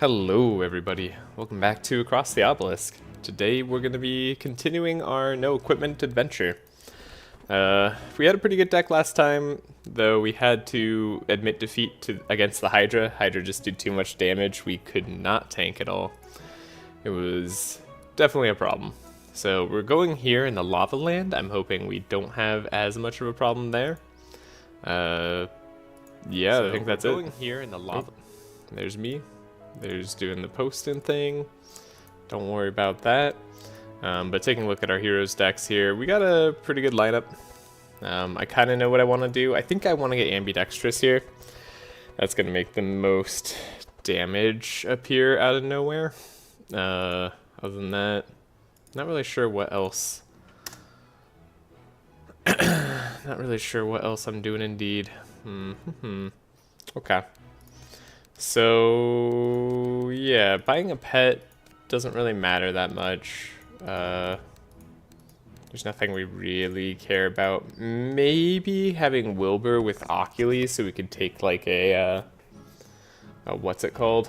Hello everybody, welcome back to Across the Obelisk. Today we're going to be continuing our no equipment adventure. We had a pretty good deck last time, though we had to admit defeat against the Hydra. Hydra just did too much damage, we could not tank at all. It was definitely a problem. So we're going here in the lava land. I'm hoping we don't have as much of a problem there. Yeah, so I think that's it. Going here in the lava. There's me. There's doing the posting thing. Don't worry about that. But taking a look at our heroes decks here, we got a pretty good lineup. I kind of know what I want to do. I think I want to get ambidextrous here. That's going to make the most damage appear out of nowhere. Other than that, not really sure what else. Not really sure what else I'm doing indeed. Okay. So, yeah, buying a pet doesn't really matter that much. There's nothing we really care about. Maybe having Wilbur with Oculi so we could take like a what's it called?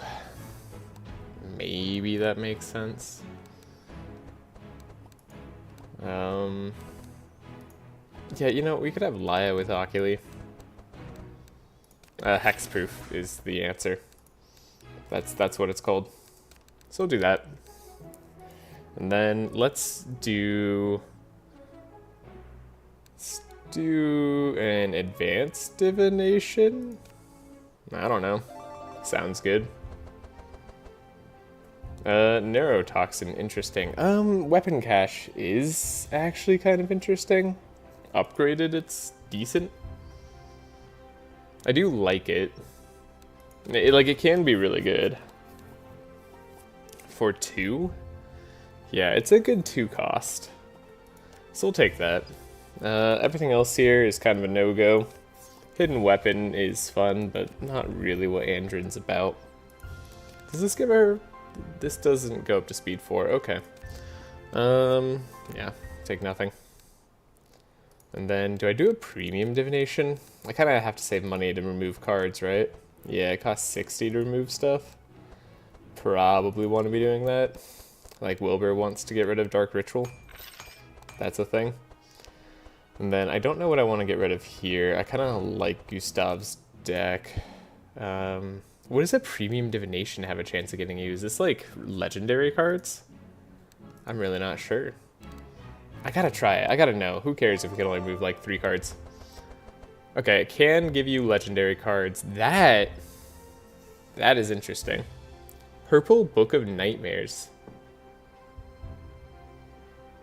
Maybe that makes sense. Yeah, you know, we could have Laia with Oculi. Hexproof is the answer. That's what it's called. So we'll do that. And then let's do an advanced divination. I don't know. Sounds good. Neurotoxin, interesting. Weapon cache is actually kind of interesting. Upgraded, it's decent. I do like it. It can be really good. For 2? Yeah, it's a good 2 cost. So we'll take that. Everything else here is kind of a no-go. Hidden weapon is fun, but not really what Andrin's about. Does this give her... This doesn't go up to speed 4. Okay. Yeah, take nothing. And then, do I do a premium divination? I kind of have to save money to remove cards, right? Yeah, it costs 60 to remove stuff. Probably want to be doing that. Like Wilbur wants to get rid of Dark Ritual. That's a thing. And then, I don't know what I want to get rid of here. I kind of like Gustav's deck. What does a premium divination have a chance of getting used? Is this like legendary cards? I'm really not sure. I gotta try it. I gotta know. Who cares if we can only move like 3 cards? Okay, it can give you legendary cards. That is interesting. Purple Book of Nightmares.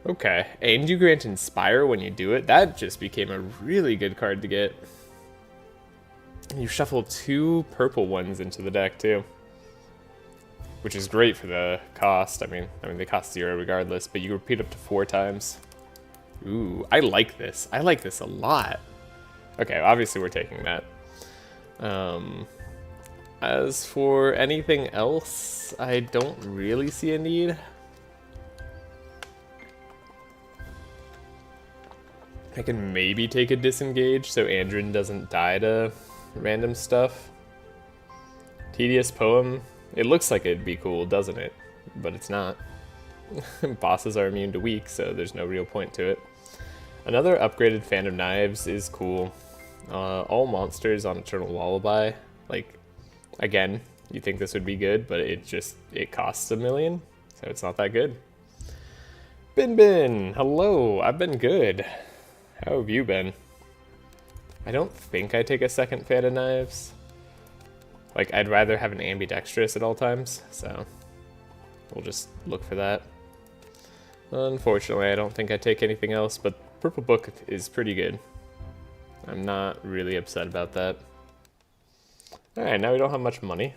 Okay, and you grant Inspire when you do it. That just became a really good card to get. You shuffle 2 purple ones into the deck too, which is great for the cost. I mean they cost 0 regardless, but you repeat up to 4 times. Ooh, I like this. I like this a lot. Okay, obviously we're taking that. As for anything else, I don't really see a need. I can maybe take a disengage so Andrin doesn't die to random stuff. Tedious Poem. It looks like it'd be cool, doesn't it? But it's not. Bosses are immune to weak, so there's no real point to it. Another upgraded Fan of Knives is cool. All monsters on Eternal Lullaby. Like, again, you think this would be good, but it costs $1 million, so it's not that good. Bin, hello, I've been good. How have you been? I don't think I take a second Fan of Knives. Like, I'd rather have an ambidextrous at all times, so we'll just look for that. Unfortunately, I don't think I take anything else, but Purple Book is pretty good. I'm not really upset about that. Alright, now we don't have much money,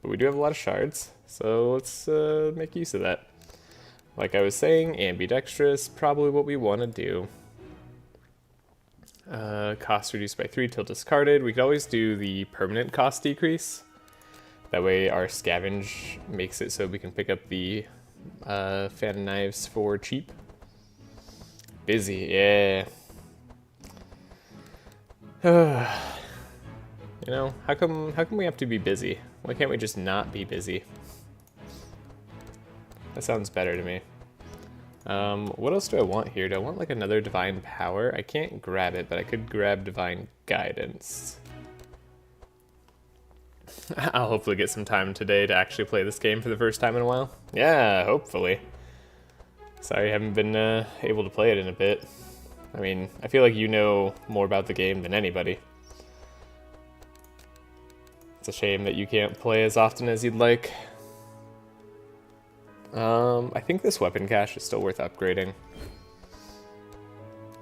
but we do have a lot of shards, so let's make use of that. Like I was saying, ambidextrous, probably what we want to do. Cost reduced by 3 till discarded. We could always do the permanent cost decrease. That way our scavenge makes it so we can pick up the Fan of Knives for cheap. Busy, yeah. You know, how come we have to be busy? Why can't we just not be busy? That sounds better to me. What else do I want here? Do I want like another divine power? I can't grab it, but I could grab divine guidance. I'll hopefully get some time today to actually play this game for the first time in a while. Yeah, hopefully. Sorry I haven't been able to play it in a bit. I mean, I feel like you know more about the game than anybody. It's a shame that you can't play as often as you'd like. I think this weapon cache is still worth upgrading.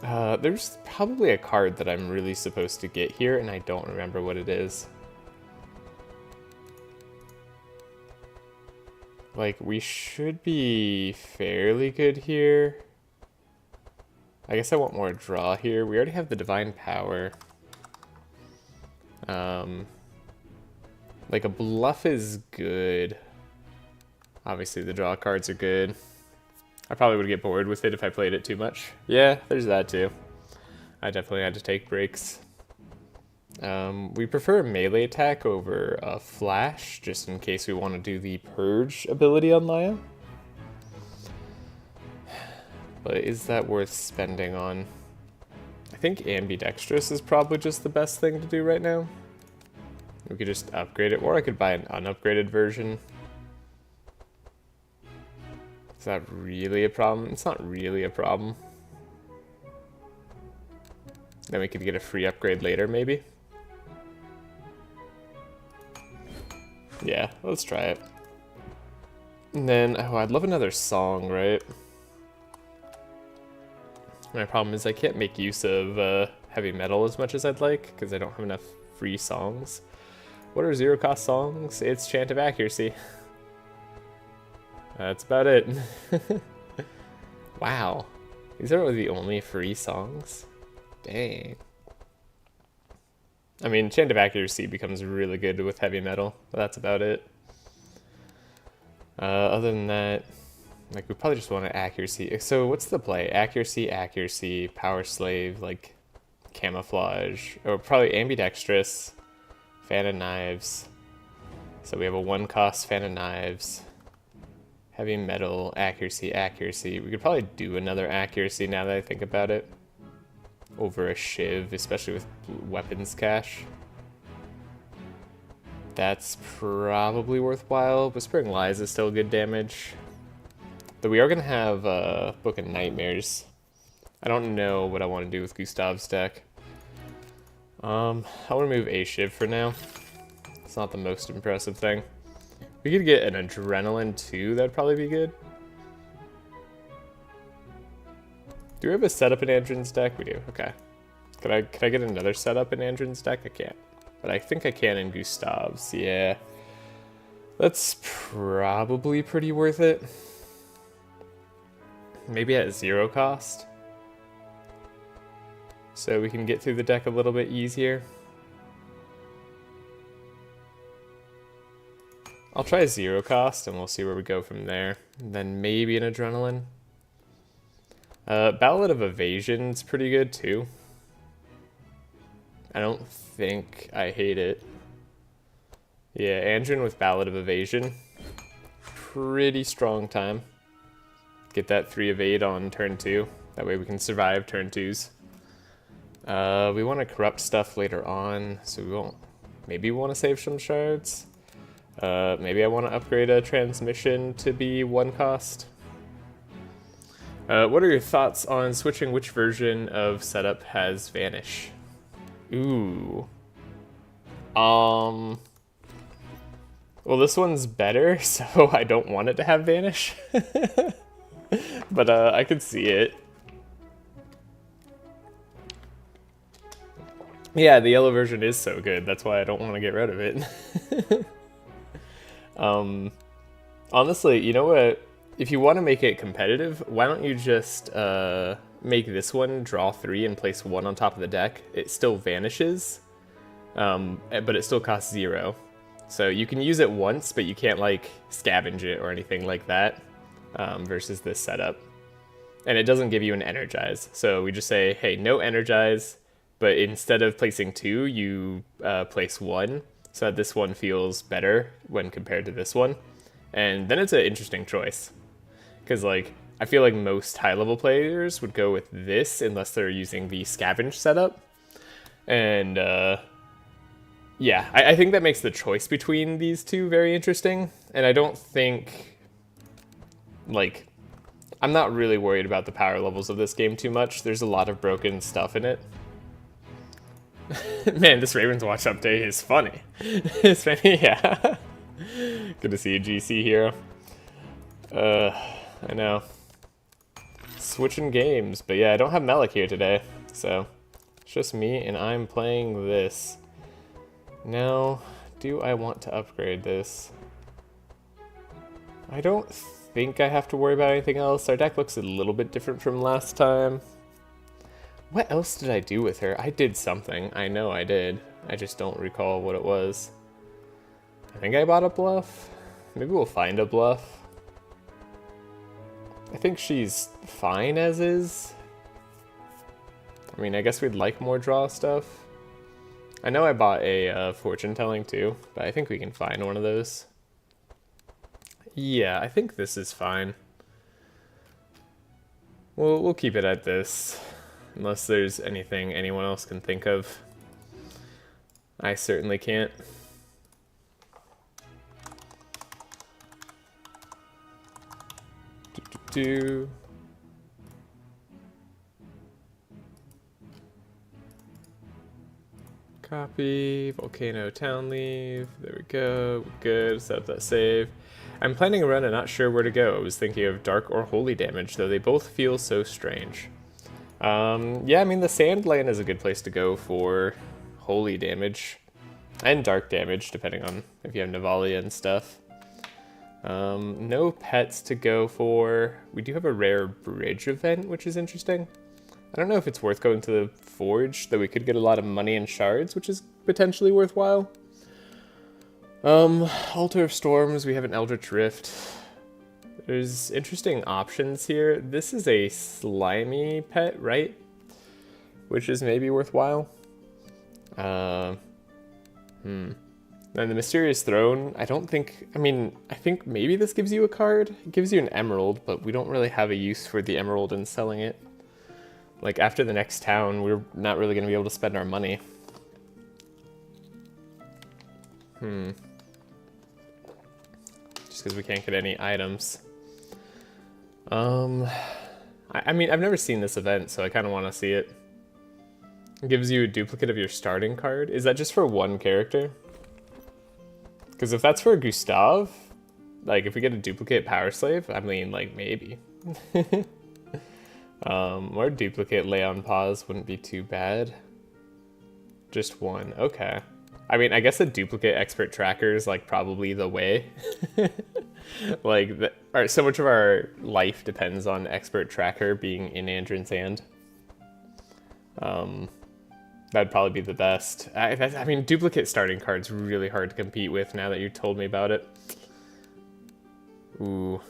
There's probably a card that I'm really supposed to get here, and I don't remember what it is. Like, we should be fairly good here. I guess I want more draw here. We already have the divine power. Like, a bluff is good. Obviously, the draw cards are good. I probably would get bored with it if I played it too much. Yeah, there's that too. I definitely had to take breaks. We prefer a melee attack over a flash, just in case we want to do the purge ability on Laia. But is that worth spending on? I think ambidextrous is probably just the best thing to do right now. We could just upgrade it, or I could buy an unupgraded version. Is that really a problem? It's not really a problem. Then we could get a free upgrade later, maybe. Yeah, let's try it. And then, oh, I'd love another song, right? My problem is I can't make use of heavy metal as much as I'd like, because I don't have enough free songs. What are zero cost songs? It's Chant of Accuracy. That's about it. Wow. These are the only free songs? Dang. I mean, Chant of Accuracy becomes really good with heavy metal, but that's about it. Other than that, like, we probably just want an accuracy. So what's the play? Accuracy, accuracy, power slave, like camouflage, or probably ambidextrous, fan of knives. So we have a 1-cost fan of knives, heavy metal, accuracy, accuracy. We could probably do another accuracy now that I think about it. Over a shiv, especially with weapons cache. That's probably worthwhile. Whispering Lies is still good damage. Though we are going to have Book of Nightmares. I don't know what I want to do with Gustav's deck. I'll remove a shiv for now. It's not the most impressive thing. We could get an Adrenaline too, that'd probably be good. Do we have a setup in Andrin's deck? We do, okay. Can I get another setup in Andrin's deck? I can't. But I think I can in Gustav's, yeah. That's probably pretty worth it. Maybe at 0 cost. So we can get through the deck a little bit easier. I'll try 0 cost and we'll see where we go from there. And then maybe an Adrenaline. Ballad of Evasion's pretty good too. I don't think I hate it. Yeah, Andrin with Ballad of Evasion. Pretty strong time. Get that 3 of 8 on turn 2. That way we can survive turn 2s. We want to corrupt stuff later on, so we won't. Maybe we want to save some shards. Maybe I want to upgrade a transmission to be 1 cost. What are your thoughts on switching which version of setup has Vanish? Ooh. Well, this one's better, so I don't want it to have Vanish. But I could see it. Yeah, the yellow version is so good. That's why I don't want to get rid of it. Honestly, you know what? If you want to make it competitive, why don't you just make this one draw 3 and place 1 on top of the deck? It still vanishes, but it still costs 0. So you can use it once, but you can't like scavenge it or anything like that, versus this setup. And it doesn't give you an energize. So we just say, hey, no energize, but instead of placing 2, you place 1. so that this one feels better when compared to this one. And then it's an interesting choice. Because, like, I feel like most high-level players would go with this unless they're using the scavenge setup. And, yeah, I think that makes the choice between these two very interesting. And I don't think, like, I'm not really worried about the power levels of this game too much. There's a lot of broken stuff in it. Man, this Ravens Watch update is funny. It's funny, yeah. Good to see you, GC hero. I know. Switching games, but yeah, I don't have Malik here today, so it's just me, and I'm playing this. Now, do I want to upgrade this? I don't think I have to worry about anything else. Our deck looks a little bit different from last time. What else did I do with her? I did something. I know I did. I just don't recall what it was. I think I bought a bluff. Maybe we'll find a bluff. I think she's fine as is. I mean, I guess we'd like more draw stuff. I know I bought a fortune telling too, but I think we can find one of those. Yeah, I think this is fine. We'll keep it at this. Unless there's anything anyone else can think of. I certainly can't. Copy, Volcano Town Leave, there we go, good, set up that save. I'm planning a run and not sure where to go. I was thinking of Dark or Holy damage, though they both feel so strange. Yeah, I mean, the Sand Land is a good place to go for Holy damage, and Dark damage, depending on if you have Navalia and stuff. No pets to go for. We do have a rare bridge event, which is interesting. I don't know if it's worth going to the Forge, though we could get a lot of money and shards, which is potentially worthwhile. Altar of Storms, we have an Eldritch Rift. There's interesting options here. This is a slimy pet, right? Which is maybe worthwhile. And the Mysterious Throne, I don't think, I mean, I think maybe this gives you a card. It gives you an emerald, but we don't really have a use for the emerald in selling it. Like, after the next town, we're not really going to be able to spend our money. Just because we can't get any items. I mean, I've never seen this event, so I kind of want to see it. It gives you a duplicate of your starting card. Is that just for one character? Because if that's for Gustav, like, if we get a duplicate Power Slave, I mean, like, maybe. Or duplicate Lay on Pause wouldn't be too bad. Just one, okay. I mean, I guess a duplicate Expert Tracker is, like, probably the way. Like, alright, so much of our life depends on Expert Tracker being in Andrin's hand. That'd probably be the best. I mean, duplicate starting card's really hard to compete with now that you told me about it. Ooh.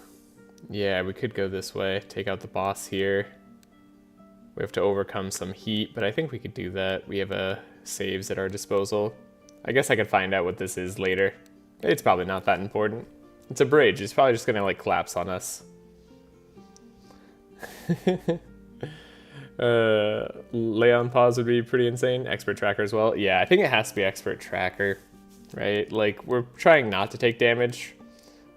Yeah, we could go this way. Take out the boss here. We have to overcome some heat, but I think we could do that. We have saves at our disposal. I guess I could find out what this is later. It's probably not that important. It's a bridge. It's probably just gonna, like, collapse on us. Lay on Pause would be pretty insane. Expert Tracker as well. Yeah, I think it has to be Expert Tracker, right? Like, we're trying not to take damage.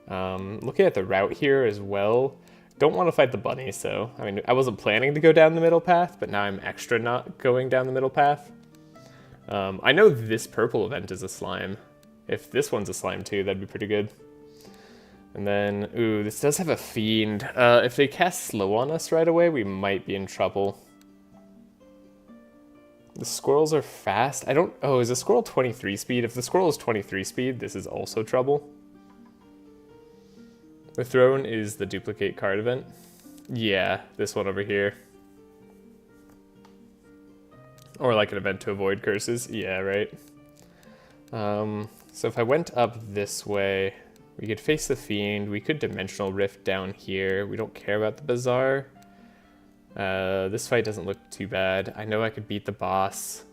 Looking at the route here as well. Don't want to fight the bunny, so, I mean, I wasn't planning to go down the middle path, but now I'm extra not going down the middle path. I know this purple event is a slime. If this one's a slime too, that'd be pretty good. And then, ooh, this does have a fiend. If they cast slow on us right away, we might be in trouble. The squirrels are fast. Oh, is the squirrel 23 speed? If the squirrel is 23 speed, this is also trouble. The throne is the duplicate card event. Yeah, this one over here. Or like an event to avoid curses. Yeah, right. So if I went up this way, we could face the fiend. We could dimensional rift down here. We don't care about the bazaar. This fight doesn't look too bad. I know I could beat the boss.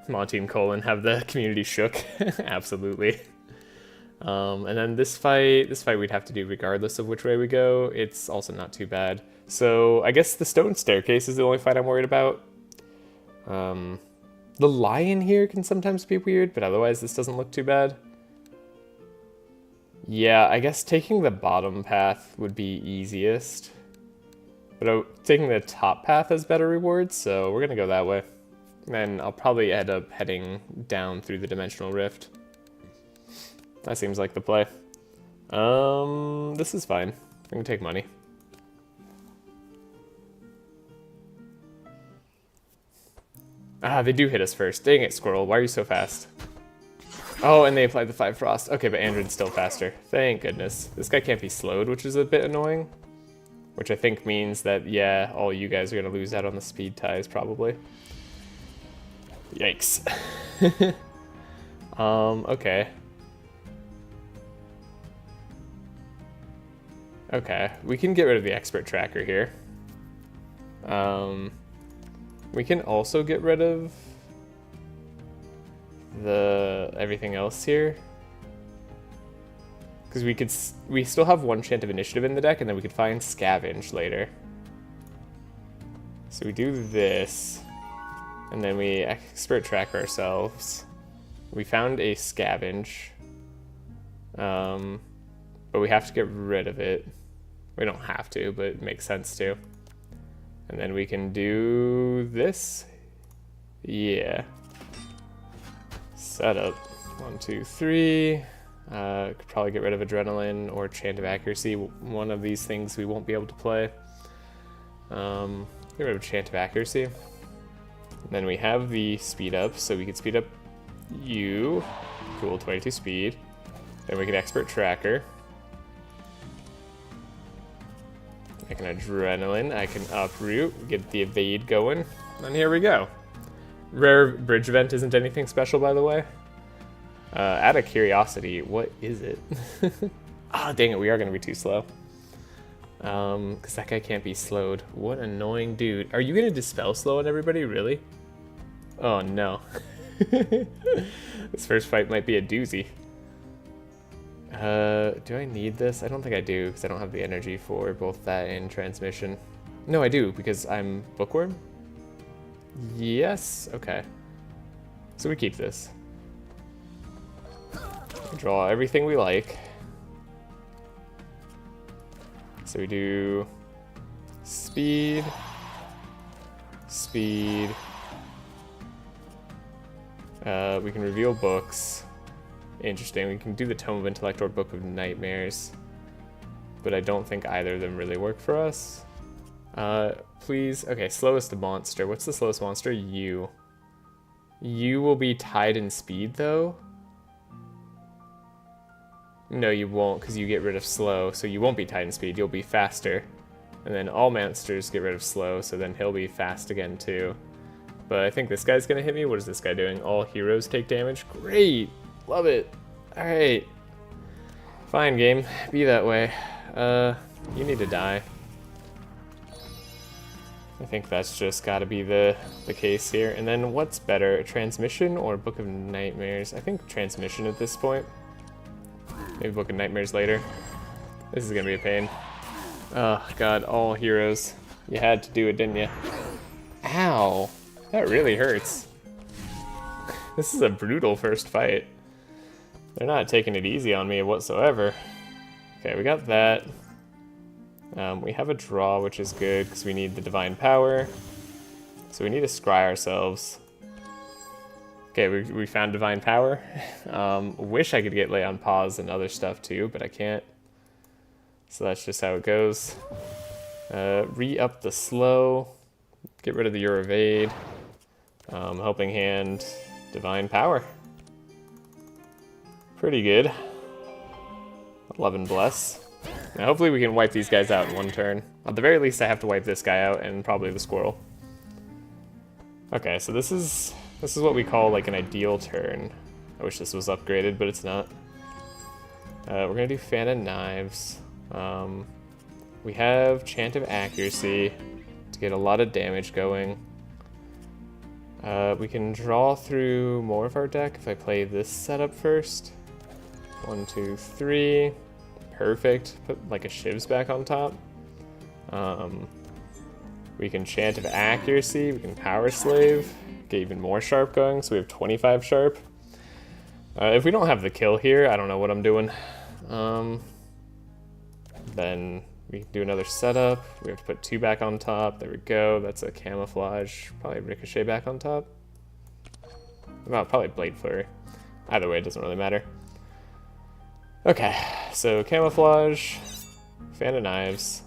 Monty and Colin have the community shook. Absolutely. And then this fight we'd have to do regardless of which way we go. It's also not too bad. So I guess the stone staircase is the only fight I'm worried about. The lion here can sometimes be weird, but otherwise this doesn't look too bad. Yeah, I guess taking the bottom path would be easiest. But taking the top path has better rewards, so we're gonna go that way. And I'll probably end up heading down through the dimensional rift. That seems like the play. This is fine. I can take money. Ah, they do hit us first. Dang it, Squirrel. Why are you so fast? Oh, and they applied the 5 frost. Okay, but Andrin's still faster. Thank goodness. This guy can't be slowed, which is a bit annoying. Which I think means that, yeah, all you guys are going to lose out on the speed ties, probably. Yikes. Okay. Okay, we can get rid of the expert tracker here. We can also get rid of everything else here. Because we still have 1 chant of initiative in the deck, and then we could find scavenge later. So we do this, and then we expert track ourselves. We found a scavenge, but we have to get rid of it. We don't have to, but it makes sense to. And then we can do this. Yeah. Setup. 1, 2, 3. Could probably get rid of adrenaline or chant of accuracy. One of these things we won't be able to play. Get rid of chant of accuracy. And then we have the speed up, so we can speed up you. Cool, 22 speed. Then we can expert tracker. I can adrenaline, I can uproot, get the evade going, and here we go. Rare bridge event isn't anything special, by the way. Out of curiosity, what is it? Ah, dang it, we are gonna be too slow. Because that guy can't be slowed. What an annoying dude. Are you gonna dispel slow on everybody, really? Oh no. This first fight might be a doozy. Do I need this? I don't think I do, because I don't have the energy for both that and transmission. No, I do, because I'm bookworm? Yes? Okay. So we keep this. Draw everything we like. So we do speed, speed. We can reveal books. Interesting, we can do the Tome of Intellect or Book of Nightmares, but I don't think either of them really work for us. Please, okay, slowest monster. What's the slowest monster? You. You will be tied in speed, though? No, you won't, because you get rid of slow, so you won't be tied in speed, you'll be faster. And then all monsters get rid of slow, so then he'll be fast again, too. But I think this guy's gonna hit me. What is this guy doing? All heroes take damage? Great! Love it. Alright. Fine, game. Be that way. You need to die. I think that's just gotta be the case here. And then what's better, transmission or Book of Nightmares? I think transmission at this point. Maybe Book of Nightmares later. This is gonna be a pain. Oh god, all heroes. You had to do it, didn't you? Ow! That really hurts. This is a brutal first fight. They're not taking it easy on me whatsoever. Okay, we got that. We have a draw, which is good because we need the divine power. So we need to scry ourselves. Okay, we found divine power. Wish I could get Lay on pause and other stuff too, but I can't. So that's just how it goes. Re-up the slow. Get rid of the your evade. Helping hand, divine power. Pretty good. 11 bless. Now hopefully we can wipe these guys out in one turn. At the very least I have to wipe this guy out and probably the squirrel. Okay, so this is what we call like an ideal turn. I wish this was upgraded, but it's not. We're gonna do Fan of Knives. We have Chant of Accuracy to get a lot of damage going. We can draw through more of our deck if I play this setup first. 1, 2, 3. Perfect. Put like a Shivs back on top. We can Chant of Accuracy. We can Power Slave. Get even more sharp going, so we have 25 sharp. If we don't have the kill here, I don't know what I'm doing. Then we can do another setup. We have to put 2 back on top. There we go. That's a camouflage. Probably Ricochet back on top. Well, probably Blade Flurry. Either way, it doesn't really matter. Okay, so camouflage, Fan of Knives.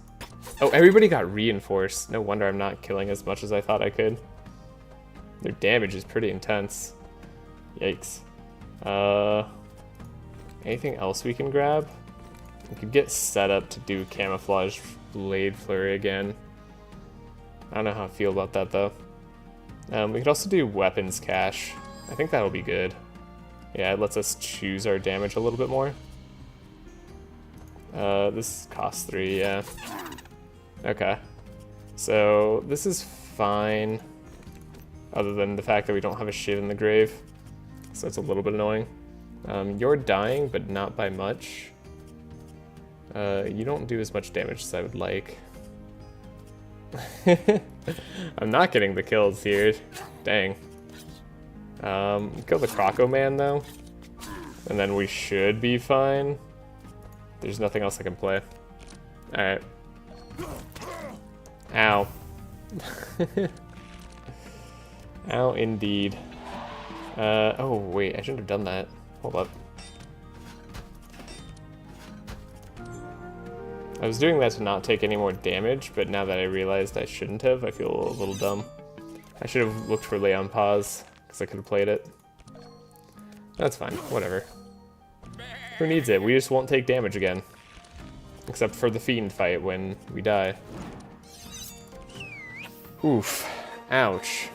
Oh, everybody got reinforced. No wonder I'm not killing as much as I thought I could. Their damage is pretty intense. Yikes. Anything else we can grab? We could get set up to do camouflage Blade Flurry again. I don't know how I feel about that though. We could also do weapons cache. I think that'll be good. Yeah, it lets us choose our damage a little bit more. This costs 3, yeah. Okay. So this is fine. Other than the fact that we don't have a Shiv in the grave. So it's a little bit annoying. You're dying, but not by much. You don't do as much damage as I would like. I'm not getting the kills here. Dang. Kill the Croco Man though. And then we should be fine. There's nothing else I can play. Alright. Ow. Ow, indeed. Oh, wait, I shouldn't have done that. Hold up. I was doing that to not take any more damage, but now that I realized I shouldn't have, I feel a little dumb. I should have looked for Laia on pause, because I could have played it. That's fine, whatever. Who needs it? We just won't take damage again. Except for the Fiend fight when we die. Oof. Ouch.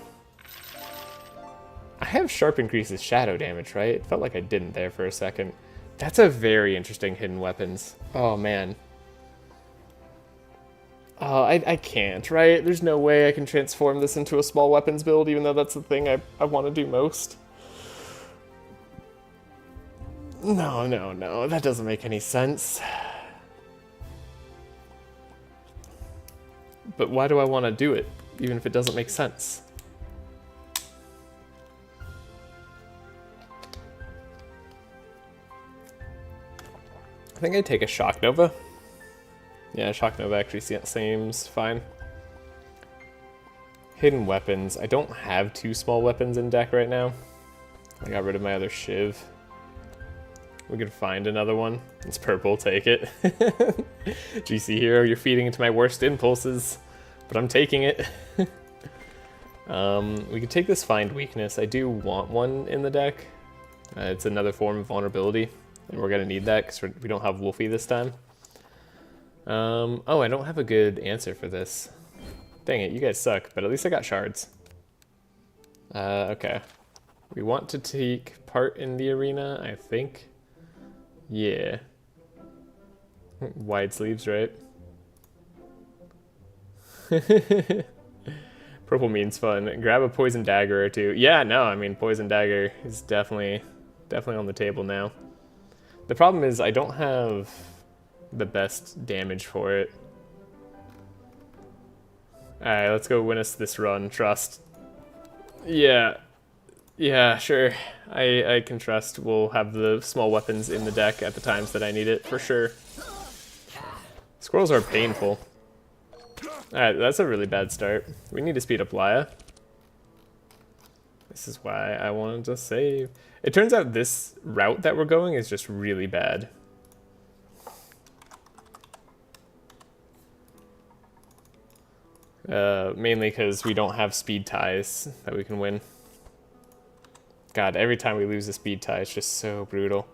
I have sharp increases shadow damage, right? It felt like I didn't there for a second. That's a very interesting hidden weapons. Oh, man. Oh, I can't, right? There's no way I can transform this into a small weapons build, even though that's the thing I want to do most. No, no, no. That doesn't make any sense. But why do I want to do it, even if it doesn't make sense? I think I'd take a Shock Nova. Yeah, Shock Nova actually seems fine. Hidden weapons. I don't have 2 small weapons in deck right now. I got rid of my other Shiv. We could find another one. It's purple, take it. GC hero, you're feeding into my worst impulses, but I'm taking it. We could take this Find Weakness. I do want one in the deck. It's another form of vulnerability, and we're gonna need that because we don't have Wolfie this time. Oh, I don't have a good answer for this. Dang it, you guys suck, but at least I got shards. Okay. We want to take part in the arena, I think. Yeah. Wide sleeves, right? Purple means fun. Grab a poison dagger or 2. Yeah, no, I mean, poison dagger is definitely on the table now. The problem is I don't have the best damage for it. Alright, let's go win us this run. Trust. Yeah. Yeah, sure. I can trust we'll have the small weapons in the deck at the times that I need it, for sure. Squirrels are painful. Alright, that's a really bad start. We need to speed up Laia. This is why I wanted to save. It turns out this route that we're going is just really bad. Mainly because we don't have speed ties that we can win. God, every time we lose a speed tie, it's just so brutal.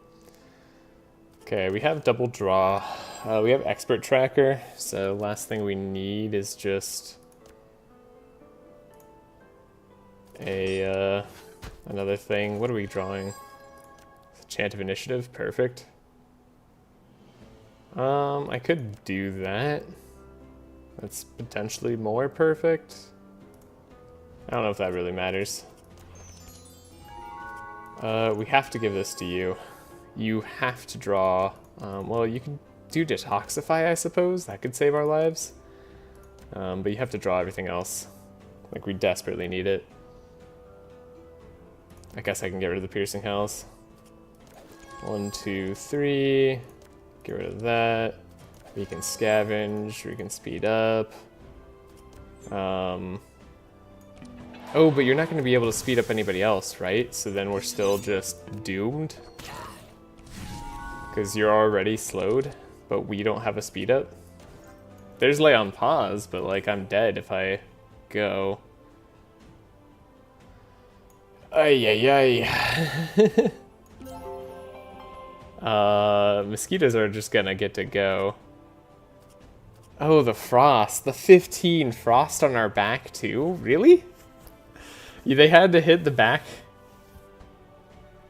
Okay, we have double draw. We have expert tracker, so last thing we need is just a another thing. What are we drawing? Chant of Initiative, perfect. I could do that. That's potentially more perfect. I don't know if that really matters. We have to give this to you. You have to draw, well, you can do Detoxify, I suppose. That could save our lives. But you have to draw everything else. Like, we desperately need it. I guess I can get rid of the Piercing Hells. 1, 2, 3. Get rid of that. We can scavenge. We can speed up. Oh, but you're not going to be able to speed up anybody else, right? So then we're still just doomed. Because you're already slowed, but we don't have a speed up. There's Lay on pause, but like I'm dead if I go. Ay. Mosquitoes are just gonna get to go. Oh, the frost. The 15 frost on our back too? Really? Yeah, they had to hit the back.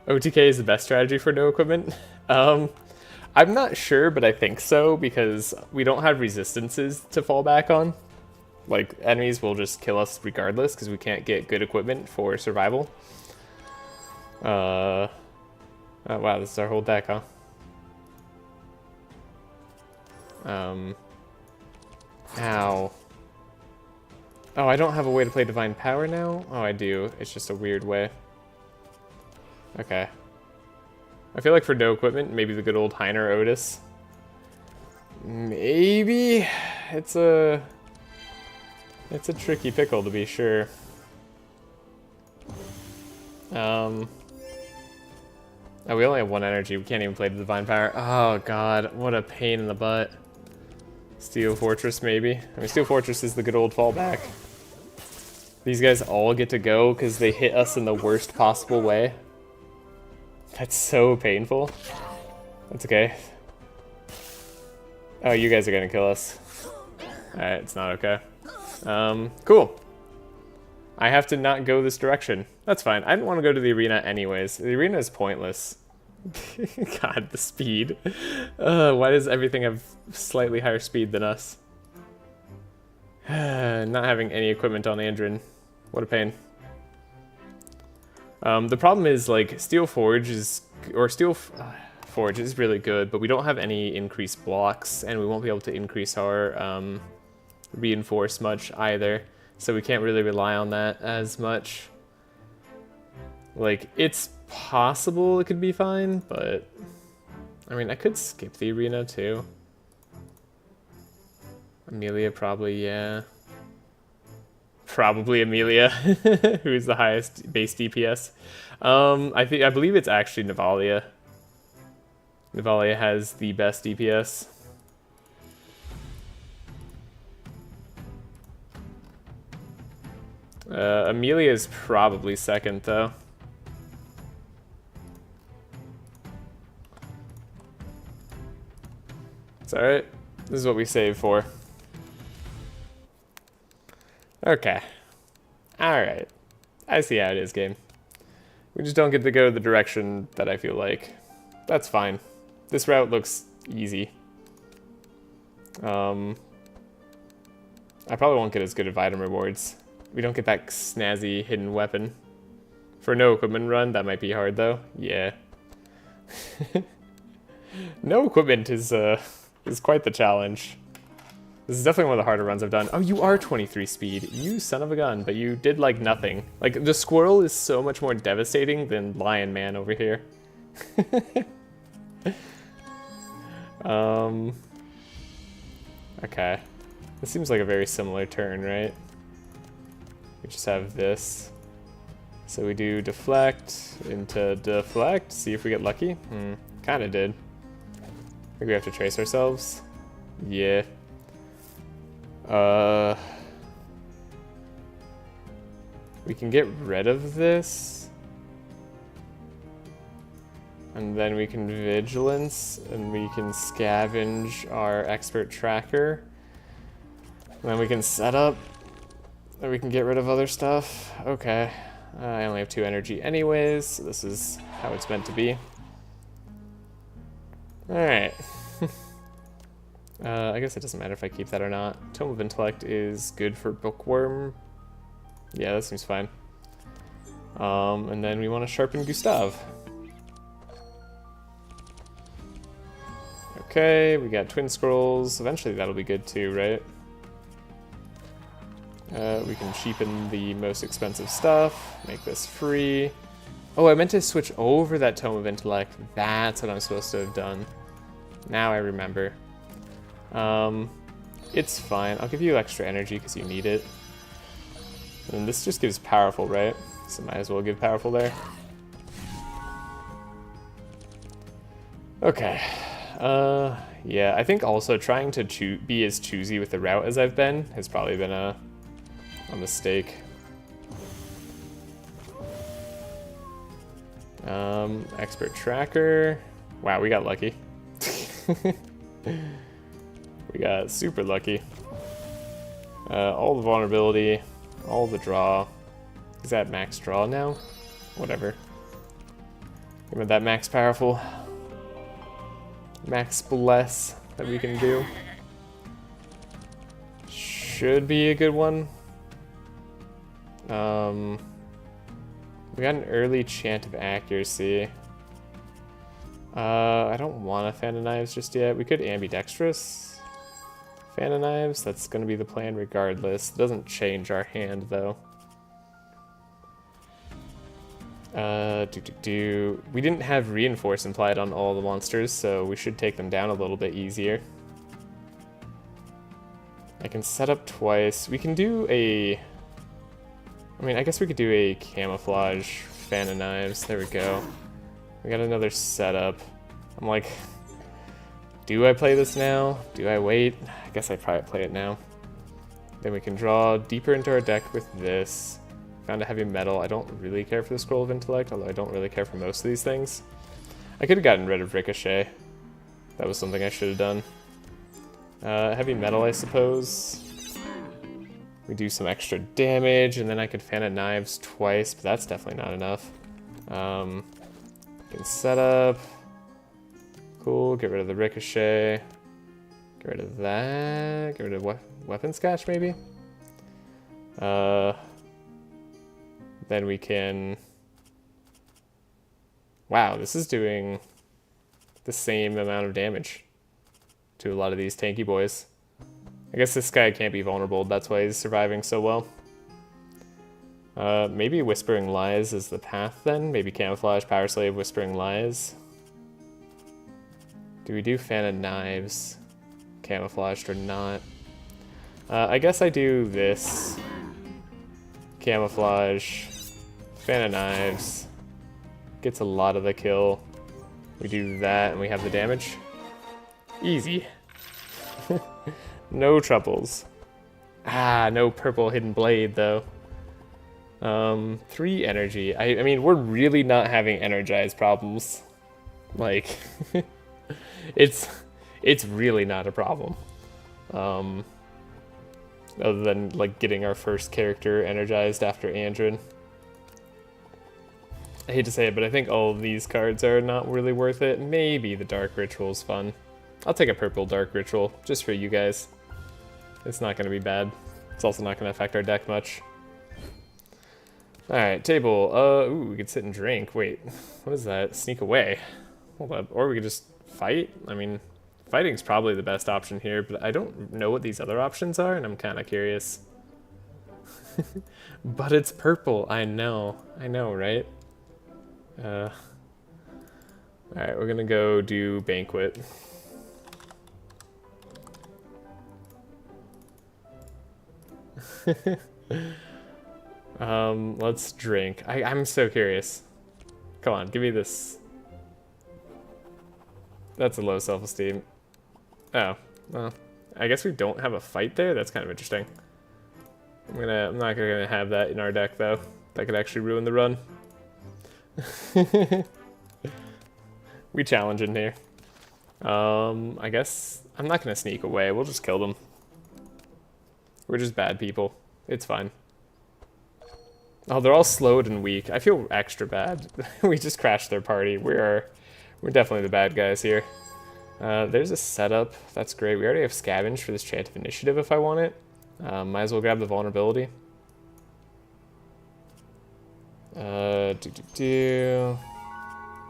OTK is the best strategy for no equipment. I'm not sure, but I think so, because we don't have resistances to fall back on. Like, enemies will just kill us regardless, because we can't get good equipment for survival. Oh wow, this is our whole deck, huh? Ow. Oh, I don't have a way to play Divine Power now? Oh, I do. It's just a weird way. Okay. I feel like for no equipment, maybe the good old Heiner Otis. Maybe. It's a tricky pickle, to be sure. Oh, we only have 1 energy. We can't even play the Divine Power. Oh god, what a pain in the butt. Steel Fortress, maybe. I mean, Steel Fortress is the good old fallback. These guys all get to go because they hit us in the worst possible way. That's so painful. That's okay. Oh, you guys are gonna kill us. Alright, it's not okay. Cool. I have to not go this direction. That's fine. I didn't want to go to the arena anyways. The arena is pointless. God, the speed. Why does everything have slightly higher speed than us? Not having any equipment on Andrin. What a pain. The problem is, like, Steel Forge is really good, but we don't have any increased blocks, and we won't be able to increase our reinforce much either, so we can't really rely on that as much. Like, it's possible it could be fine, but I mean, I could skip the arena too. Amelia probably, yeah. Probably Amelia, who's the highest base DPS. I believe it's actually Navalia. Navalia has the best DPS. Amelia is probably second though. It's alright. This is what we saved for. Okay. Alright. I see how it is, game. We just don't get to go the direction that I feel like. That's fine. This route looks easy. I probably won't get as good of item rewards. We don't get that snazzy hidden weapon. For no equipment run, that might be hard though. Yeah. No equipment is quite the challenge. This is definitely one of the harder runs I've done. Oh, you are 23 speed. You son of a gun, but you did like nothing. Like, the squirrel is so much more devastating than Lion Man over here. Okay. This seems like a very similar turn, right? We just have this. So we do deflect into deflect, see if we get lucky. Kinda did. I think we have to trace ourselves. Yeah. We can get rid of this. And then we can vigilance, and we can scavenge our expert tracker. And then we can set up, and we can get rid of other stuff. Okay. I only have 2 energy anyways, so this is how it's meant to be. Alright. I guess it doesn't matter if I keep that or not. Tome of Intellect is good for Bookworm. Yeah, that seems fine. And then we want to sharpen Gustav. Okay, we got twin scrolls. Eventually that'll be good too, right? We can cheapen the most expensive stuff, make this free. Oh, I meant to switch over that Tome of Intellect. That's what I'm supposed to have done. Now I remember. It's fine. I'll give you extra energy because you need it. And this just gives powerful, right? So might as well give powerful there. Okay. Yeah, I think also trying to be as choosy with the route as I've been has probably been a mistake. Expert tracker. Wow, we got lucky. We got super lucky. All the vulnerability, all the draw. Is that max draw now? Whatever. Give me that max powerful. Max bless that we can do. Should be a good one. We got an early chant of accuracy. I don't want a fan of knives just yet. We could ambidextrous fan of knives. That's going to be the plan regardless. It doesn't change our hand though. We didn't have reinforce implied on all the monsters, so we should take them down a little bit easier. I can set up twice. We can do a... I mean, I guess we could do a camouflage fan of knives. There we go. We got another setup. I'm like, do I play this now? Do I wait? I guess I'd probably play it now. Then we can draw deeper into our deck with this. Found a heavy metal. I don't really care for the Scroll of Intellect, although I don't really care for most of these things. I could have gotten rid of Ricochet. That was something I should have done. Heavy metal, I suppose. We do some extra damage, and then I could fan of knives twice, but that's definitely not enough. Can set up. Cool, get rid of the Ricochet. Get rid of that. Get rid of weapon scotch, maybe? Then we can... Wow, this is doing the same amount of damage to a lot of these tanky boys. I guess this guy can't be vulnerable, that's why he's surviving so well. Maybe Whispering Lies is the path then? Maybe Camouflage, Power Slave, Whispering Lies. Do we do Fan of Knives? Camouflaged or not? I guess I do this. Camouflage. Fan of Knives. Gets a lot of the kill. We do that and we have the damage. Easy. No troubles. Ah, no purple hidden blade though. 3 energy. I mean, we're really not having energized problems. Like, it's really not a problem. Other than like getting our first character energized after Andrin. I hate to say it, but I think all of these cards are not really worth it. Maybe the Dark Ritual's fun. I'll take a purple Dark Ritual, just for you guys. It's not going to be bad. It's also not going to affect our deck much. Alright, table. Ooh, we could sit and drink. Wait, what is that? Sneak away. Hold up. Or we could just fight. I mean, fighting's probably the best option here, but I don't know what these other options are, and I'm kind of curious. But it's purple. I know, right? Alright, we're gonna go do Banquet. Let's drink. I'm so curious. Come on, give me this. That's a low self-esteem. Oh, well, I guess we don't have a fight there? That's kind of interesting. I'm not gonna have that in our deck though. That could actually ruin the run. We challenge in here. I guess I'm not gonna sneak away. We'll just kill them. We're just bad people. It's fine. Oh, they're all slowed and weak. I feel extra bad. We just crashed their party. We're definitely the bad guys here. There's a setup. That's great. We already have Scavenge for this Chant of Initiative if I want it. Might as well grab the vulnerability. We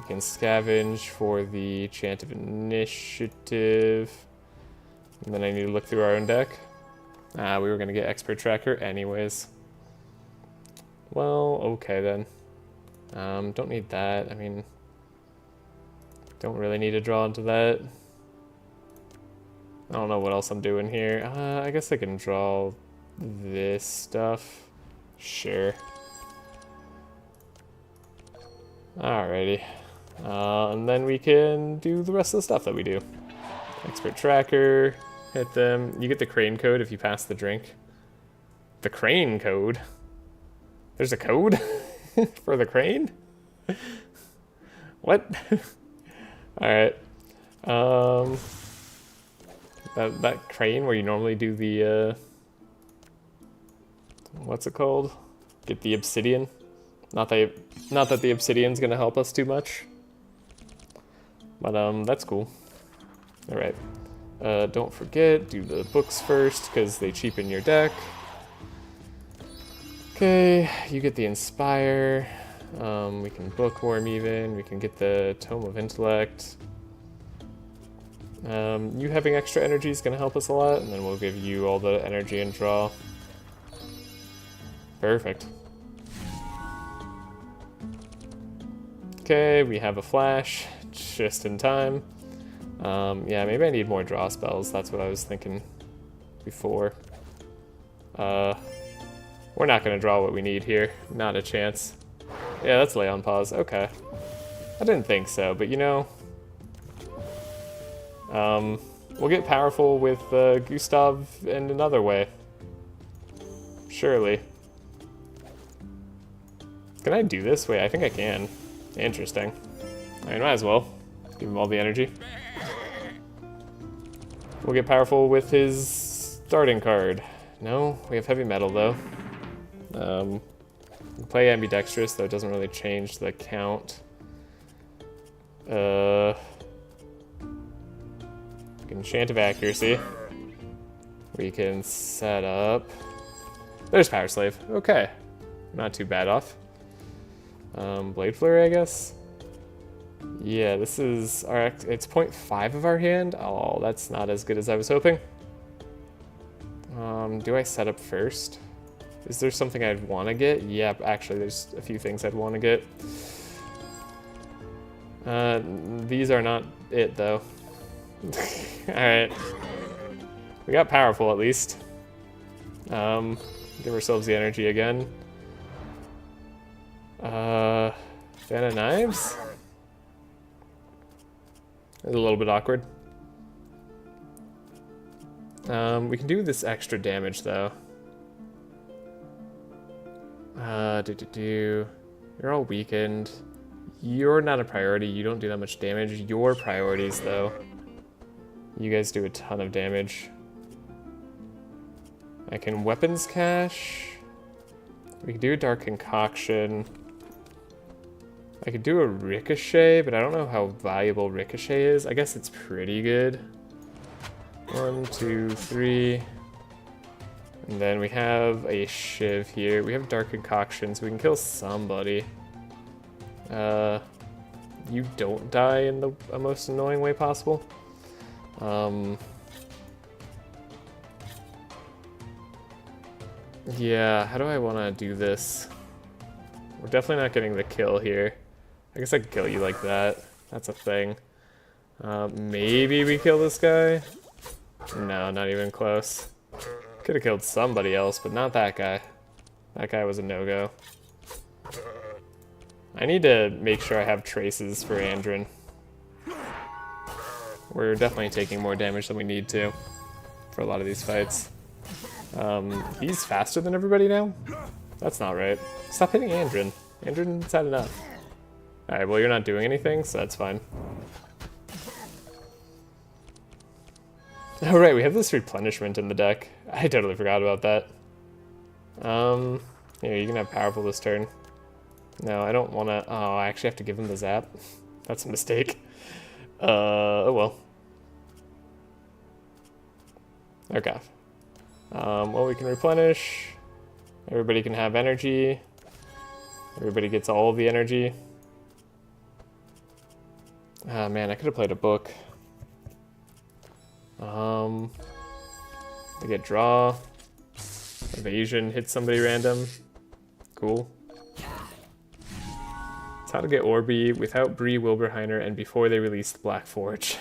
can scavenge for the chant of initiative. And then I need to look through our own deck. We were gonna get expert tracker anyways. Well, okay then. Don't need that. I mean, don't really need to draw into that. I don't know what else I'm doing here. I guess I can draw this stuff. Sure. Alrighty. And then we can do the rest of the stuff that we do. Expert tracker, hit them. You get the crane code if you pass the drink. The crane code? There's a code for the crane? What? Alright. That crane where you normally do the, what's it called? Get the obsidian. Not that the obsidian's gonna help us too much. But, that's cool. Alright. Don't forget, do the books first, because they cheapen your deck. Okay, you get the Inspire. We can bookworm even. We can get the Tome of Intellect. You having extra energy is going to help us a lot, and then we'll give you all the energy and draw. Perfect. Okay, we have a flash, just in time. Yeah, maybe I need more draw spells, that's what I was thinking before. We're not going to draw what we need here, not a chance. Yeah, that's lay on pause, okay. I didn't think so, but you know... we'll get powerful with Gustav in another way. Surely. Can I do this? Wait, I think I can. Interesting. I mean, might as well. Give him all the energy. We'll get powerful with his starting card. No, we have heavy metal though. We play ambidextrous, though it doesn't really change the count. We can chant of accuracy. We can set up. There's Power Slave. Okay, not too bad off. Blade Flurry, I guess. Yeah, this is our. It's 0.5 of our hand. Oh, that's not as good as I was hoping. Do I set up first? Is there something I'd want to get? Yep, actually, there's a few things I'd want to get. These are not it, though. Alright. We got powerful, at least. Give ourselves the energy again. Fan of Knives? It's a little bit awkward. We can do this extra damage, though. You're all weakened. You're not a priority. You don't do that much damage. Your priorities, though. You guys do a ton of damage. I can weapons cache. We can do a dark concoction. I could do a ricochet, but I don't know how valuable ricochet is. I guess it's pretty good. 1, 2, 3. And then we have a shiv here. We have dark concoction, so we can kill somebody. You don't die in the most annoying way possible. Yeah, how do I want to do this? We're definitely not getting the kill here. I guess I could kill you like that. That's a thing. Maybe we kill this guy? No, not even close. Could have killed somebody else, but not that guy. That guy was a no-go. I need to make sure I have traces for Andrin. We're definitely taking more damage than we need to for a lot of these fights. He's faster than everybody now? That's not right. Stop hitting Andrin. Andrin's had enough. Alright, well you're not doing anything, so that's fine. Oh right, we have this replenishment in the deck. I totally forgot about that. Yeah, you can have powerful this turn. No, I don't want to... Oh, I actually have to give him the zap. That's a mistake. Oh well. Okay. Well, we can replenish. Everybody can have energy. Everybody gets all of the energy. Ah, man, I could have played a book. I get draw. Evasion, hit somebody random. Cool. It's how to get Orby without Bree, Wilbur, Heiner, and before they released Black Forge.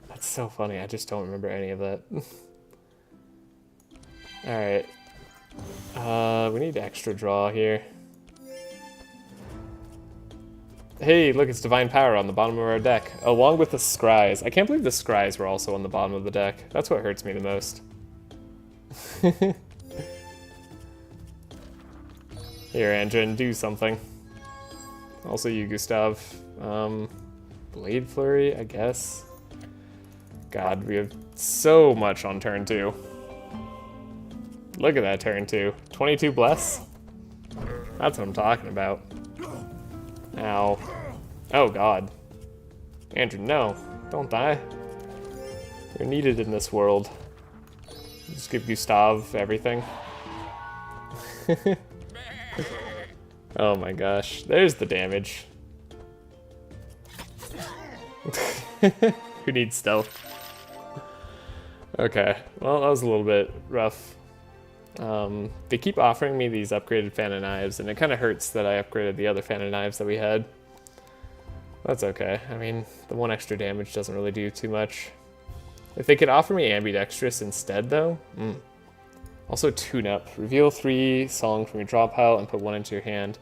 That's so funny, I just don't remember any of that. Alright. We need extra draw here. Hey, look, it's Divine Power on the bottom of our deck, along with the Scries. I can't believe the Scries were also on the bottom of the deck. That's what hurts me the most. Here, Andrin, do something. Also you, Gustav. Blade Flurry, I guess. God, we have so much on turn 2. Look at that turn 2. 22 Bless? That's what I'm talking about. Ow. Oh god. Andrew, no. Don't die. You're needed in this world. Just give Gustav everything. Oh my gosh. There's the damage. Who needs stealth? Okay. Well, that was a little bit rough. They keep offering me these upgraded fan of knives, and it kind of hurts that I upgraded the other fan of knives that we had. That's okay. I mean, the 1 extra damage doesn't really do too much. If they could offer me ambidextrous instead, though. Also, tune up. Reveal 3 songs from your draw pile and put 1 into your hand.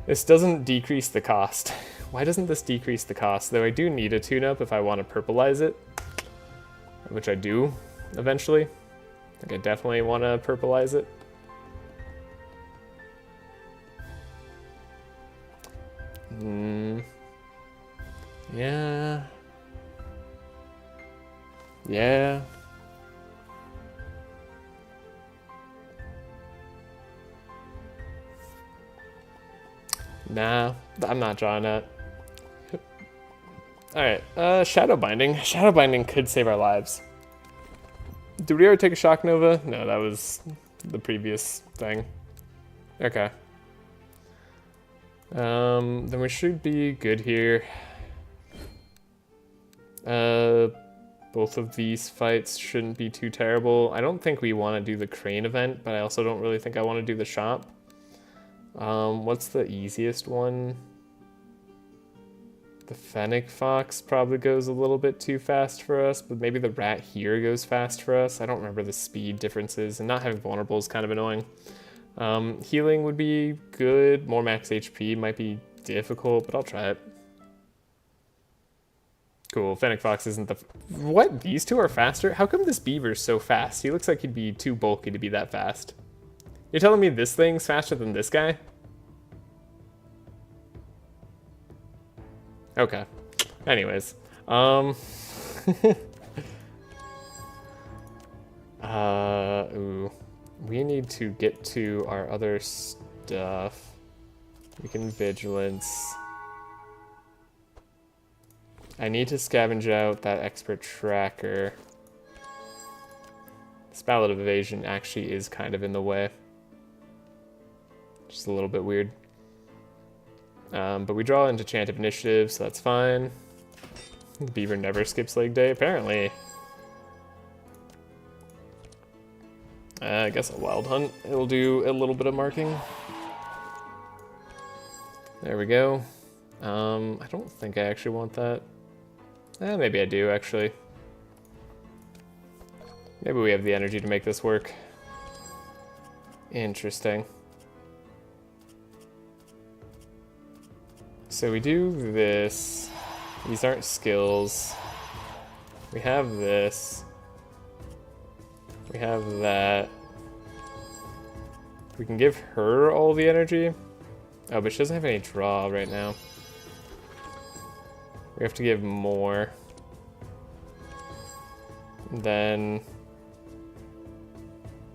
This doesn't decrease the cost. Why doesn't this decrease the cost? Though I do need a tune up if I want to purpleize it, which I do eventually. Like, I definitely want to purpleize it. Yeah. Yeah. Nah, I'm not drawing that. Alright, Shadow Binding. Shadow Binding could save our lives. Did we ever take a Shock Nova? No, that was the previous thing. Okay. Then we should be good here. Both of these fights shouldn't be too terrible. I don't think we want to do the Crane event, but I also don't really think I want to do the shop. What's the easiest one? The Fennec Fox probably goes a little bit too fast for us, but maybe the Rat here goes fast for us. I don't remember the speed differences, and not having vulnerable is kind of annoying. Healing would be good. More max HP might be difficult, but I'll try it. Cool, Fennec Fox isn't the... What? These two are faster? How come this beaver's so fast? He looks like he'd be too bulky to be that fast. You're telling me this thing's faster than this guy? Okay. Anyways. Ooh. We need to get to our other stuff. We can Vigilance. I need to scavenge out that Expert Tracker. This Ballad of Evasion actually is kind of in the way. Just a little bit weird. But we draw into Chant of Initiative, so that's fine. The beaver never skips leg day, apparently. I guess a Wild Hunt. It'll do a little bit of marking. There we go. I don't think I actually want that. Maybe I do, actually. Maybe we have the energy to make this work. Interesting. So we do this. These aren't skills. We have this. We have that. We can give her all the energy. Oh, but she doesn't have any draw right now. We have to give more. Then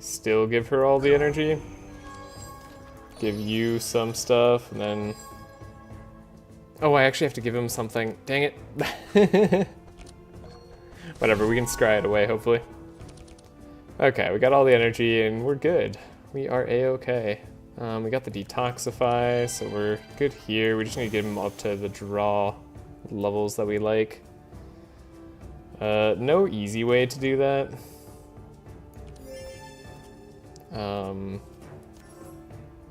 still give her all the energy. Give you some stuff, and then... Oh, I actually have to give him something. Dang it. Whatever, we can scry it away, hopefully. Okay, we got all the energy, and we're good. we are a-okay. We got the detoxify, so we're good here. We just need to get him up to the draw levels that we like. No easy way to do that.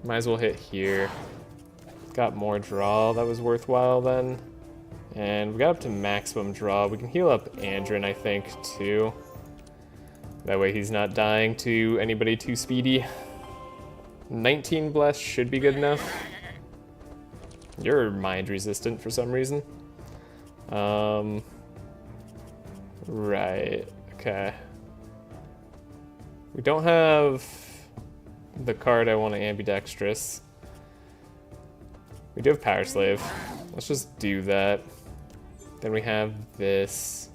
Might as well hit here. Got more draw that was worthwhile then. And we got up to maximum draw. We can heal up Andrin, I think, too. That way he's not dying to anybody too speedy. 19 bless should be good enough. You're mind resistant for some reason. Right, okay. We don't have the card I want to ambidextrous. We do have Power Slave. Let's just do that. Then we have this.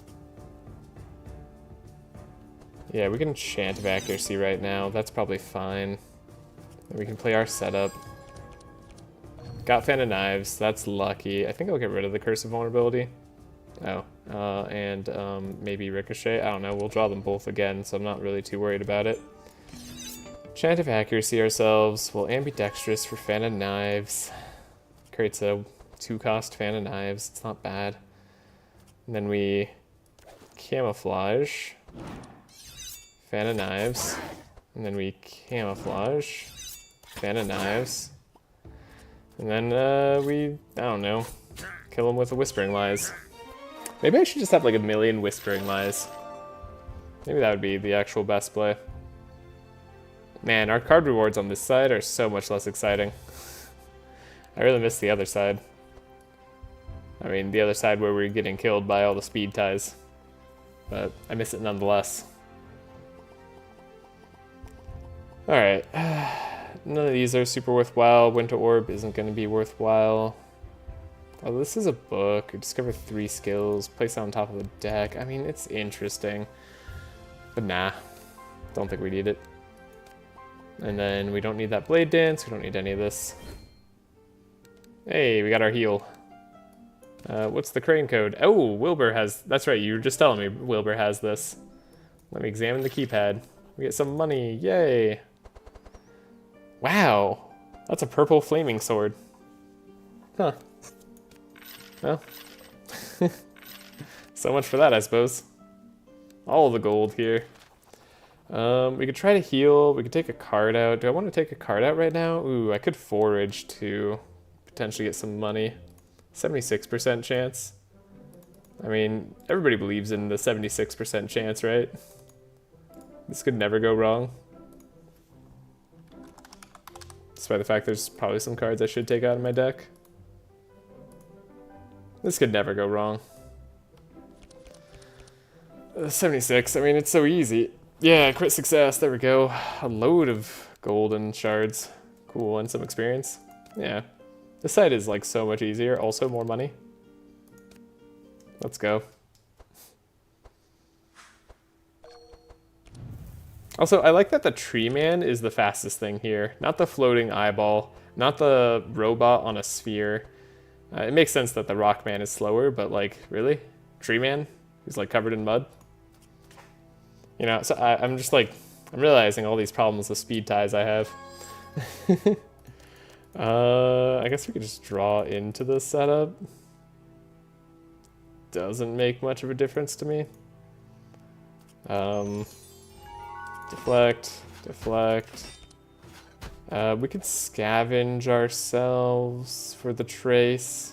Yeah, we can chant of accuracy right now. That's probably fine. Then we can play our setup. Got Fan of Knives. That's lucky. I think I'll get rid of the Curse of Vulnerability. Oh, and maybe Ricochet. I don't know. We'll draw them both again, so I'm not really too worried about it. Chant of Accuracy ourselves. We'll ambidextrous for Fan of Knives. Creates a 2-cost Fan of Knives. It's not bad. And then we camouflage. Fan of Knives. And then we camouflage. Fan of Knives. And then I don't know, kill him with a Whispering Lies. Maybe I should just have like 1,000,000 Whispering Lies. Maybe that would be the actual best play. Man, our card rewards on this side are so much less exciting. I really miss the other side. I mean, the other side where we're getting killed by all the speed ties. But I miss it nonetheless. Alright. None of these are super worthwhile. Winter Orb isn't going to be worthwhile. Oh, this is a book. Discover 3 skills. Place it on top of the deck. I mean, it's interesting. But nah. Don't think we need it. And then we don't need that Blade Dance. We don't need any of this. Hey, we got our heal. What's the crane code? Oh, Wilbur has... That's right, you were just telling me Wilbur has this. Let me examine the keypad. We get some money. Yay. Wow. That's a purple flaming sword. Huh. Well. So much for that, I suppose. All the gold here. We could try to heal. We could take a card out. Do I want to take a card out right now? Ooh, I could forage to potentially get some money. 76% chance. I mean, everybody believes in the 76% chance, right? This could never go wrong. Despite the fact there's probably some cards I should take out of my deck. This could never go wrong. 76, I mean, it's so easy. Yeah, crit success, there we go. A load of golden shards. Cool, and some experience. Yeah. This side is like so much easier. Also more money. Let's go. Also, I like that the tree man is the fastest thing here. Not the floating eyeball. Not the robot on a sphere. It makes sense that the rock man is slower, but like, really? Tree man? Who's like covered in mud? You know, so I'm just like, I'm realizing all these problems with speed ties I have. I guess we could just draw into the setup. Doesn't make much of a difference to me. Deflect, deflect. We could scavenge ourselves for the trace.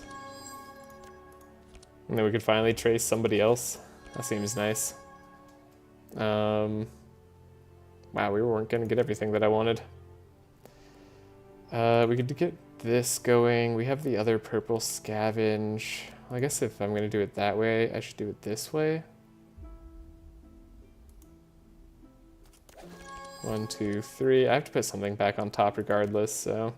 And then we could finally trace somebody else. That seems nice. Wow, we weren't gonna get everything that I wanted. We could get this going. We have the other purple scavenge. Well, I guess if I'm gonna do it that way, I should do it this way. 1, 2, 3. I have to put something back on top regardless, so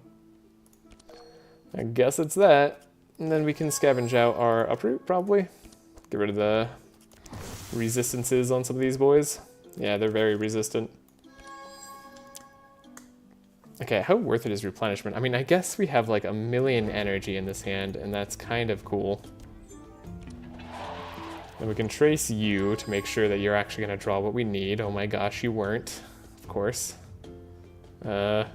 I guess it's that. And then we can scavenge out our uproot, probably. Get rid of the resistances on some of these boys. Yeah, they're very resistant. Okay, how worth it is replenishment? I mean, I guess we have like 1,000,000 energy in this hand, and that's kind of cool. And we can trace you to make sure that you're actually going to draw what we need. Oh my gosh, you weren't. Of course. Get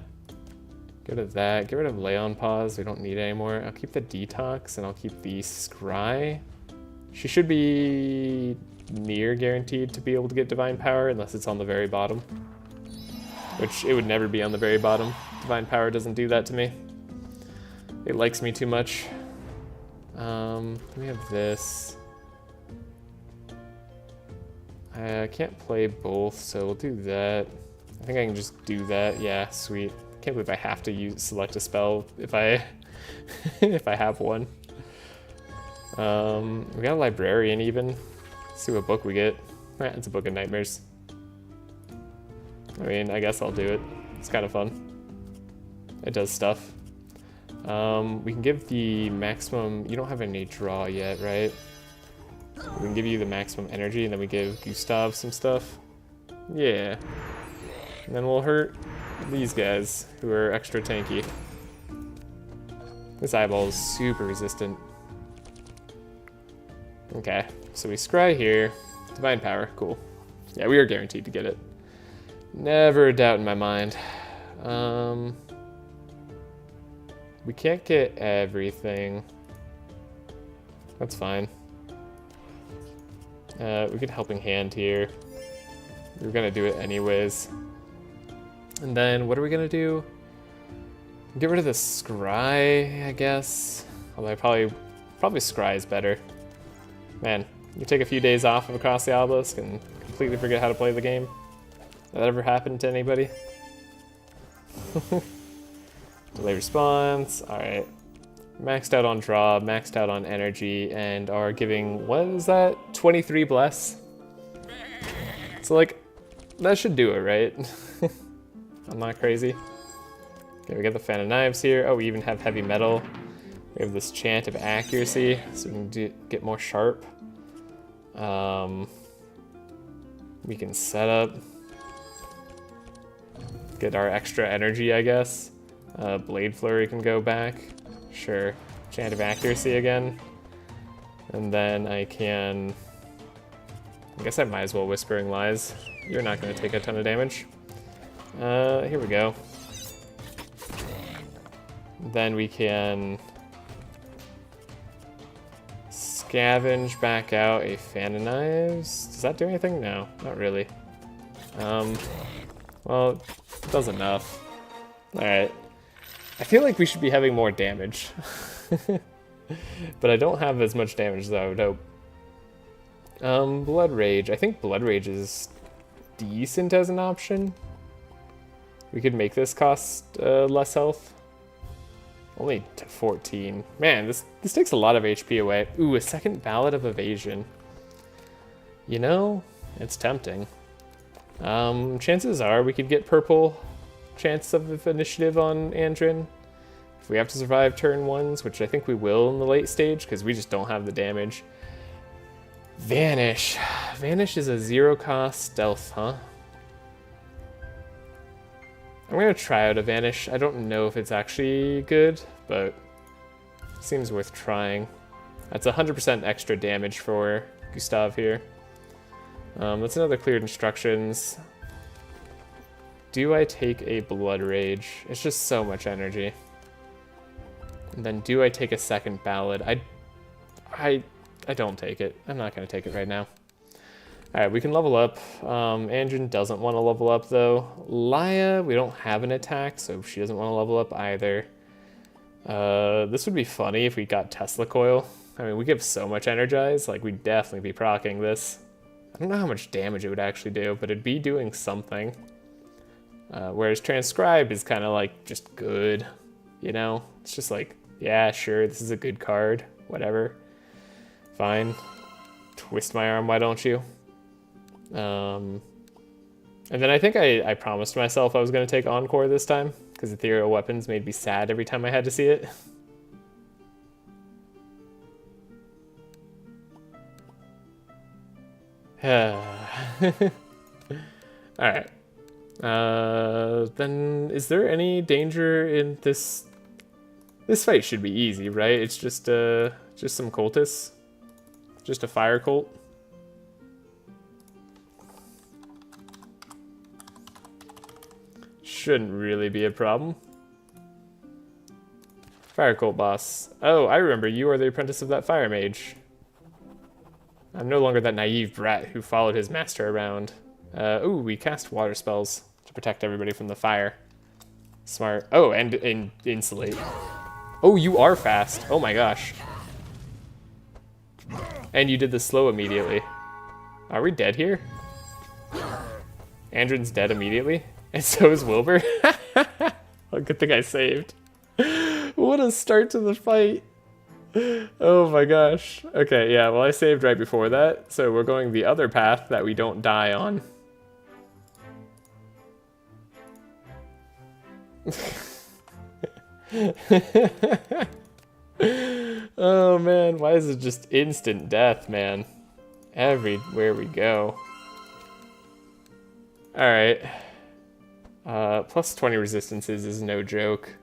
rid of that. Get rid of Lay on Pause. We don't need it anymore. I'll keep the Detox and I'll keep the Scry. She should be near guaranteed to be able to get Divine Power unless it's on the very bottom. Which it would never be on the very bottom. Divine Power doesn't do that to me. It likes me too much. We have this. I can't play both, so we'll do that. I think I can just do that. Yeah, sweet. Can't believe I have to select a spell if I if I have one. We got a librarian even. Let's see what book we get. It's a Book of Nightmares. I mean, I guess I'll do it. It's kind of fun. It does stuff. We can give the maximum. You don't have any draw yet, right? We can give you the maximum energy, and then we give Gustav some stuff. Yeah. And then we'll hurt these guys, who are extra tanky. This eyeball is super resistant. Okay, so we scry here. Divine Power, cool. Yeah, we are guaranteed to get it. Never a doubt in my mind. We can't get everything. That's fine. We get Helping Hand here. We're gonna do it anyways. And then what are we gonna do? Get rid of the Scry, I guess. Although probably Scry is better. Man, you take a few days off of Across the Obelisk and completely forget how to play the game. That ever happened to anybody? Delay response, alright. Maxed out on draw, maxed out on energy, and are giving, what is that? 23 bless? So like, that should do it, right? I'm not crazy. Okay, we got the Fan of Knives here. Oh, we even have Heavy Metal. We have this Chant of Accuracy, so we can get more sharp. We can set up. Get our extra energy, I guess. Blade Flurry can go back. Sure. Chant of Accuracy again. And then I can... I guess I might as well Whispering Lies. You're not going to take a ton of damage. Here we go. Then we can scavenge back out a Fan of Knives. Does that do anything? No, not really. Well, it does enough. Alright. I feel like we should be having more damage. But I don't have as much damage as I would hope. Blood Rage. I think Blood Rage is decent as an option. We could make this cost less health. Only to 14. Man, this takes a lot of HP away. Ooh, a second Ballad of Evasion. You know, it's tempting. Chances are we could get purple chance of initiative on Andrin. If we have to survive turn ones, which I think we will in the late stage, because we just don't have the damage. Vanish. Vanish is a 0-cost stealth, huh? I'm gonna try out a Vanish. I don't know if it's actually good, but it seems worth trying. That's 100% extra damage for Gustav here. That's another cleared instructions. Do I take a Blood Rage? It's just so much energy. And then do I take a second Ballad? I don't take it. I'm not gonna take it right now. Alright, we can level up. Andrin doesn't want to level up though. Laia, we don't have an attack, so she doesn't want to level up either. This would be funny if we got Tesla Coil. I mean, we give so much Energize, like we'd definitely be proccing this. I don't know how much damage it would actually do, but it'd be doing something. Whereas Transcribe is kind of like just good, you know? It's just like, yeah, sure, this is a good card, whatever. Fine. Twist my arm, why don't you? And then I think I promised myself I was going to take Encore this time, because Ethereal Weapons made me sad every time I had to see it. Alright. Then is there any danger in this? This fight should be easy, right? It's just some cultists. Just a fire cult. shouldn't really be a problem. Fire cult boss. Oh, I remember. You are the apprentice of that fire mage. I'm no longer that naive brat who followed his master around. Ooh, we cast water spells to protect everybody from the fire. Smart. Oh, and insulate. Oh, you are fast. Oh my gosh. And you did the slow immediately. Are we dead here? Andrin's dead immediately? And so is Wilbur? Oh, good thing I saved. What a start to the fight. Oh my gosh. Okay, yeah, well I saved right before that, so we're going the other path that we don't die on. Oh man, why is it just instant death, man? Everywhere we go. Alright. Plus 20 resistances is no joke.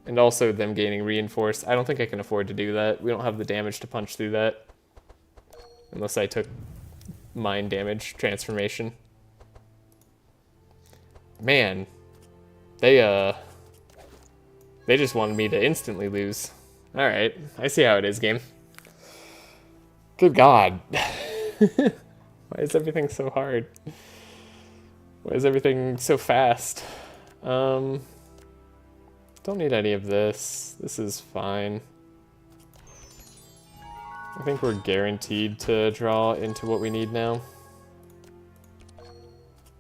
And also them gaining reinforced. I don't think I can afford to do that. We don't have the damage to punch through that. Unless I took mind damage transformation. Man. They just wanted me to instantly lose. Alright, I see how it is, game. Good God. Why is everything so hard? Why is everything so fast? Don't need any of this. This is fine. I think we're guaranteed to draw into what we need now.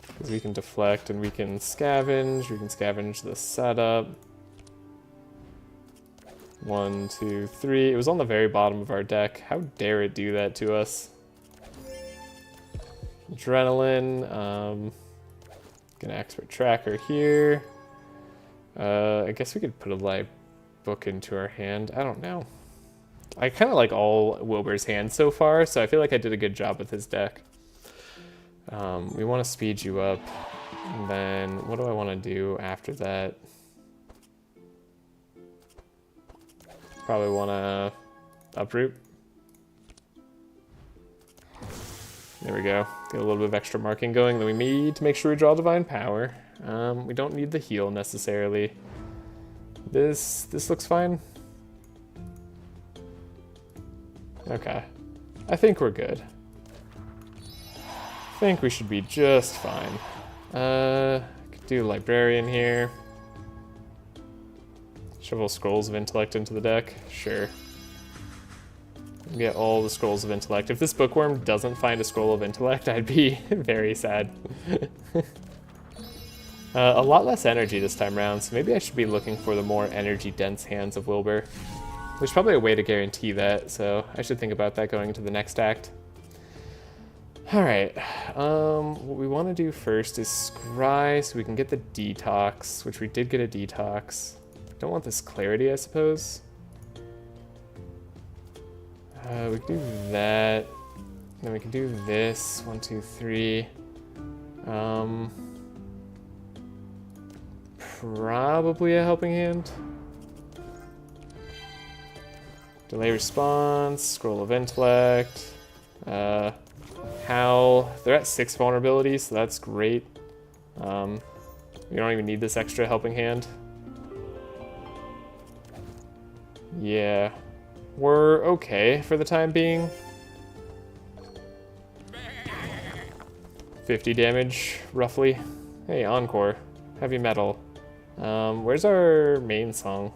Because we can deflect and we can scavenge. We can scavenge the setup. 1, 2, 3. It was on the very bottom of our deck. How dare it do that to us? Adrenaline. Gonna expert tracker here. I guess we could put a live book into our hand. I don't know. I kind of like all Wilbur's hands so far, so I feel like I did a good job with his deck. We want to speed you up. And then what do I want to do after that? Probably want to uproot. There we go. Get a little bit of extra marking going. Then we need to make sure we draw Divine Power. We don't need the heal necessarily. This looks fine. Okay. I think we're good. I think we should be just fine. Could do Librarian here. Shovel Scrolls of Intellect into the deck. Sure. Get all the Scrolls of Intellect. If this bookworm doesn't find a Scroll of Intellect, I'd be very sad. A lot less energy this time around, so maybe I should be looking for the more energy-dense hands of Wilbur. There's probably a way to guarantee that, so I should think about that going into the next act. Alright, what we want to do first is scry so we can get the detox, which we did get a detox. Don't want this clarity, I suppose. We can do that. Then we can do this. 1, 2, 3. Probably a helping hand. Delay response, Scroll of Intellect. Howl. They're at 6 vulnerabilities, so that's great. We don't even need this extra helping hand. Yeah. We're okay for the time being. 50 damage, roughly. Hey, Encore. Heavy metal. Where's our main song?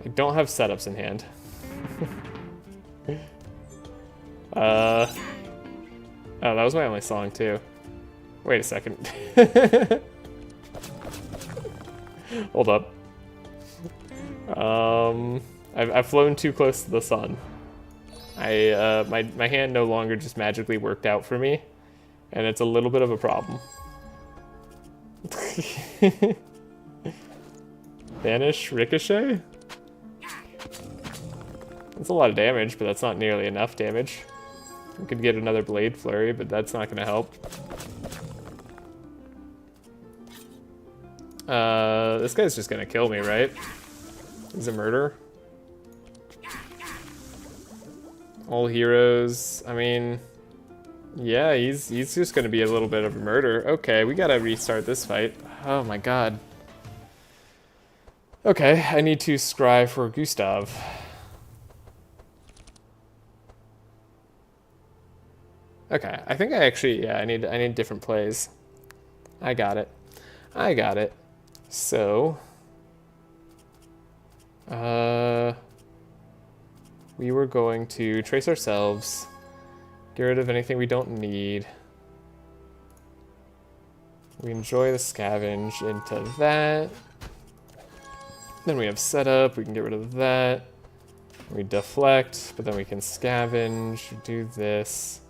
I don't have setups in hand. Oh, that was my only song, too. Wait a second. Hold up. I've flown too close to the sun. My hand no longer just magically worked out for me, and it's a little bit of a problem. Banish Ricochet? That's a lot of damage, but that's not nearly enough damage. We could get another Blade Flurry, but that's not going to help. This guy's just going to kill me, right? He's a murderer. All heroes. I mean, Yeah, he's just gonna be a little bit of a murder. Okay, we gotta restart this fight. Oh my god. Okay, I need to scry for Gustav. Okay, I think I actually, yeah, I need different plays. I got it. I got it. So, we were going to trace ourselves, get rid of anything we don't need. We enjoy the scavenge into that. Then we have setup, we can get rid of that. We deflect, but then we can scavenge, do this.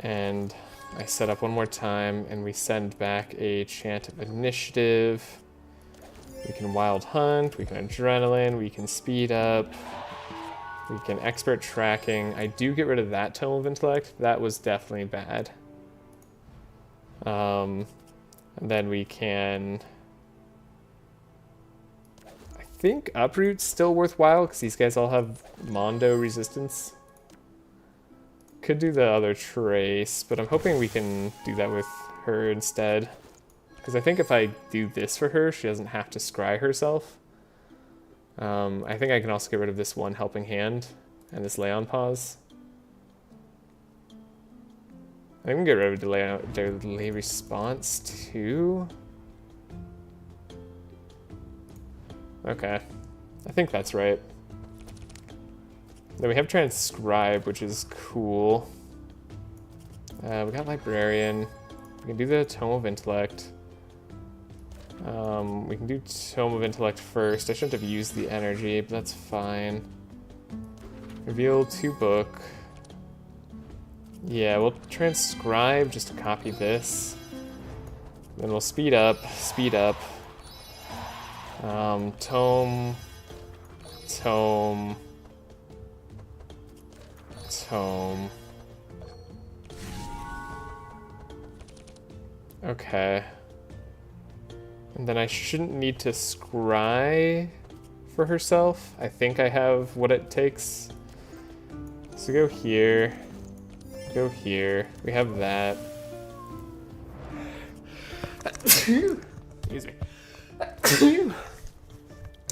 And I set up one more time, and we send back a chant of initiative. We can wild hunt, we can adrenaline, we can speed up. We can expert tracking. I do get rid of that tome of intellect. That was definitely bad. And then we can... I think Uproot's still worthwhile because these guys all have Mondo resistance. Could do the other trace, but I'm hoping we can do that with her instead. Because I think if I do this for her, she doesn't have to scry herself. I think I can also get rid of this one helping hand and this lay on pause. I think we can get rid of delay response too. Okay, I think that's right. Then we have transcribe, which is cool. We got librarian. We can do the tome of intellect. We can do Tome of Intellect first. I shouldn't have used the energy, but that's fine. Reveal 2 book. Yeah, we'll transcribe just to copy this. Then we'll speed up. Tome. Okay. And then I shouldn't need to scry for herself. I think I have what it takes. So go here. Go here. We have that. Excuse me.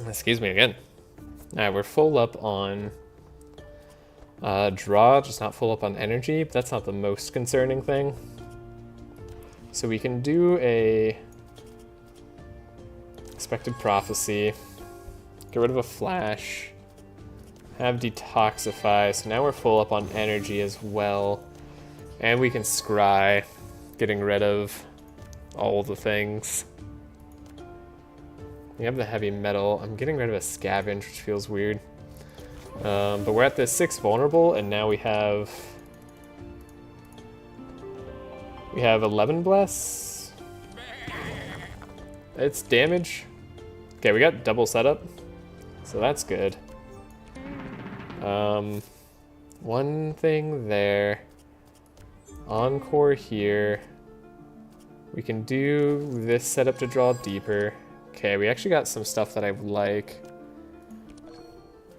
Excuse me again. Alright, we're full up on draw, just not full up on energy, but that's not the most concerning thing. So we can do a Expected Prophecy, get rid of a flash, have Detoxify, so now we're full up on energy as well. And we can scry, getting rid of all the things. We have the heavy metal. I'm getting rid of a scavenge, which feels weird. But we're at the 6 vulnerable, and now we have 11 bless. It's damage. Okay, we got double setup, so that's good. One thing there. Encore here. We can do this setup to draw deeper. Okay, we actually got some stuff that I like.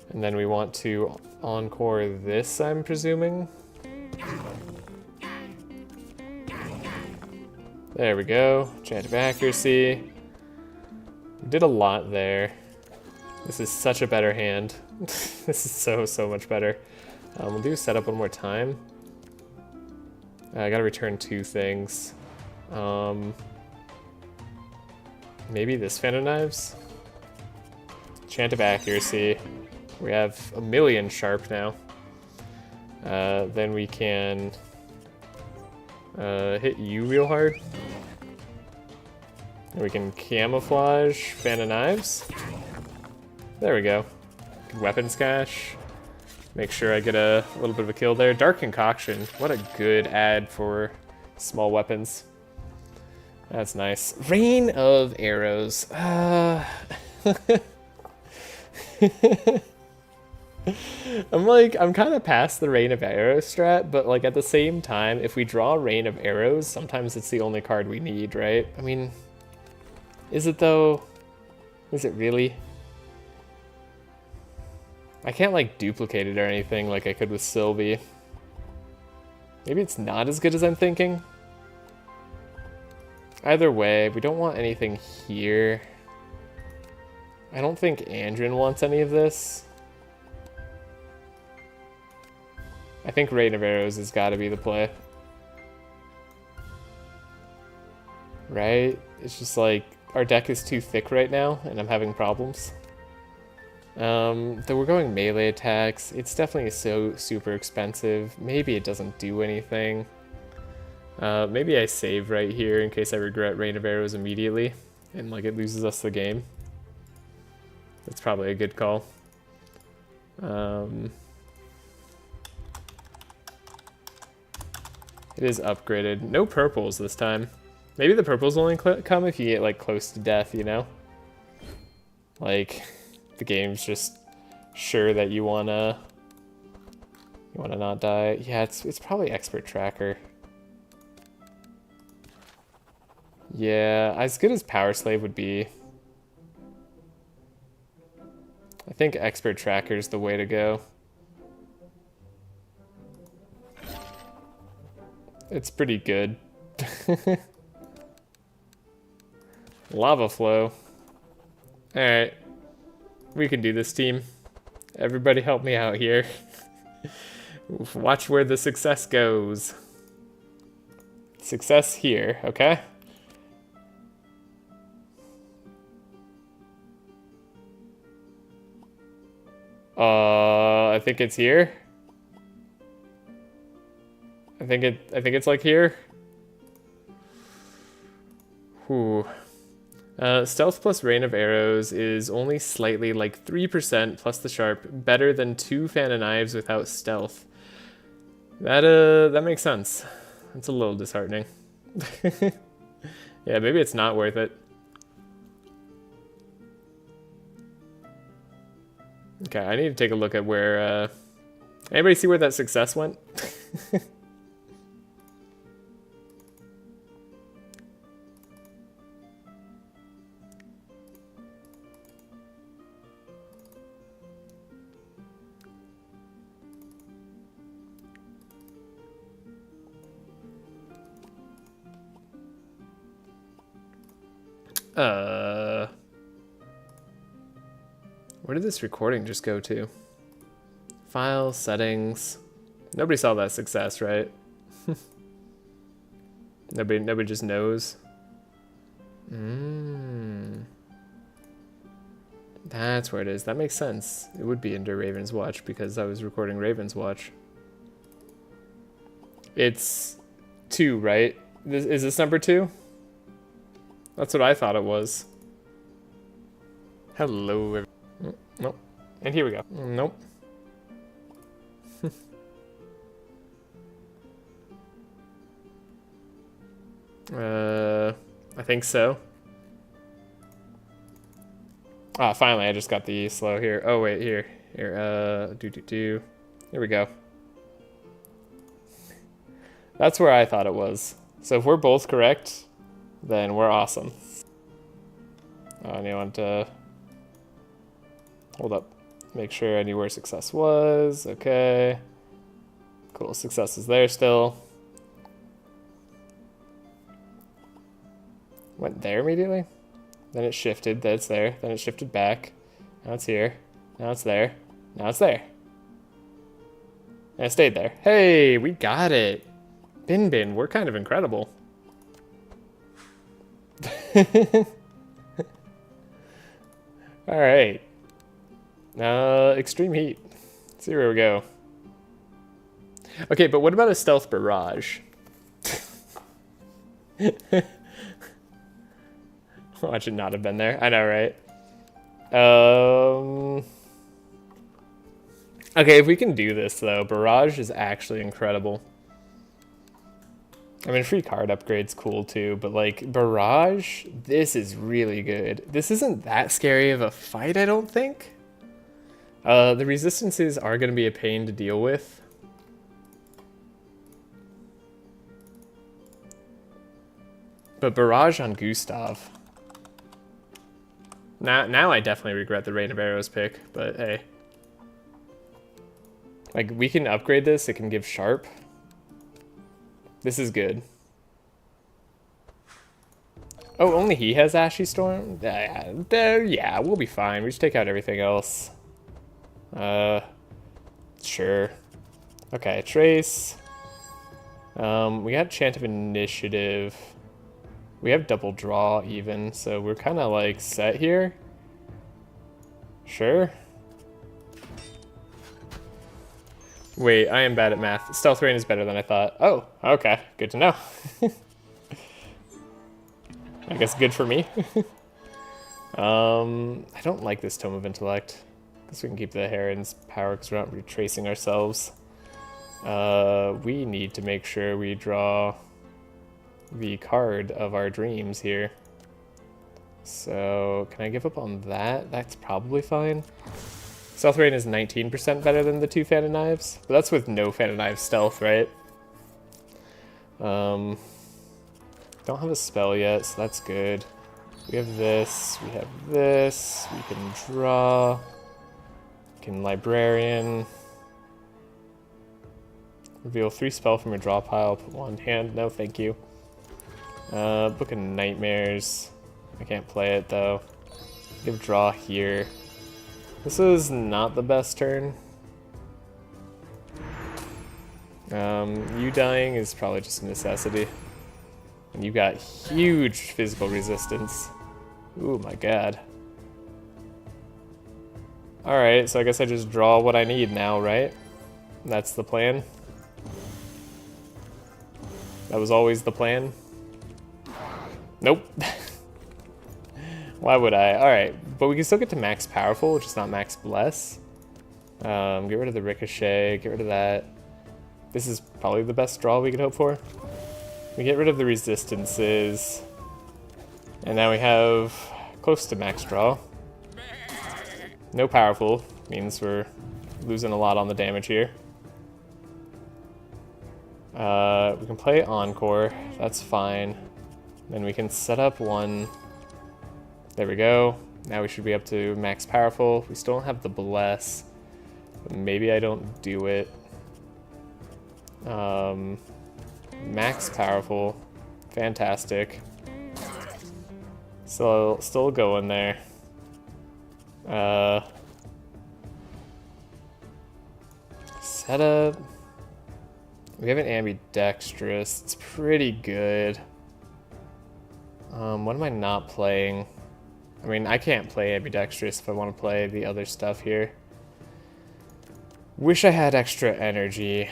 And then we want to encore this, I'm presuming. There we go. Chant of accuracy. We did a lot there. This is such a better hand. This is so much better. We'll do setup one more time. I gotta return 2 things. Maybe this fan of knives? Chant of accuracy. We have 1,000,000 sharp now. Then we can hit you real hard. And we can camouflage fan of knives. There we go. Good weapons cache. Make sure I get a little bit of a kill there. Dark Concoction. What a good ad for small weapons. That's nice. Rain of arrows. I'm kind of past the Rain of Arrows strat, but like at the same time, if we draw Rain of Arrows, sometimes it's the only card we need, right? I mean, is it though? Is it really? I can't like duplicate it or anything like I could with Sylvie. Maybe it's not as good as I'm thinking. Either way, we don't want anything here. I don't think Andrin wants any of this. I think Rain of Arrows has got to be the play. Right? It's just like, our deck is too thick right now, and I'm having problems. Though we're going melee attacks, it's definitely so super expensive. Maybe it doesn't do anything. Maybe I save right here in case I regret Rain of Arrows immediately, and like it loses us the game. That's probably a good call. It is upgraded. No purples this time. Maybe the purples only come if you get like close to death, you know? Like, the game's just sure that you wanna not die. Yeah, it's probably Expert Tracker. Yeah, as good as Power Slave would be, I think Expert Tracker is the way to go. It's pretty good. Lava Flow. Alright. We can do this, team. Everybody help me out here. Watch where the success goes. Success here, okay? I think it's here. I think it's like here. Whew. Stealth plus Rain of Arrows is only slightly, like 3% plus the sharp, better than 2 Fan of Knives without stealth. That makes sense. That's a little disheartening. Yeah, maybe it's not worth it. Okay, I need to take a look at where, anybody see where that success went? Where did this recording just go to? File, settings. Nobody saw that success, right? Nobody just knows. That's where it is. That makes sense. It would be under Raven's Watch because I was recording Raven's Watch. It's 2, right? Is this number 2? That's what I thought it was. Hello. Nope. And here we go. Nope. I think so. Ah, finally, I just got the slow here. Oh, wait, here. Here, Here we go. That's where I thought it was. So if we're both correct, then we're awesome. Oh, and you want to... Hold up. Make sure I knew where success was. Okay. Cool, success is there still. Went there immediately? Then it shifted, then it's there. Then it shifted back. Now it's here. Now it's there. Now it's there. And it stayed there. Hey, we got it. Bin, we're kind of incredible. Alright. Extreme Heat. Let's see where we go. Okay, but what about a Stealth Barrage? Watch it not have been there. I know, right? Okay, if we can do this, though, Barrage is actually incredible. I mean, free card upgrade's cool, too, but, like, Barrage, this is really good. This isn't that scary of a fight, I don't think. The resistances are going to be a pain to deal with. But Barrage on Gustav. Now I definitely regret the Rain of Arrows pick, but hey. Like, we can upgrade this, it can give Sharp. This is good. Oh, only he has Ashy Storm? Yeah, we'll be fine. We just take out everything else. Sure. Okay, Trace. We got Chant of Initiative. We have double draw even, so we're kind of like set here. Sure. Wait, I am bad at math. Stealth Rain is better than I thought. Oh, okay. Good to know. I guess good for me. I don't like this Tome of Intellect. Guess we can keep the Heron's power because we're not retracing ourselves. We need to make sure we draw the card of our dreams here. So, can I give up on that? That's probably fine. Stealth Rain is 19% better than the 2 Fan of Knives, but that's with no Fan of Knives stealth, right? Don't have a spell yet, so that's good. We have this, we have this, we can draw, we can Librarian. Reveal 3 spell from your draw pile, put 1 hand, no thank you. Book of Nightmares, I can't play it though. Give draw here. This is not the best turn. You dying is probably just a necessity. And you got huge physical resistance. Ooh, my god. Alright, so I guess I just draw what I need now, right? That's the plan. That was always the plan. Nope. Why would I? Alright, but we can still get to max powerful, which is not max bless. Get rid of the ricochet, get rid of that. This is probably the best draw we could hope for. We get rid of the resistances. And now we have close to max draw. No powerful, means we're losing a lot on the damage here. We can play Encore, that's fine. Then we can set up 1. There we go. Now we should be up to max powerful. We still don't have the bless, but maybe I don't do it. Max powerful, fantastic. So still going there. Setup. We have an ambidextrous. It's pretty good. What am I not playing? I mean, I can't play ambidextrous if I want to play the other stuff here. Wish I had extra energy.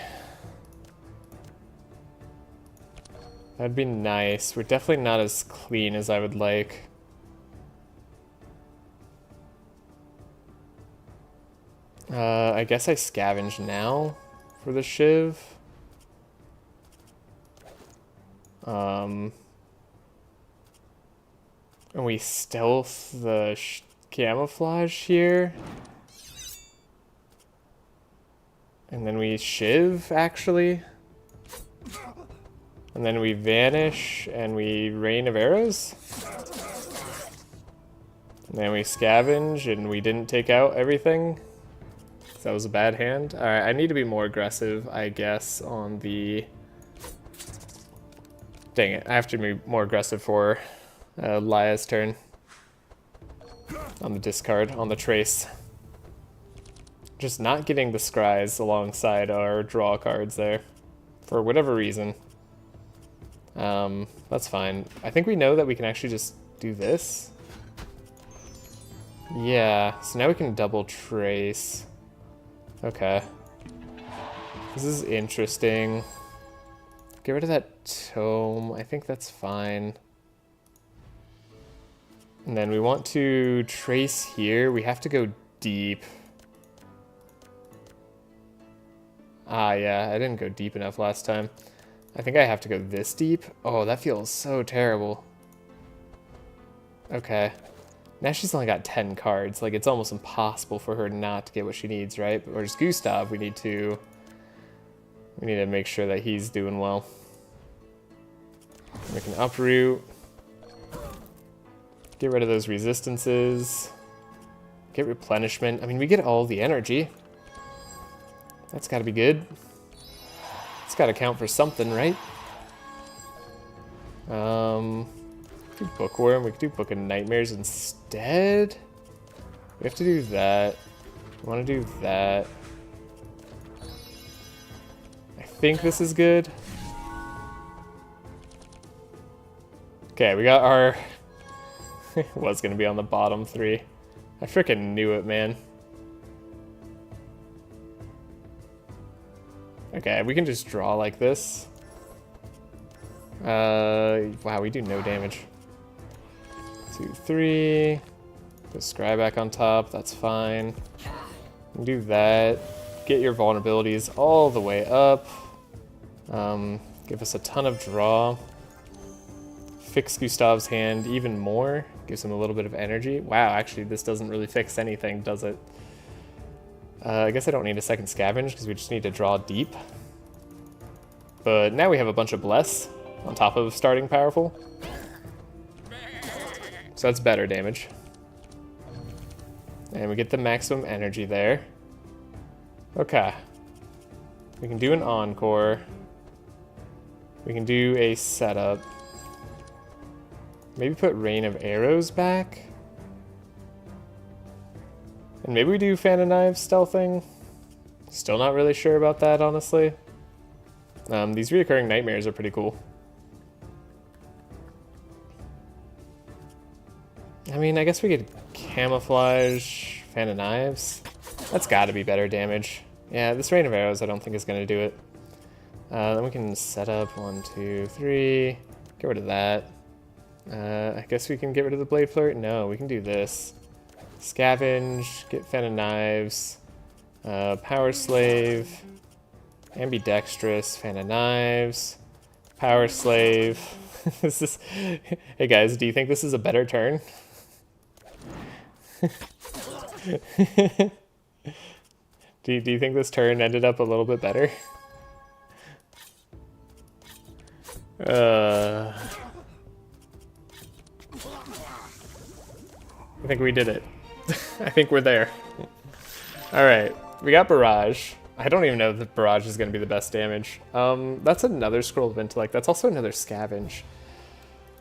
That'd be nice. We're definitely not as clean as I would like. I guess I scavenge now for the Shiv. And we stealth the camouflage here. And then we Shiv, actually. And then we vanish and we Rain of Arrows. And then we scavenge and we didn't take out everything. So that was a bad hand. Alright, I need to be more aggressive, I guess, on the... Dang it, I have to be more aggressive for Laia's turn. On the discard, on the trace. Just not getting the scries alongside our draw cards there. For whatever reason. That's fine. I think we know that we can actually just do this. Yeah, so now we can double trace. Okay. This is interesting. Get rid of that tome. I think that's fine. And then we want to trace here. We have to go deep. Ah, yeah, I didn't go deep enough last time. I think I have to go this deep. Oh, that feels so terrible. Okay. Now she's only got 10 cards. Like, it's almost impossible for her not to get what she needs, right? Whereas Gustav, we need to make sure that he's doing well. We can uproot. Get rid of those resistances. Get replenishment. I mean, we get all the energy. That's gotta be good. It's gotta count for something, right? Do Bookworm. We could do Book of Nightmares instead. We have to do that. We want to do that. I think this is good. Okay, we got our... was going to be on the bottom 3. I freaking knew it, man. Okay, we can just draw like this. Wow, we do no damage. 2, 3. Put Scry back on top, that's fine. Do that. Get your vulnerabilities all the way up. Give us a ton of draw. Fix Gustav's hand even more. Gives him a little bit of energy. Wow, actually this doesn't really fix anything, does it? I guess I don't need a second scavenge because we just need to draw deep. But now we have a bunch of bless on top of starting powerful. So that's better damage. And we get the maximum energy there. Okay. We can do an encore. We can do a setup. Maybe put Rain of Arrows back. And maybe we do Fan of Knives stealthing. Still not really sure about that, honestly. These reoccurring nightmares are pretty cool. I mean, I guess we could camouflage Fan of Knives. That's gotta be better damage. Yeah, this Rain of Arrows I don't think is gonna do it. Then we can set up 1, 2, 3. Get rid of that. I guess we can get rid of the Blade Flirt. No, we can do this. Scavenge, get Fan of Knives, Power Slave, Ambidextrous, Fan of Knives, Power Slave. This is... Hey guys, do you think this is a better turn? Do you think this turn ended up a little bit better? I think we did it. I think we're there. Alright, we got Barrage. I don't even know if the Barrage is going to be the best damage. That's another Scroll of Intellect. That's also another Scavenge.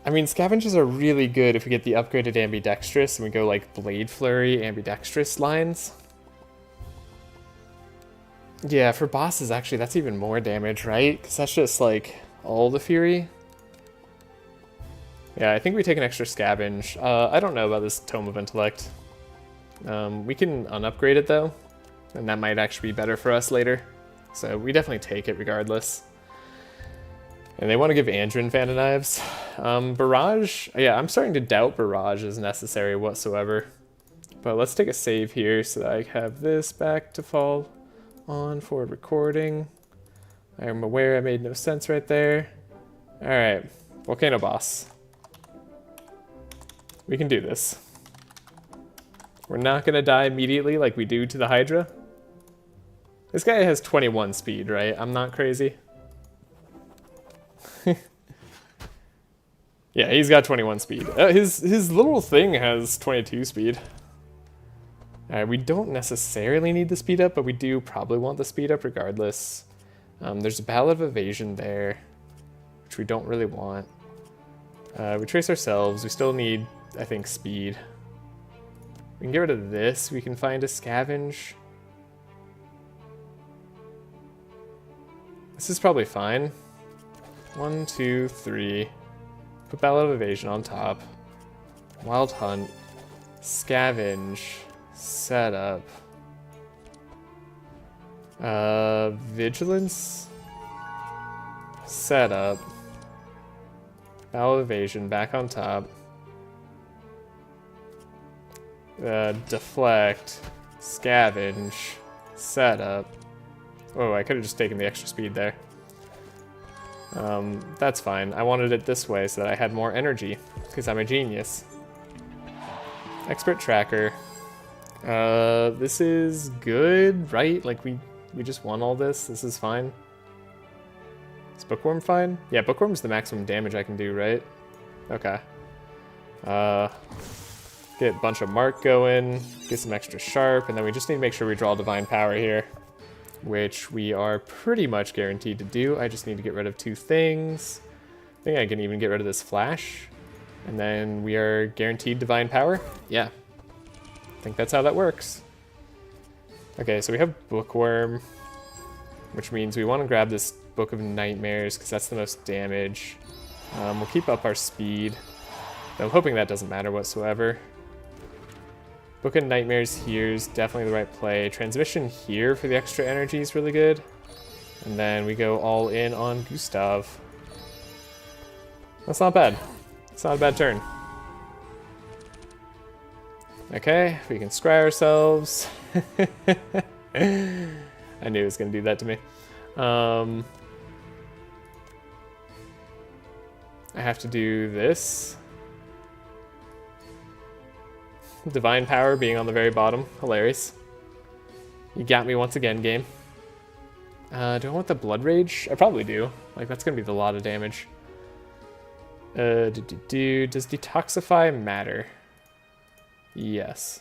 I mean, Scavenges are really good if we get the upgraded Ambidextrous and we go like Blade Flurry, Ambidextrous lines. Yeah, for bosses, actually, that's even more damage, right? Because that's just like all the Fury. Yeah, I think we take an extra Scavenge. I don't know about this Tome of Intellect. We can unupgrade it though, and that might actually be better for us later. So we definitely take it regardless. And they want to give Andrin Fan of Knives. Barrage, yeah, I'm starting to doubt Barrage is necessary whatsoever. But let's take a save here so that I have this back to fall on for recording. I'm aware I made no sense right there. Alright, Volcano Boss. We can do this. We're not gonna die immediately like we do to the Hydra. This guy has 21 speed, right? I'm not crazy. Yeah, he's got 21 speed. His little thing has 22 speed. Alright, we don't necessarily need the speed up, but we do probably want the speed up regardless. There's a Ballad of Evasion there, which we don't really want. We trace ourselves. We still need, I think, speed. We can get rid of this. We can find a Scavenge. This is probably fine. 1, 2, 3. Put Ballad of Evasion on top. Wild Hunt. Scavenge. Setup. Vigilance. Setup. Ballad of Evasion back on top. Deflect. Scavenge. Setup. Oh, I could have just taken the extra speed there. That's fine. I wanted it this way so that I had more energy, because I'm a genius. Expert Tracker. This is good, right? Like, we just won all this. This is fine. Is Bookworm fine? Yeah, Bookworm's the maximum damage I can do, right? Okay. Get a bunch of Mark going, get some extra Sharp, and then we just need to make sure we draw Divine Power here, which we are pretty much guaranteed to do. I just need to get rid of 2 things. I think I can even get rid of this flash. And then we are guaranteed divine power. Yeah. I think that's how that works. Okay, so we have Bookworm, which means we want to grab this Book of Nightmares because that's the most damage. We'll keep up our speed, though I'm hoping that doesn't matter whatsoever. Book of Nightmares here is definitely the right play. Transmission here for the extra energy is really good. And then we go all in on Gustav. That's not bad. It's not a bad turn. Okay, we can scry ourselves. I knew it was going to do that to me. I have to do this. Divine power being on the very bottom. Hilarious. You got me once again, game. Do I want the Blood Rage? I probably do. Like, that's going to be a lot of damage. Does Detoxify matter? Yes.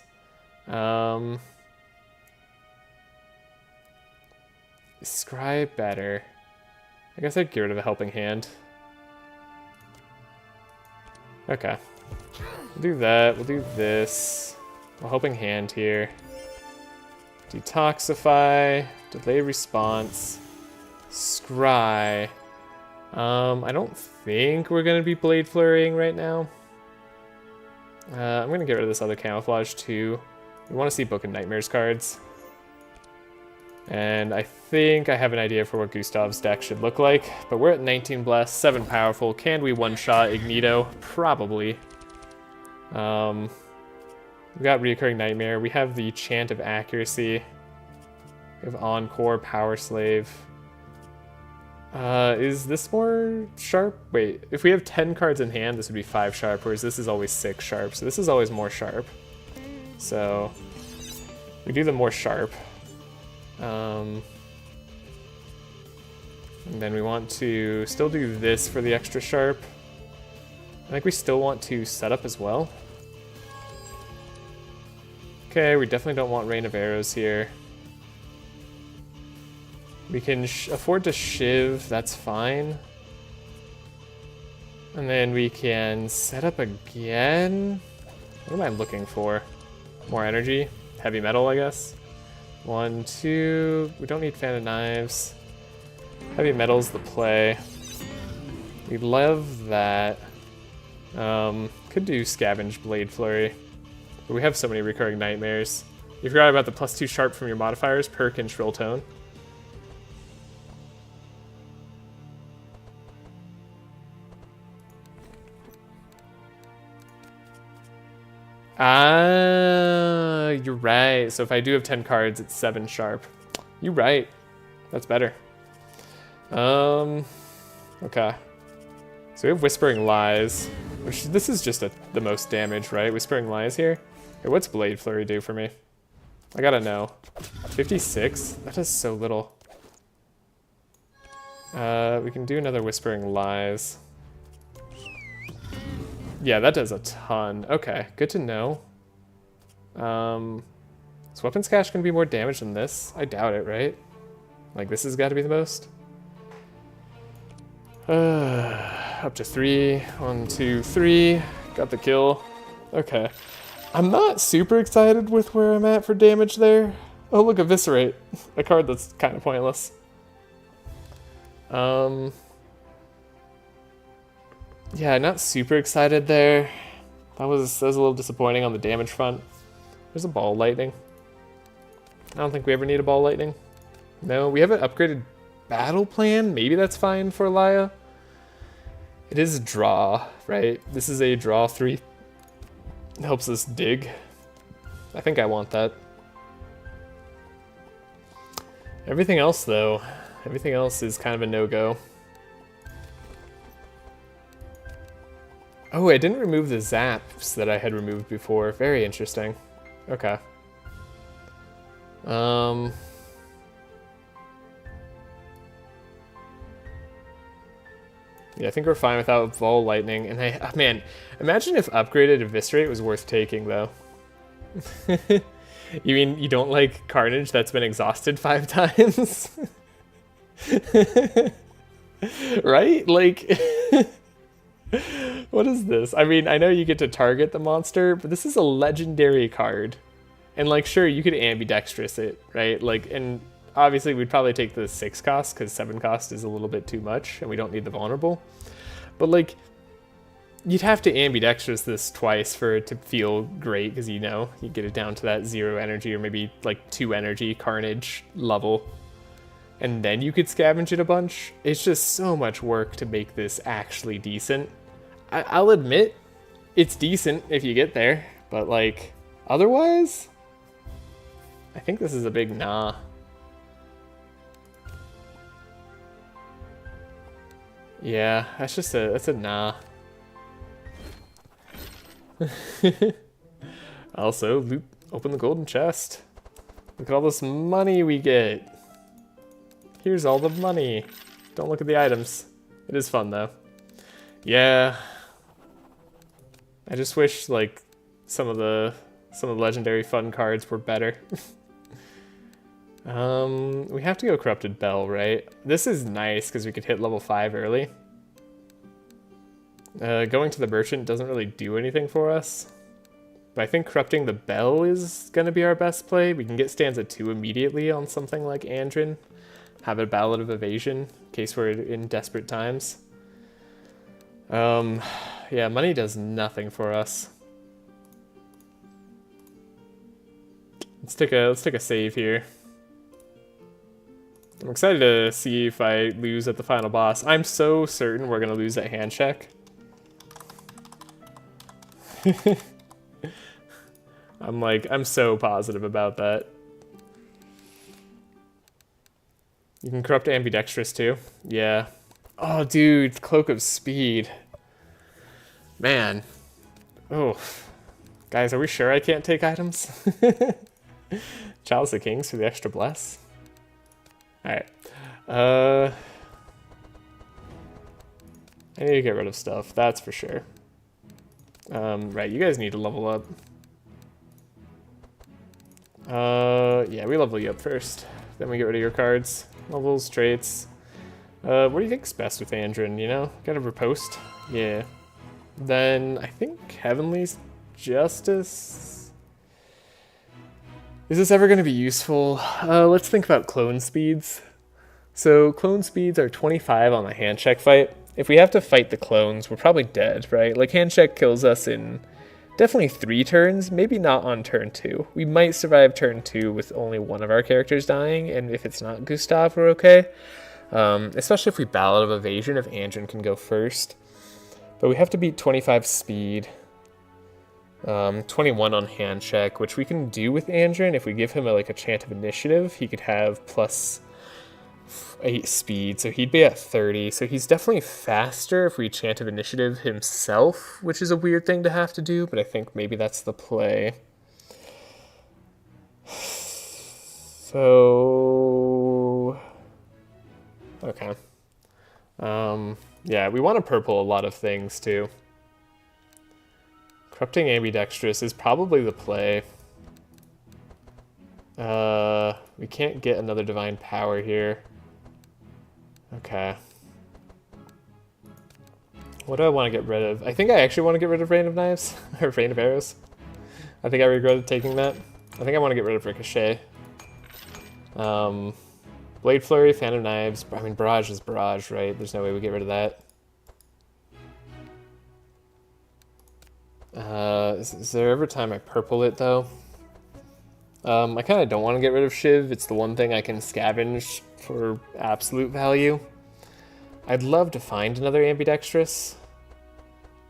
Scry better. I guess I'd get rid of a Helping Hand. Okay. We'll do that. We'll do this. A Helping Hand here. Detoxify. Delay response. Scry. I don't think we're going to be Blade Flurrying right now. I'm going to get rid of this other camouflage too. We want to see Book of Nightmares cards. And I think I have an idea for what Gustav's deck should look like. But we're at 19 Bless, 7 Powerful. Can we one-shot Ignito? Probably. We got Reoccurring Nightmare. We have the Chant of Accuracy. We have Encore, Power Slave. Is this more sharp? Wait, if we have 10 cards in hand, this would be 5 sharp, whereas this is always 6 sharp. So this is always more sharp. So we do the more sharp. And then we want to still do this for the extra sharp. I think we still want to set up as well. Okay, we definitely don't want Rain of Arrows here. We can afford to Shiv, that's fine. And then we can set up again. What am I looking for? More energy? Heavy metal, I guess. 1, 2, we don't need Fan of Knives. Heavy metal's the play. We love that. Could do Scavenge Blade Flurry. But we have so many Recurring Nightmares. You forgot about the +2 sharp from your modifiers, perk and Shrill Tone. Ah, you're right. So if I do have 10 cards, it's 7 sharp. You're right. That's better. Okay. So we have Whispering Lies, which this is just the most damage, right? Whispering Lies here. Hey, what's Blade Flurry do for me? I gotta know. 56? That is so little. We can do another Whispering Lies. Yeah, that does a ton. Okay, good to know. Is Weapons Cache gonna be more damage than this? I doubt it, right? Like, this has got to be the most. Up to 3. 1, 2, 3. Got the kill. Okay. I'm not super excited with where I'm at for damage there. Oh, look, Eviscerate. A card that's kind of pointless. Yeah, not super excited there. That was a little disappointing on the damage front. There's a Ball Lightning. I don't think we ever need a Ball Lightning. No, we have an upgraded Battle Plan. Maybe that's fine for Laia. It is a draw, right? This is a draw 3. It helps us dig. I think I want that. Everything else, though, everything else is kind of a no-go. Oh, I didn't remove the zaps that I had removed before. Very interesting. Okay. Yeah, I think we're fine without Vol Lightning. And man, imagine if upgraded Eviscerate was worth taking, though. You mean you don't like Carnage that's been exhausted 5 times? Right? Like, What is this? I mean, I know you get to target the monster, but this is a legendary card. And like, sure, you could ambidextrous it, right? Like, and obviously we'd probably take the 6 cost because 7 cost is a little bit too much and we don't need the vulnerable. But like, you'd have to ambidextrous this twice for it to feel great because, you know, you get it down to that 0 energy or maybe like 2 energy carnage level. And then you could scavenge it a bunch. It's just so much work to make this actually decent. I'll admit, it's decent if you get there, but like, otherwise, I think this is a big nah. Yeah, that's a nah. Also, open the golden chest. Look at all this money we get. Here's all the money. Don't look at the items. It is fun though. Yeah. I just wish like some of the legendary fun cards were better. We have to go Corrupted Bell, right? This is nice because we could hit level 5 early. Going to the Merchant doesn't really do anything for us. But I think Corrupting the Bell is going to be our best play. We can get stanza 2 immediately on something like Andrin. Have a Ballad of Evasion in case we're in desperate times. Yeah, money does nothing for us. Let's take a save here. I'm excited to see if I lose at the final boss. I'm so certain we're gonna lose at hand check. I'm so positive about that. You can corrupt ambidextrous too. Yeah. Oh, dude, Cloak of Speed. Man. Oh. Guys, are we sure I can't take items? Chalice of Kings for the extra bless. Alright. I need to get rid of stuff, that's for sure. Right, you guys need to level up. Yeah, we level you up first. Then we get rid of your cards. Levels, traits. What do you think's best with Andrin, you know? Got a riposte? Yeah. Then I think Heavenly's Justice. Is this ever going to be useful? Let's think about clone speeds. So clone speeds are 25 on the hand check fight. If we have to fight the clones, we're probably dead, right? Like hand check kills us in definitely 3 turns, maybe not on turn 2. We might survive turn 2 with only one of our characters dying, and if it's not Gustav, we're okay. Especially if we Ballad of Evasion, if Andrin can go first. But we have to beat 25 speed. 21 on hand check, which we can do with Andrin. If we give him a chant of initiative, he could have plus 8 speed, so he'd be at 30. So he's definitely faster if we chant of initiative himself, which is a weird thing to have to do, but I think maybe that's the play. So okay. Yeah, we want to purple a lot of things too. Corrupting ambidextrous is probably the play. We can't get another divine power here. Okay. What do I want to get rid of? I think I actually want to get rid of Rain of Knives, or Rain of Arrows. I think I regretted taking that. I think I want to get rid of Ricochet. Blade Flurry, Fan of Knives. I mean, Barrage is Barrage, right? There's no way we get rid of that. Is there ever time I purple it, though? I kind of don't want to get rid of Shiv. It's the one thing I can scavenge for absolute value. I'd love to find another ambidextrous.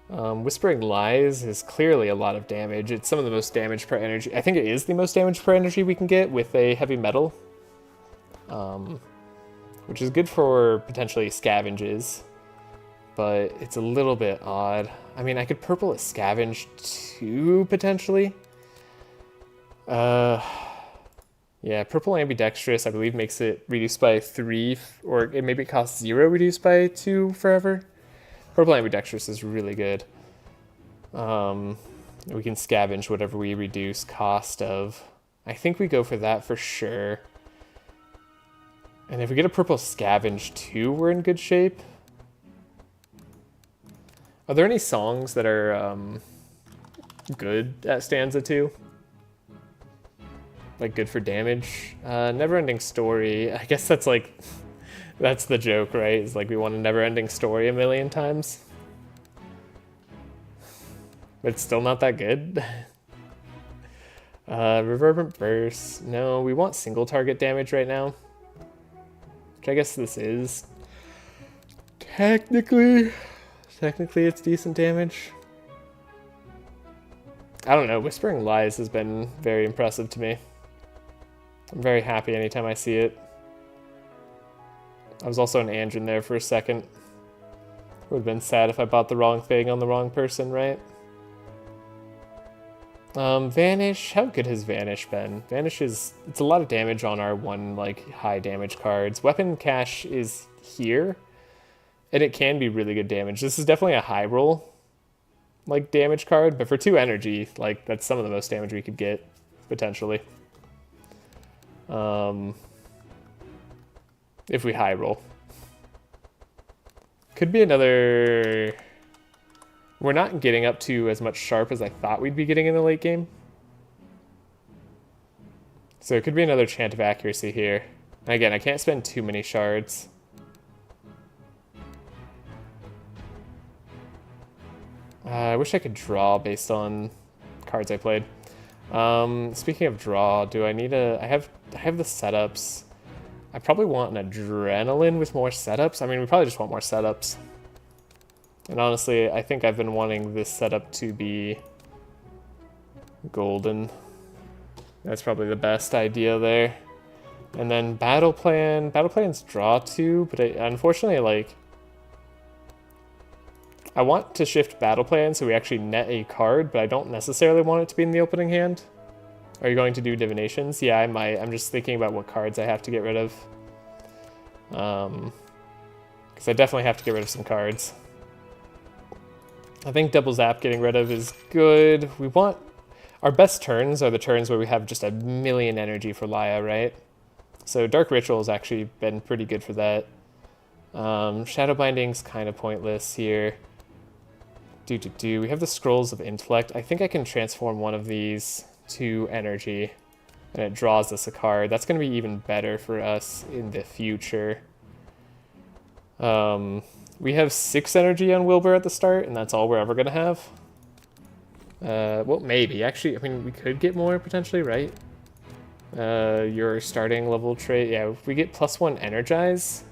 Whispering Lies is clearly a lot of damage. It's some of the most damage per energy. I think it is the most damage per energy we can get with a heavy metal. Which is good for potentially scavenges. But it's a little bit odd. I mean, I could purple a scavenge too, potentially. Yeah, purple ambidextrous, I believe, makes it reduced by 3, or it maybe costs 0 reduced by 2 forever. Purple ambidextrous is really good. We can scavenge whatever we reduce cost of. I think we go for that for sure. And if we get a purple scavenge too, we're in good shape. Are there any songs that are good at stanza 2? Like good for damage? Never-ending story. I guess that's like, that's the joke, right? It's like we want a never-ending story a million times. But it's still not that good. Reverberant burst. No, we want single target damage right now. Which I guess this is. Technically it's decent damage. I don't know, Whispering Lies has been very impressive to me. I'm very happy anytime I see it. I was also an Andrin there for a second. Would have been sad if I bought the wrong thing on the wrong person, right? Vanish, how good has Vanish been? Vanish is, it's a lot of damage on our one, like, high damage cards. Weapon Cache is here, and it can be really good damage. This is definitely a high roll, like, damage card, but for 2 energy, like, that's some of the most damage we could get, potentially. If we high roll. Could be another... We're not getting up to as much sharp as I thought we'd be getting in the late game. So it could be another Chant of Accuracy here. And again, I can't spend too many shards. I wish I could draw based on cards I played. Speaking of draw, do I need a... I have the setups. I probably want an Adrenaline with more setups. I mean, we probably just want more setups. And honestly, I think I've been wanting this setup to be golden. That's probably the best idea there. And then Battle Plan. Battle Plan's draw 2, but unfortunately, like... I want to shift Battle Plan so we actually net a card, but I don't necessarily want it to be in the opening hand. Are you going to do Divinations? Yeah, I might. I'm just thinking about what cards I have to get rid of. Because I definitely have to get rid of some cards. I think Double Zap getting rid of is good. We want... Our best turns are the turns where we have just a million energy for Laia, right? So Dark Ritual has actually been pretty good for that. Shadow Binding's kind of pointless here. We have the Scrolls of Intellect. I think I can transform one of these to energy, and it draws us a card. That's going to be even better for us in the future. We have 6 energy on Wilbur at the start, and that's all we're ever going to have. Well, maybe. Actually, I mean, we could get more, potentially, right? Your starting level trait. Yeah, if we get +1 Energize.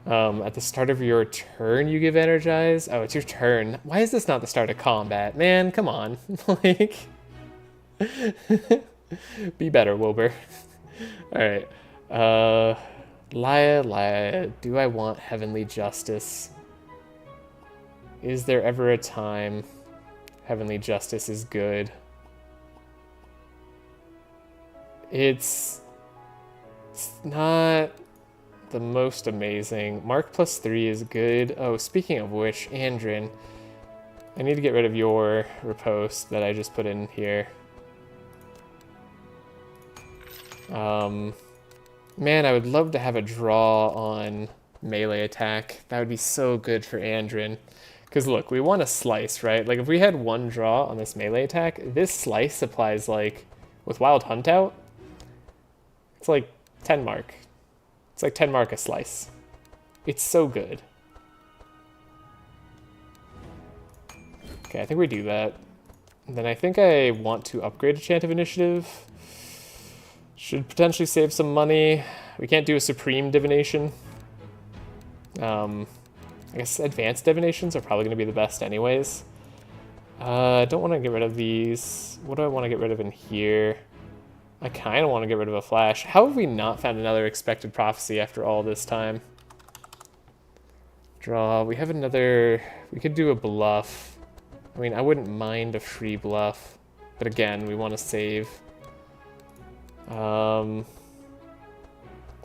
At the start of your turn, you give Energize. Oh, it's your turn. Why is this not the start of combat? Man, come on. Like... Be better, Wilbur. Alright. Laia. Do I want Heavenly Justice? Is there ever a time Heavenly Justice is good? It's not the most amazing. Mark +3 is good. Oh, speaking of which, Andrin, I need to get rid of your riposte that I just put in here. Man, I would love to have a draw on melee attack. That would be so good for Andrin. Because look, we want a slice, right? Like if we had 1 draw on this melee attack, this slice applies like, with Wild Hunt out, it's like 10 mark. It's like 10 mark a slice. It's so good. Okay, I think we do that. And then I think I want to upgrade a Chant of Initiative. Should potentially save some money. We can't do a Supreme Divination. I guess Advanced Divinations are probably going to be the best anyways. I don't want to get rid of these. What do I want to get rid of in here? I kind of want to get rid of a Flash. How have we not found another Expected Prophecy after all this time? Draw. We have another... We could do a Bluff. I mean, I wouldn't mind a free Bluff. But again, we want to save...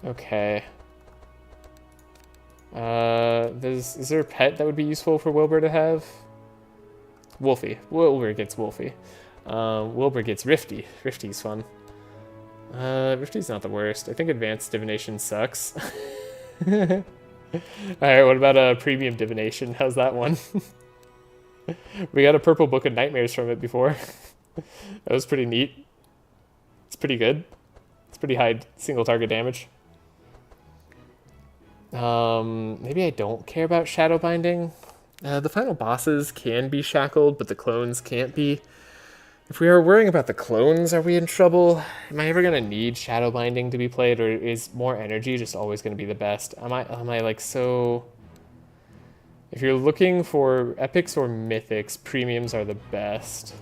Okay. Is there a pet that would be useful for Wilbur to have? Wolfie. Wilbur gets Wolfie. Wilbur gets Rifty. Rifty's fun. Rifty's not the worst. I think Advanced Divination sucks. Alright, what about a premium divination? How's that one? We got a purple book of nightmares from it before. That was pretty neat. It's pretty good. It's pretty high single target damage. Maybe I don't care about shadow binding. The final bosses can be shackled, but the clones can't be. If we are worrying about the clones, are we in trouble? Am I ever gonna need shadow binding to be played, or is more energy just always gonna be the best? Am I like so? If you're looking for epics or mythics, premiums are the best.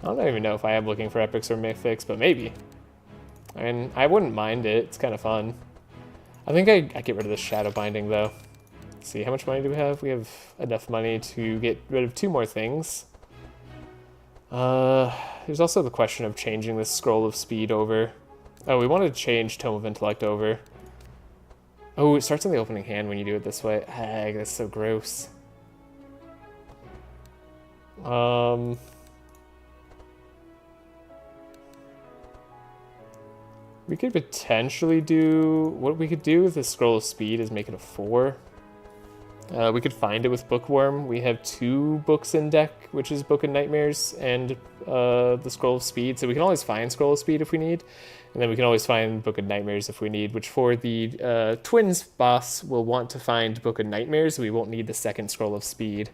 I don't even know if I am looking for epics or mythics, but maybe. I mean, I wouldn't mind it. It's kind of fun. I think I get rid of the shadow binding though. Let's see, how much money do we have? We have enough money to get rid of 2 more things. There's also the question of changing this scroll of speed over. Oh, we want to change Tome of Intellect over. Oh, it starts on the opening hand when you do it this way. Ag, that's so gross. We could potentially do... What we could do with the Scroll of Speed is make it a 4. We could find it with Bookworm. We have 2 books in deck, which is Book of Nightmares and the Scroll of Speed. So we can always find Scroll of Speed if we need. And then we can always find Book of Nightmares if we need, which for the Twins boss, we'll want to find Book of Nightmares. We won't need the second Scroll of Speed.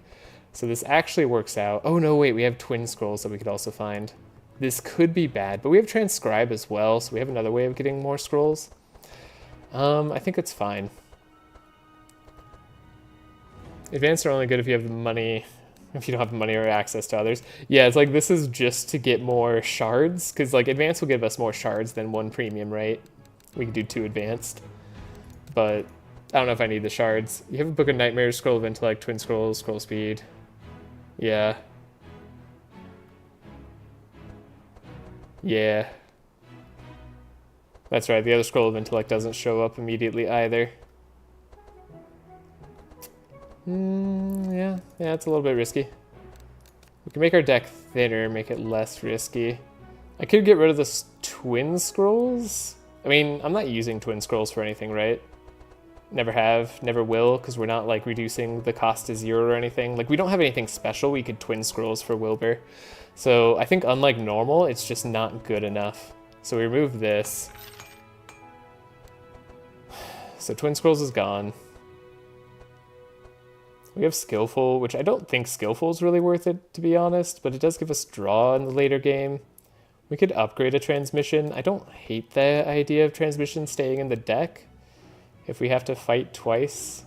So this actually works out. Oh no, wait, we have Twin Scrolls that we could also find. This could be bad, but we have Transcribe as well, so we have another way of getting more scrolls. I think it's fine. Advanced are only good if you have the money, if you don't have money or access to others. Yeah, it's like this is just to get more shards, because like advanced will give us more shards than 1 premium, right? We can do 2 advanced, but I don't know if I need the shards. You have a Book of Nightmares, Scroll of Intellect, Twin Scrolls, Scroll Speed. Yeah. Yeah. That's right, the other Scroll of Intellect doesn't show up immediately either. Yeah, it's a little bit risky. We can make our deck thinner, make it less risky. I could get rid of the Twin Scrolls. I mean, I'm not using Twin Scrolls for anything, right? Never have, never will, because we're not like reducing the cost to 0 or anything. Like we don't have anything special we could Twin Scrolls for Wilbur. So I think unlike normal, it's just not good enough. So we remove this. So Twin Scrolls is gone. We have Skillful, which I don't think Skillful is really worth it, to be honest, but it does give us draw in the later game. We could upgrade a Transmission. I don't hate the idea of Transmission staying in the deck if we have to fight twice.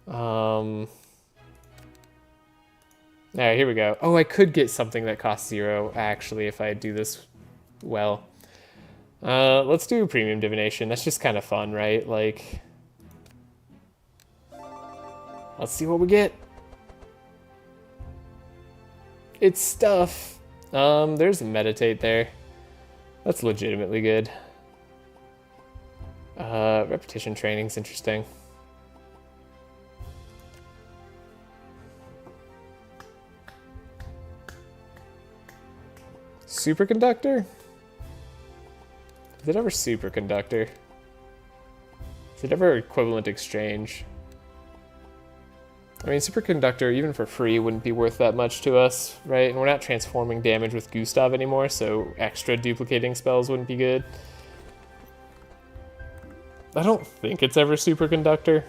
Alright, here we go. Oh, I could get something that costs 0, actually, if I do this well. Let's do Premium Divination. That's just kind of fun, right? Like... Let's see what we get. It's stuff. There's a Meditate there. That's legitimately good. Repetition training's interesting. Superconductor? Is it ever Superconductor? Is it ever Equivalent Exchange? I mean, Superconductor, even for free, wouldn't be worth that much to us, right? And we're not transforming damage with Gustav anymore, so extra duplicating spells wouldn't be good. I don't think it's ever Superconductor.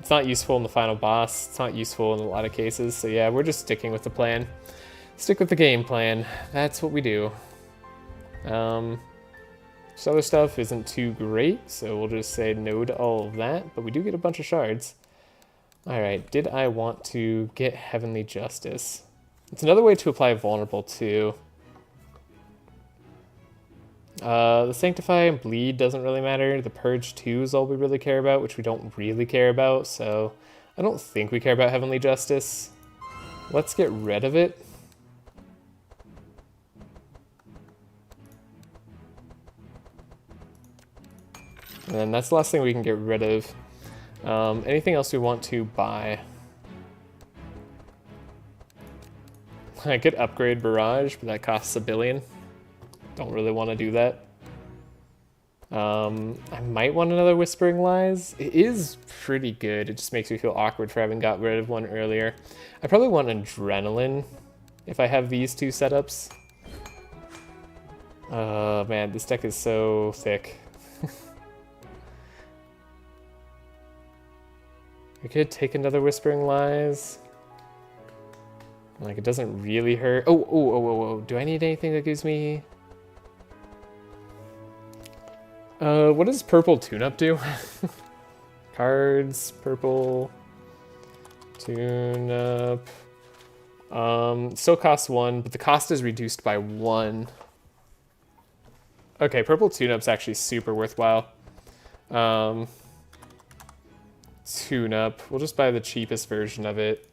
It's not useful in the final boss. It's not useful in a lot of cases. So yeah, we're just sticking with the plan. Stick with the game plan. That's what we do. This other stuff isn't too great, so we'll just say no to all of that. But we do get a bunch of shards. Alright, did I want to get Heavenly Justice? It's another way to apply Vulnerable too. The Sanctify and Bleed doesn't really matter. The Purge 2 is all we really care about, which we don't really care about, so I don't think we care about Heavenly Justice. Let's get rid of it. And then that's the last thing we can get rid of. Anything else we want to buy? I could upgrade Barrage, but that costs $1 billion. Don't really want to do that. I might want another Whispering Lies. It is pretty good. It just makes me feel awkward for having got rid of one earlier. I probably want Adrenaline if I have these two setups. Oh man, this deck is so thick. I could take another Whispering Lies. Like, it doesn't really hurt. Oh, do I need anything that gives me... what does purple tune-up do? Cards, purple, tune-up. Still costs 1, but the cost is reduced by 1. Okay, purple tune-up's actually super worthwhile. Tune-up. We'll just buy the cheapest version of it.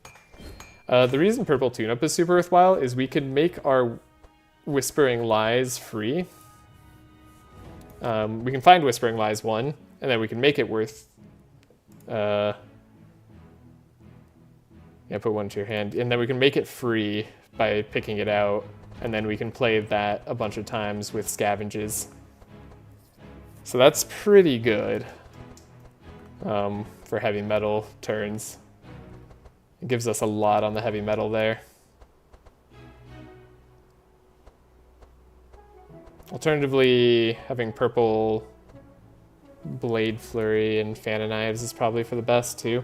The reason purple tune-up is super worthwhile is we can make our Whispering Lies free. We can find Whispering Lies 1, and then we can make it worth... yeah, put 1 to your hand. And then we can make it free by picking it out, and then we can play that a bunch of times with scavenges. So that's pretty good for heavy metal turns. It gives us a lot on the heavy metal there. Alternatively, having purple Blade Flurry and Fan of Knives is probably for the best too.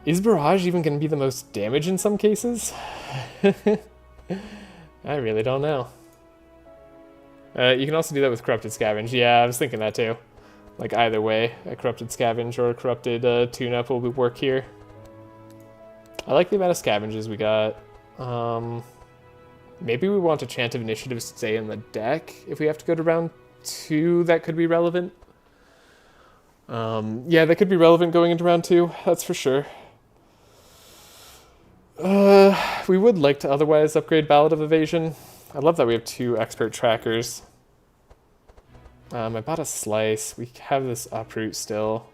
Is Barrage even going to be the most damage in some cases? I really don't know. You can also do that with Corrupted Scavenge. Yeah, I was thinking that too. Like either way, a Corrupted Scavenge or a Corrupted Tune-Up will work here. I like the amount of scavenges we got. Maybe we want a Chant of Initiative stay in the deck. If we have to go to round 2, that could be relevant. Yeah, that could be relevant going into round 2, that's for sure. We would like to otherwise upgrade Ballad of Evasion. I love that we have 2 expert trackers. I bought a Slice. We have this Uproot still.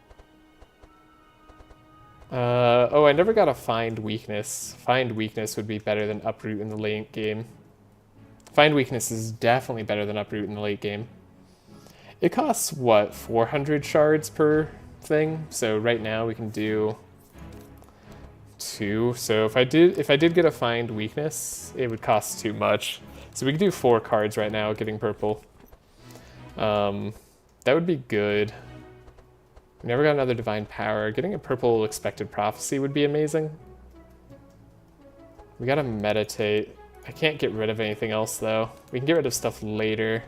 Oh, I never got a Find Weakness. Find Weakness would be better than Uproot in the late game. Find Weakness is definitely better than Uproot in the late game. It costs, what, 400 shards per thing? So right now we can do 2. So if I did get a Find Weakness, it would cost too much. So we could do 4 cards right now getting purple. That would be good. We never got another Divine Power. Getting a purple Expected Prophecy would be amazing. We gotta Meditate. I can't get rid of anything else though. We can get rid of stuff later.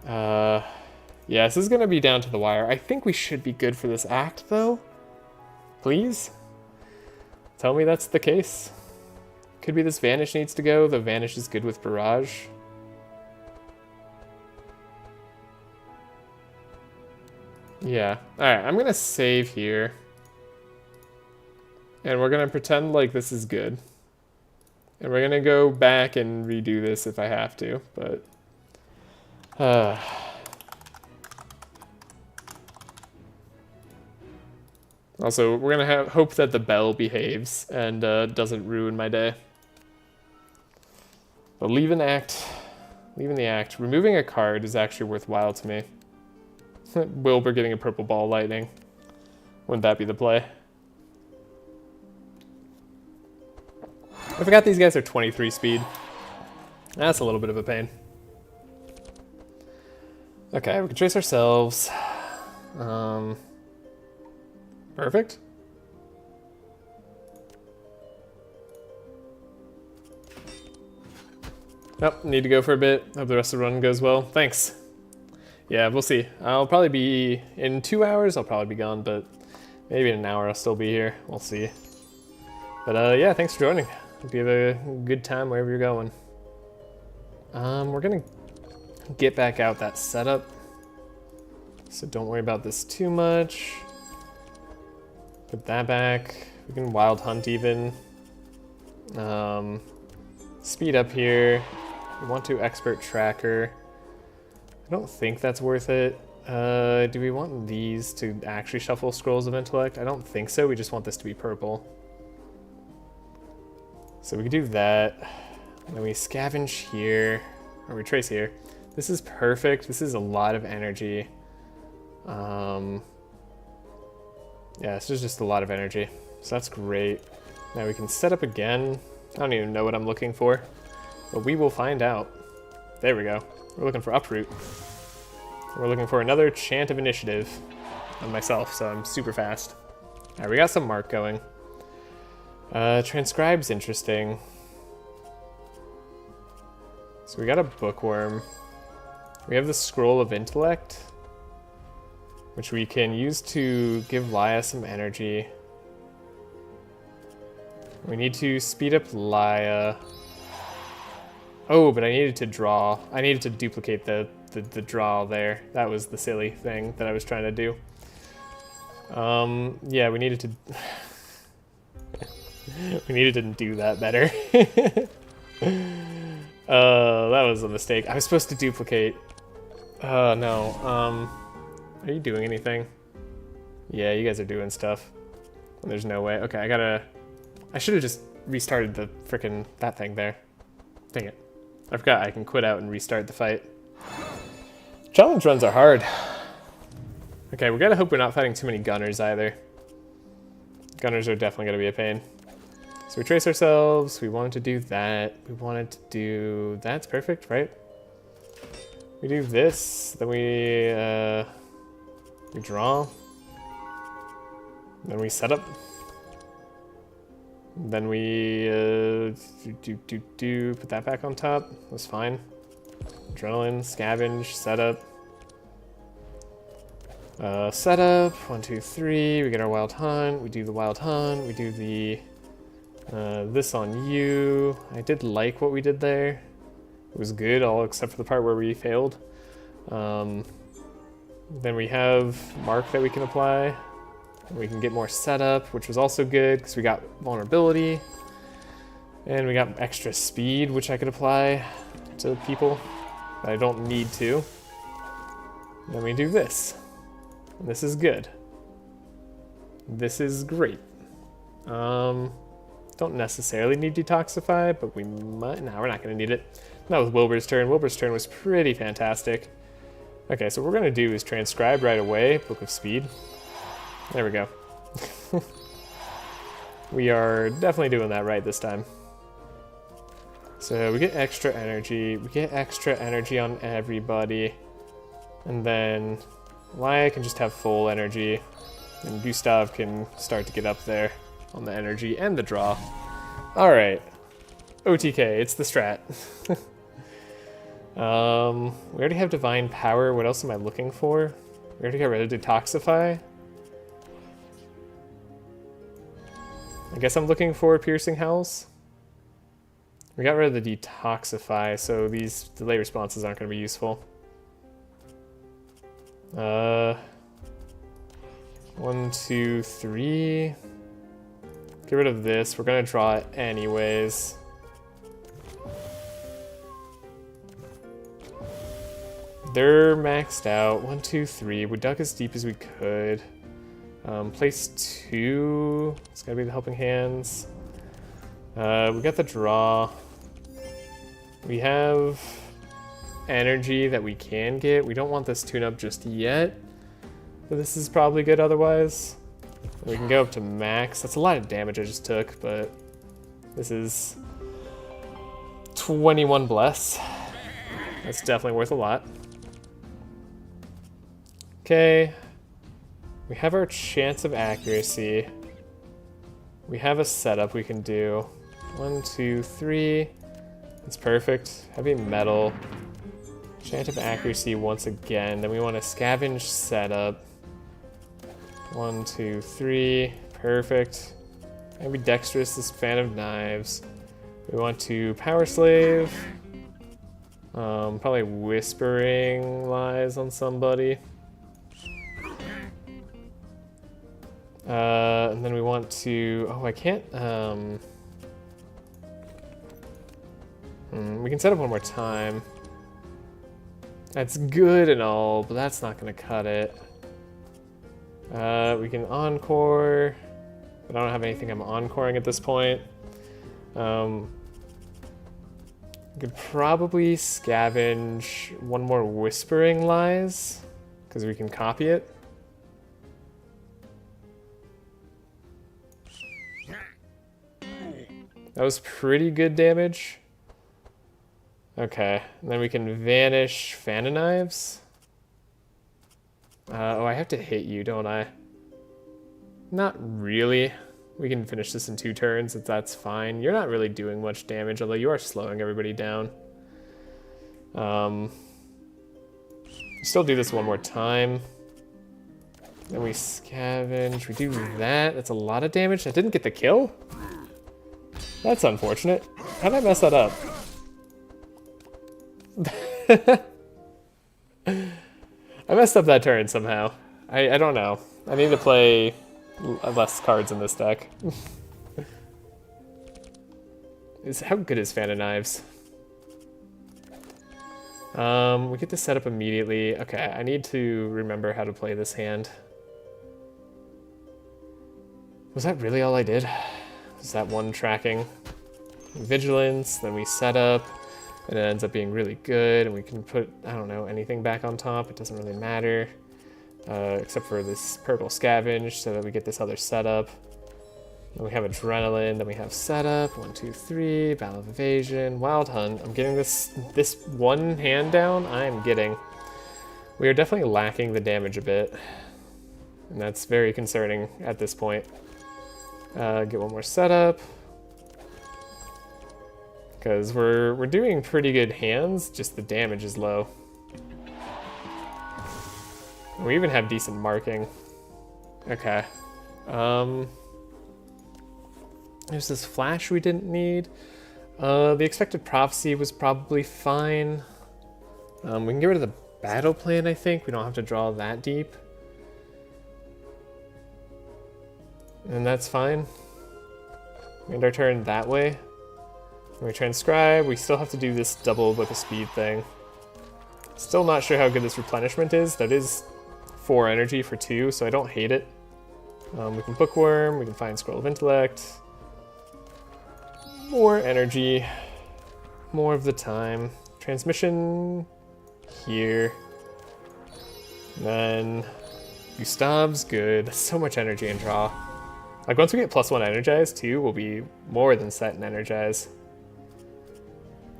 Yeah, this is gonna be down to the wire. I think we should be good for this act though. Please? Tell me that's the case. Could be this Vanish needs to go. The Vanish is good with Barrage. Yeah. Alright, I'm gonna save here. And we're gonna pretend like this is good. And we're gonna go back and redo this if I have to, but... Also, we're gonna hope that the bell behaves and doesn't ruin my day. But leaving the act. Removing a card is actually worthwhile to me. Wilbur getting a purple ball lightning. Wouldn't that be the play? I forgot these guys are 23 speed. That's a little bit of a pain. Okay, we can trace ourselves. Perfect. Oh, need to go for a bit. Hope the rest of the run goes well. Thanks. Yeah, we'll see. I'll probably be, in 2 hours, I'll probably be gone, but maybe in an hour I'll still be here. We'll see. But yeah, thanks for joining. Hope you have a good time wherever you're going. We're gonna get back out that setup. So don't worry about this too much. Put that back. We can Wild Hunt even. Speed up here. We want to Expert Tracker. I don't think that's worth it. Do we want these to actually shuffle Scrolls of Intellect? I don't think so. We just want this to be purple. So we can do that. And then we scavenge here. Or we trace here. This is perfect. This is a lot of energy. Yeah, this is just a lot of energy. So that's great. Now we can set up again. I don't even know what I'm looking for, but we will find out. There we go. We're looking for Uproot. We're looking for another Chant of Initiative on myself, so I'm super fast. Alright, we got some mark going. Transcribe's interesting. So we got a Bookworm. We have the Scroll of Intellect, which we can use to give Laia some energy. We need to speed up Laia. Oh, but I needed to draw. I needed to duplicate the draw there. That was the silly thing that I was trying to do. Yeah, we needed to... we needed to do that better. That was a mistake. I was supposed to duplicate. No. Are you doing anything? Yeah, you guys are doing stuff. There's no way. Okay, I should have just restarted the frickin' that thing there. Dang it. I forgot I can quit out and restart the fight. Challenge runs are hard. Okay, we gotta hope we're not fighting too many gunners either. Gunners are definitely gonna be a pain. So we trace ourselves, we wanted to do that. We wanted to do... That's perfect, right? We do this, then we draw. Then we set up. Then we put that back on top. That's fine. Adrenaline, scavenge, setup. Setup, 1, 2, 3. We get our wild hunt. We do the wild hunt. We do the this on you. I did like what we did there. It was good, all except for the part where we failed. Then we have mark that we can apply. We can get more setup, which was also good because we got vulnerability. And we got extra speed, which I could apply to people, but I don't need to. Then we do this. And this is good. This is great. Don't necessarily need Detoxify, but we might. No, we're not going to need it. That was Wilbur's turn. Wilbur's turn was pretty fantastic. Okay, so what we're going to do is transcribe right away, Book of Speed. There we go. We are definitely doing that right this time. So we get extra energy. We get extra energy on everybody. And then Laia can just have full energy. And Gustav can start to get up there on the energy and the draw. Alright. OTK, it's the strat. We already have Divine Power. What else am I looking for? We already got rid of Detoxify. I guess I'm looking for Piercing Howls. We got rid of the Detoxify, so these delay responses aren't going to be useful. 1, 2, 3. Get rid of this. We're going to draw it anyways. They're maxed out. 1, 2, 3. We dug as deep as we could. Place 2. It's gotta be the Helping Hands. We got the draw. We have energy that we can get. We don't want this tune-up just yet, but this is probably good otherwise. We can go up to max. That's a lot of damage I just took, but this is 21 bless. That's definitely worth a lot. Okay. We have our chance of accuracy. We have a setup we can do. 1, 2, 3. That's perfect. Heavy metal. Chance of accuracy once again. Then we want to scavenge setup. 1, 2, 3. Perfect. Maybe dexterous is Fan of Knives. We want to power slave. Probably whispering lies on somebody. And then we want to, oh, I can't, we can set up one more time. That's good and all, but that's not gonna cut it. We can encore, but I don't have anything I'm encoring at this point. We could probably scavenge one more Whispering Lies, because we can copy it. That was pretty good damage. Okay, and then we can vanish Fan of Knives. Oh, I have to hit you, don't I? Not really. We can finish this in 2 turns, if that's fine. You're not really doing much damage, although you are slowing everybody down. Still do this one more time. Then we scavenge. We do that. That's a lot of damage. I didn't get the kill? That's unfortunate. How did I mess that up? I messed up that turn somehow. I don't know. I need to play less cards in this deck. How good is Fan of Knives? We get to set up immediately. Okay, I need to remember how to play this hand. Was that really all I did? Was that one tracking? Vigilance, then we set up, and it ends up being really good, and we can put, I don't know, anything back on top. It doesn't really matter. Except for this purple scavenge, so that we get this other setup. Then we have adrenaline, then we have setup, 1, 2, 3, battle of evasion, wild hunt. I'm getting this one hand down. I am getting. We are definitely lacking the damage a bit, and that's very concerning at this point. Get one more setup, because we're doing pretty good hands. Just the damage is low. We even have decent marking. Okay. There's this flash we didn't need. The expected prophecy was probably fine. We can get rid of the battle plan, I think. We don't have to draw that deep. And that's fine. We end our turn that way. When we transcribe, we still have to do this double with a speed thing. Still not sure how good this replenishment is. That is 4 energy for 2, so I don't hate it. We can bookworm, we can find Scroll of Intellect. More energy, more of the time. Transmission here. And then Gustav's good. That's so much energy and draw. Like once we get +1 energize too, we'll be more than set in energize.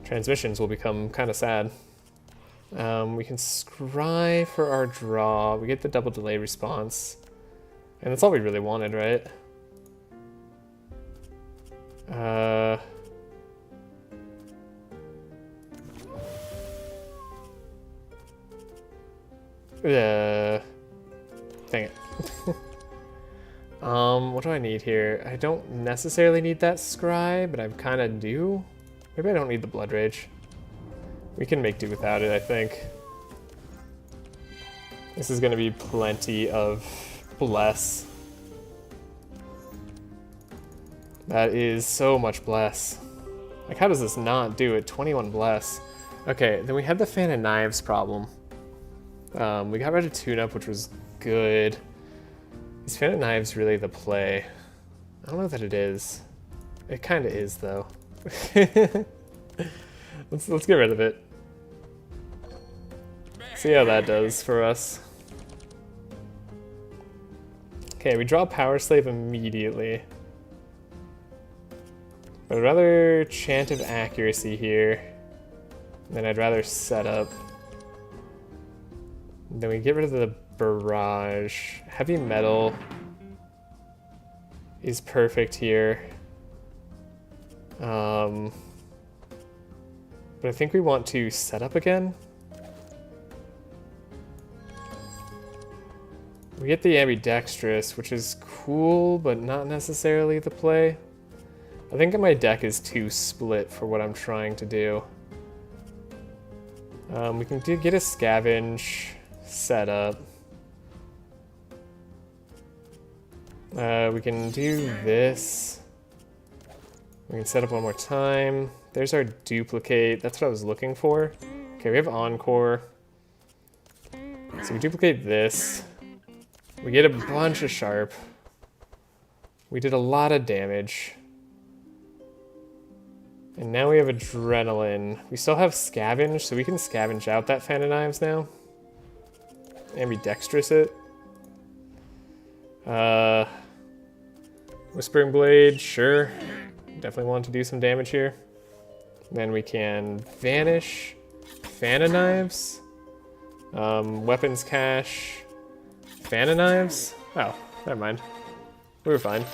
Transmissions will become kind of sad. We can scry for our draw. We get the double delay response. And that's all we really wanted, right? Dang it. What do I need here? I don't necessarily need that scry, but I kind of do. Maybe I don't need the Blood Rage. We can make do without it, I think. This is going to be plenty of bless. That is so much bless. Like, how does this not do it? 21 bless. Okay, then we had the Fan of Knives problem. We got rid of Tune-Up, which was good. Is Fan of Knives really the play? I don't know that it is. It kind of is, though. Let's get rid of it. See how that does for us. Okay, we draw Power Slave immediately. But I'd rather Chant of Accuracy here. Then I'd rather set up. Then we get rid of the Barrage. Heavy Metal is perfect here. But I think we want to set up again. We get the Ambidextrous, which is cool, but not necessarily the play. I think my deck is too split for what I'm trying to do. We can get a Scavenge setup. We can do this. We can set up one more time. There's our duplicate. That's what I was looking for. Okay, we have Encore. So we duplicate this. We get a bunch of sharp. We did a lot of damage. And now we have Adrenaline. We still have Scavenge, so we can scavenge out that Fan of Knives now. Ambidextrous it. Whispering Blade, sure. Definitely want to do some damage here. Then we can Vanish, Fan of Knives, Weapons Cache, Fan of Knives. Oh, never mind. We were fine.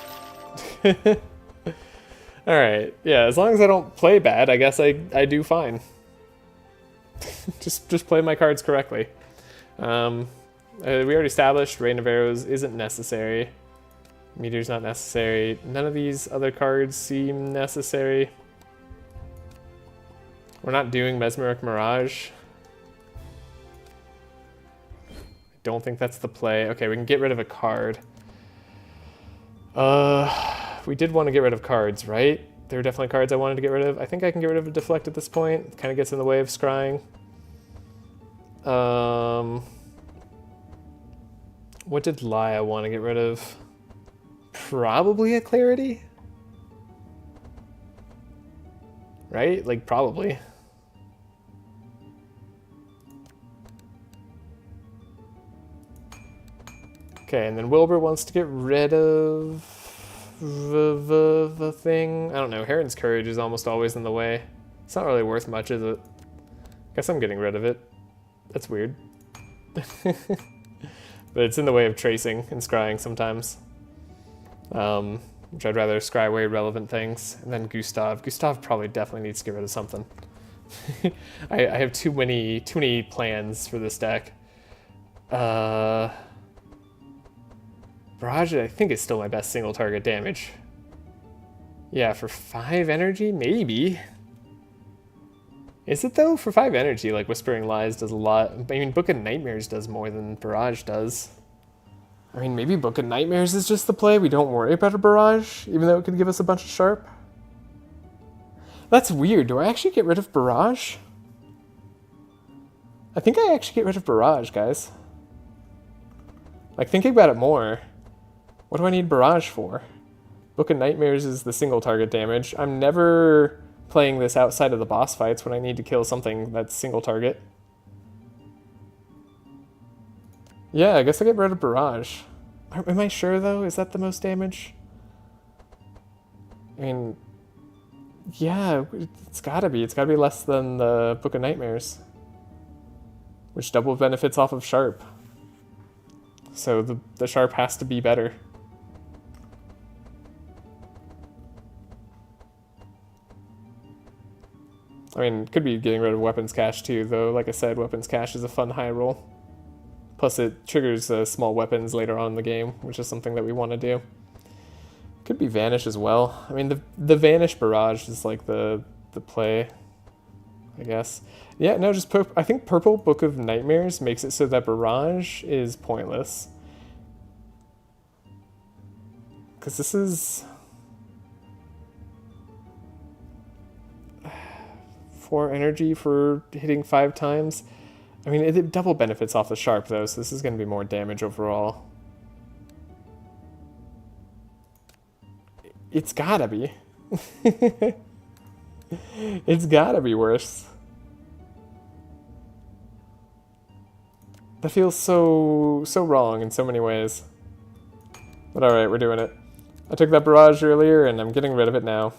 Alright, yeah, as long as I don't play bad, I guess I do fine. just play my cards correctly. We already established Rain of Arrows isn't necessary. Meteor's not necessary. None of these other cards seem necessary. We're not doing Mesmeric Mirage. I don't think that's the play. Okay, we can get rid of a card. We did want to get rid of cards, right? There were definitely cards I wanted to get rid of. I think I can get rid of a Deflect at this point. It kind of gets in the way of scrying. What did Laia want to get rid of? Probably a Clarity? Right? Like, probably. Okay, and then Wilbur wants to get rid of the thing. I don't know, Heron's Courage is almost always in the way. It's not really worth much, is it? Guess I'm getting rid of it. That's weird. But it's in the way of tracing and scrying sometimes. Which I'd rather scry away relevant things. And then Gustav. Gustav probably definitely needs to get rid of something. I have too many plans for this deck. Barrage, I think, is still my best single target damage. Yeah, for 5 energy, maybe. Is it though? For 5 energy, like Whispering Lies does a lot. I mean, Book of Nightmares does more than Barrage does. I mean, maybe Book of Nightmares is just the play. We don't worry about a Barrage, even though it could give us a bunch of sharp. That's weird. Do I actually get rid of Barrage? I think I actually get rid of Barrage, guys. Like, thinking about it more, what do I need Barrage for? Book of Nightmares is the single target damage. I'm never playing this outside of the boss fights when I need to kill something that's single target. Yeah, I guess I get rid of Barrage. Am I sure, though? Is that the most damage? I mean, yeah, it's gotta be. It's gotta be less than the Book of Nightmares, which double benefits off of Sharp. So the Sharp has to be better. I mean, could be getting rid of Weapons Cache too, though. Like I said, Weapons Cache is a fun high roll. Plus it triggers small weapons later on in the game, which is something that we want to do. Could be Vanish as well. I mean, the Vanish Barrage is like the play, I guess. Yeah, no, just I think Purple Book of Nightmares makes it so that Barrage is pointless. Because this is 4 energy for hitting 5 times. I mean, it double benefits off the Sharp, though, so this is going to be more damage overall. It's gotta be. It's gotta be worse. That feels so wrong in so many ways. But alright, we're doing it. I took that Barrage earlier, and I'm getting rid of it now.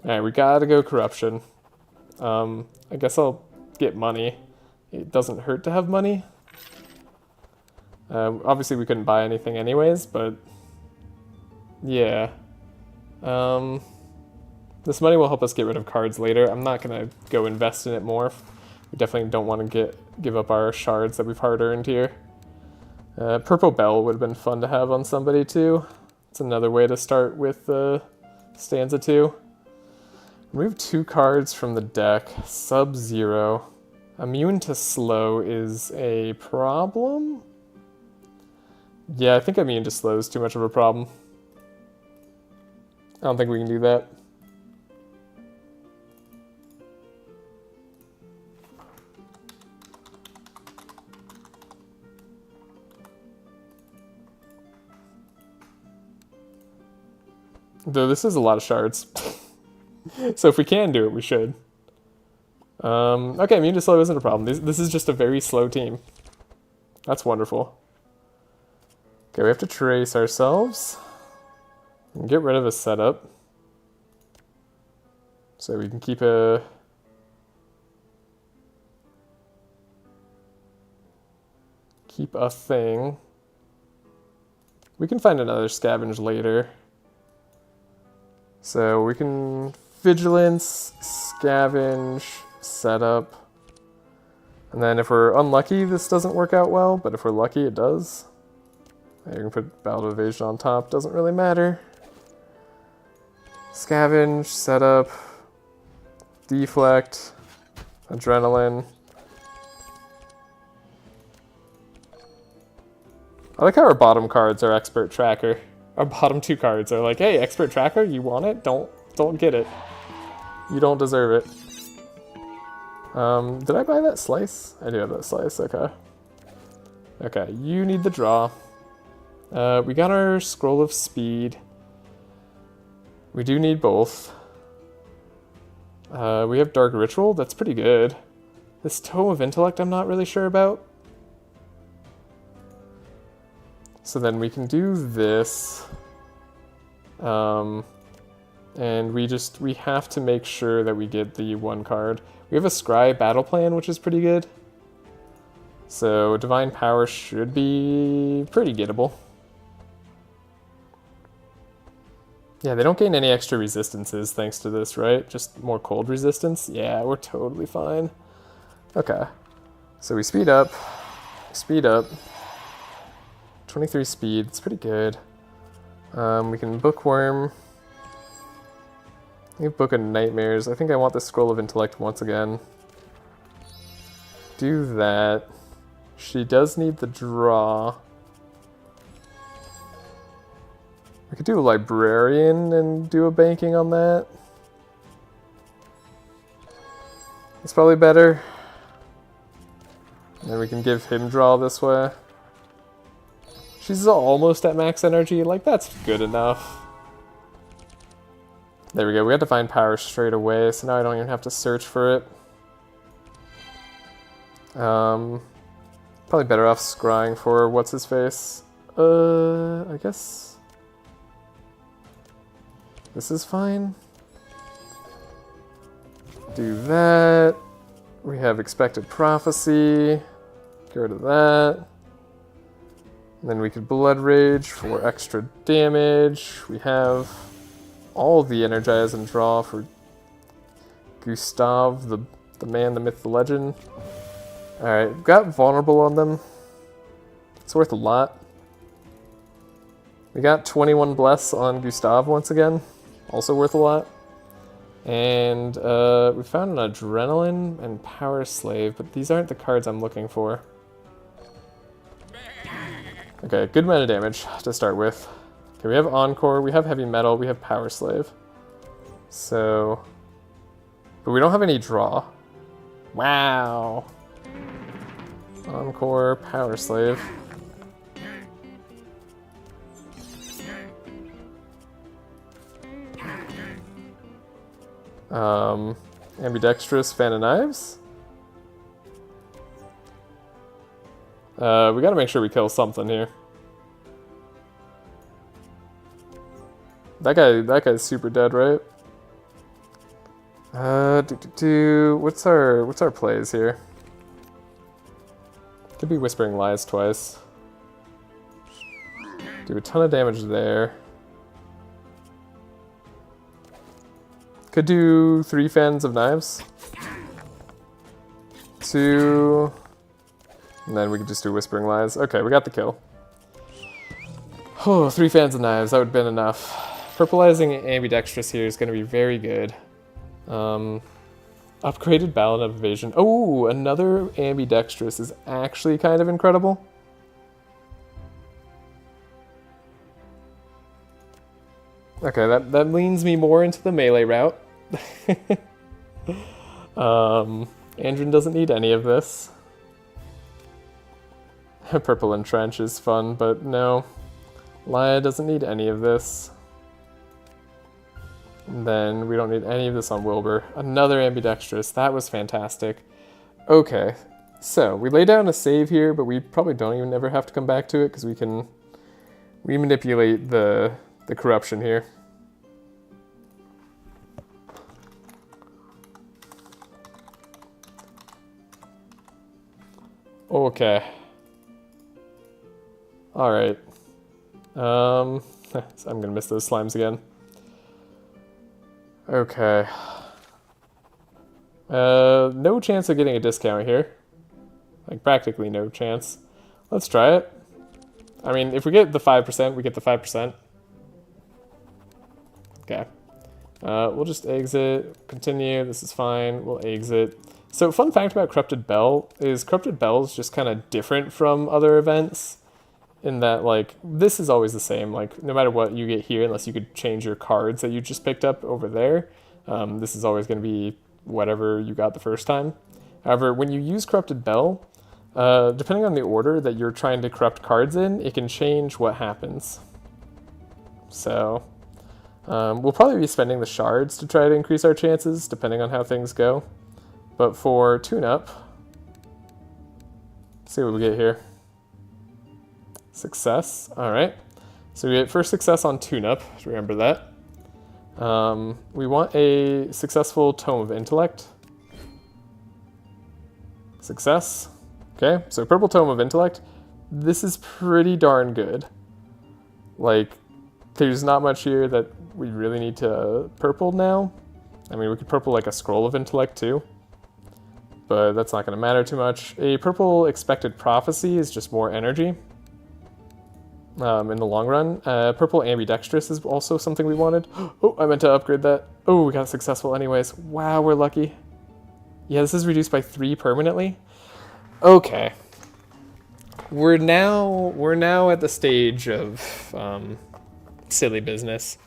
Alright, we gotta go Corruption. I guess I'll get money. It doesn't hurt to have money. Obviously we couldn't buy anything anyways, but yeah. This money will help us get rid of cards later. I'm not gonna go invest in it more. We definitely don't want to give up our shards that we've hard earned here. Purple Bell would have been fun to have on somebody too. It's another way to start with stanza 2. Remove 2 cards from the deck. Sub-Zero. Immune to slow is a problem? Yeah, I think immune to slow is too much of a problem. I don't think we can do that. Though this is a lot of shards. So if we can do it, we should. Okay, immune to slow isn't a problem. This is just a very slow team. That's wonderful. Okay, we have to trace ourselves. And get rid of a setup. So we can keep a... Keep a thing. We can find another scavenge later. So we can vigilance, scavenge, setup. And then if we're unlucky, this doesn't work out well, but if we're lucky, it does. You can put battle of evasion on top, doesn't really matter. Scavenge, setup, deflect, adrenaline. I like how our bottom cards are expert tracker. Our bottom two cards are like, hey, expert tracker, you want it? Don't get it. You don't deserve it. Did I buy that slice? I do have that slice, okay. Okay, you need the draw. We got our scroll of speed. We do need both. We have dark ritual, that's pretty good. This tome of intellect I'm not really sure about. So then we can do this. And we have to make sure that we get the one card. We have a Scry battle plan, which is pretty good. So Divine Power should be pretty gettable. Yeah, they don't gain any extra resistances thanks to this, right? Just more cold resistance? Yeah, we're totally fine. Okay. So we speed up. Speed up. 23 speed, it's pretty good. We can bookworm. We have Book of Nightmares. I think I want the Scroll of Intellect once again. Do that. She does need the draw. We could do a Librarian and do a banking on that. It's probably better. And then we can give him draw this way. She's almost at max energy, like that's good enough. There we go, we had to find power straight away, so now I don't even have to search for it. Probably better off scrying for what's his face. I guess this is fine. Do that. We have Expected Prophecy. Get rid of that. And then we could Blood Rage for extra damage. We have all the Energize and Draw for Gustav, the man, the myth, the legend. Alright, we've got Vulnerable on them. It's worth a lot. We got 21 Bless on Gustav once again. Also worth a lot. And we found an Adrenaline and Power Slave, but these aren't the cards I'm looking for. Okay, good amount of damage to start with. Okay, we have Encore, we have Heavy Metal, we have Power Slave. So... But we don't have any draw. Wow! Encore, Power Slave. Ambidextrous, Fan of Knives. We gotta make sure we kill something here. That guy's super dead, right? What's our plays here? Could be Whispering Lies twice. Do a ton of damage there. Could do 3 Fans of Knives. 2... And then we could just do Whispering Lies. Okay, we got the kill. Oh, 3 Fans of Knives, that would have been enough. Purplizing Ambidextrous here is going to be very good. Upgraded Ballad of Evasion. Oh, another Ambidextrous is actually kind of incredible. Okay, that leans me more into the melee route. Andrin doesn't need any of this. Purple Entrench is fun, but no. Laia doesn't need any of this. And then we don't need any of this on Wilbur. Another ambidextrous. That was fantastic. Okay, so we lay down a save here, but we probably don't even ever have to come back to it because we manipulate the corruption here. Okay. All right. So I'm gonna miss those slimes again. Okay. No chance of getting a discount here. Like practically no chance. Let's try it. I mean, if we get the 5%, we get the 5%. Okay. We'll just exit, continue, this is fine, we'll exit. So fun fact about Corrupted Bell is Corrupted Bell is just kind of different from other events in that, like, this is always the same. Like, no matter what you get here, unless you could change your cards that you just picked up over there, this is always going to be whatever you got the first time. However, when you use Corrupted Bell, depending on the order that you're trying to corrupt cards in, it can change what happens. So we'll probably be spending the shards to try to increase our chances, depending on how things go. But for tune-up, let's see what we get here. Success, all right. So we get first success on tune-up, remember that. We want a successful Tome of Intellect. Success, okay. So Purple Tome of Intellect, this is pretty darn good. Like, there's not much here that we really need to purple now. I mean, we could purple like a Scroll of Intellect too, but that's not going to matter too much. A purple Expected Prophecy is just more energy in the long run. Purple Ambidextrous is also something we wanted. Oh, I meant to upgrade that. Oh, we got successful anyways. Wow, we're lucky. Yeah, this is reduced by 3 permanently. Okay. We're now at the stage of silly business.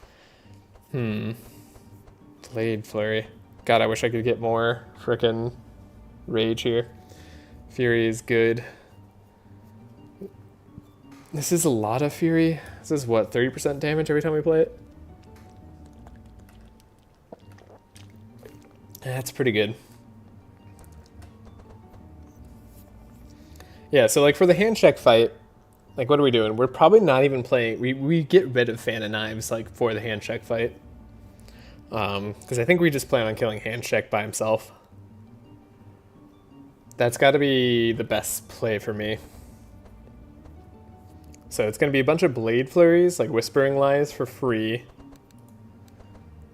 Blade Flurry. God, I wish I could get more frickin' rage here. Fury is good. This is a lot of Fury. This is what, 30% damage every time we play it? That's pretty good. Yeah, so like for the handshake fight, like what are we doing? We're probably not even playing, we get rid of Fan of Knives like for the handshake fight. Because I think we just plan on killing Handshake by himself. That's got to be the best play for me. So it's going to be a bunch of Blade Flurries, like Whispering Lies for free.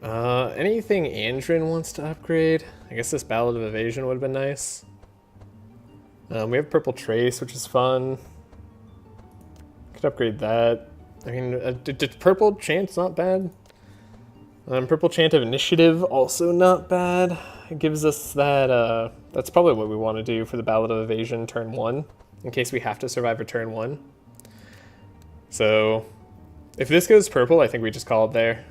Anything Andrin wants to upgrade? I guess this Ballad of Evasion would have been nice. We have Purple Trace, which is fun. Could upgrade that. I mean, Purple Chant's not bad. Purple Chant of Initiative, also not bad. It gives us that, that's probably what we want to do for the Ballad of Evasion turn 1, in case we have to survive a turn 1. So, if this goes purple, I think we just call it there.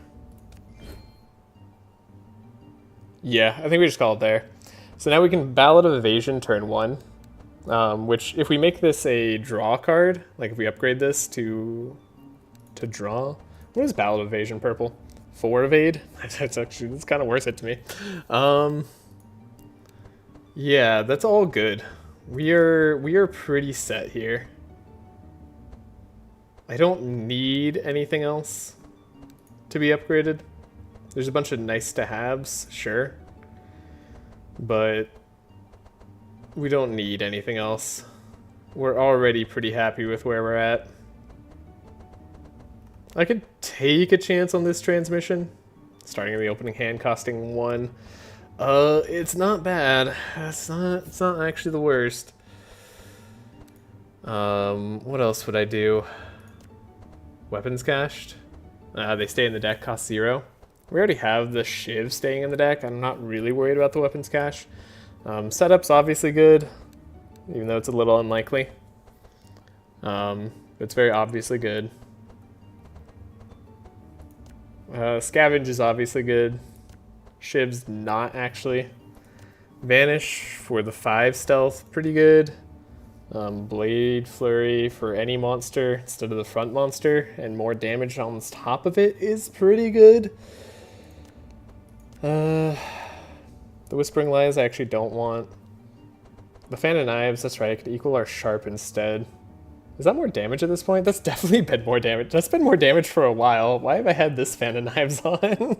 Yeah, I think we just call it there. So now we can Ballad of Evasion turn 1, which if we make this a draw card, like if we upgrade this to draw, what is Ballad of Evasion purple? 4 evade? That's kind of worth it to me. Yeah, that's all good. We are pretty set here. I don't need anything else to be upgraded. There's a bunch of nice to haves, sure, but we don't need anything else. We're already pretty happy with where we're at. I could take a chance on this transmission, starting in the opening hand, costing 1. It's not bad. It's not actually the worst. What else would I do? Weapons cached. They stay in the deck, cost 0. We already have the Shiv staying in the deck. I'm not really worried about the weapons cache. Setup's obviously good, even though it's a little unlikely. It's very obviously good. Scavenge is obviously good. Shiv's not actually. Vanish for the 5 stealth, pretty good. Blade Flurry for any monster instead of the front monster, and more damage on top of it is pretty good. The Whispering Lies I actually don't want. The Fan of Knives, that's right, I could equal our Sharp instead. Is that more damage at this point? That's definitely been more damage. That's been more damage for a while. Why have I had this Fan of Knives on?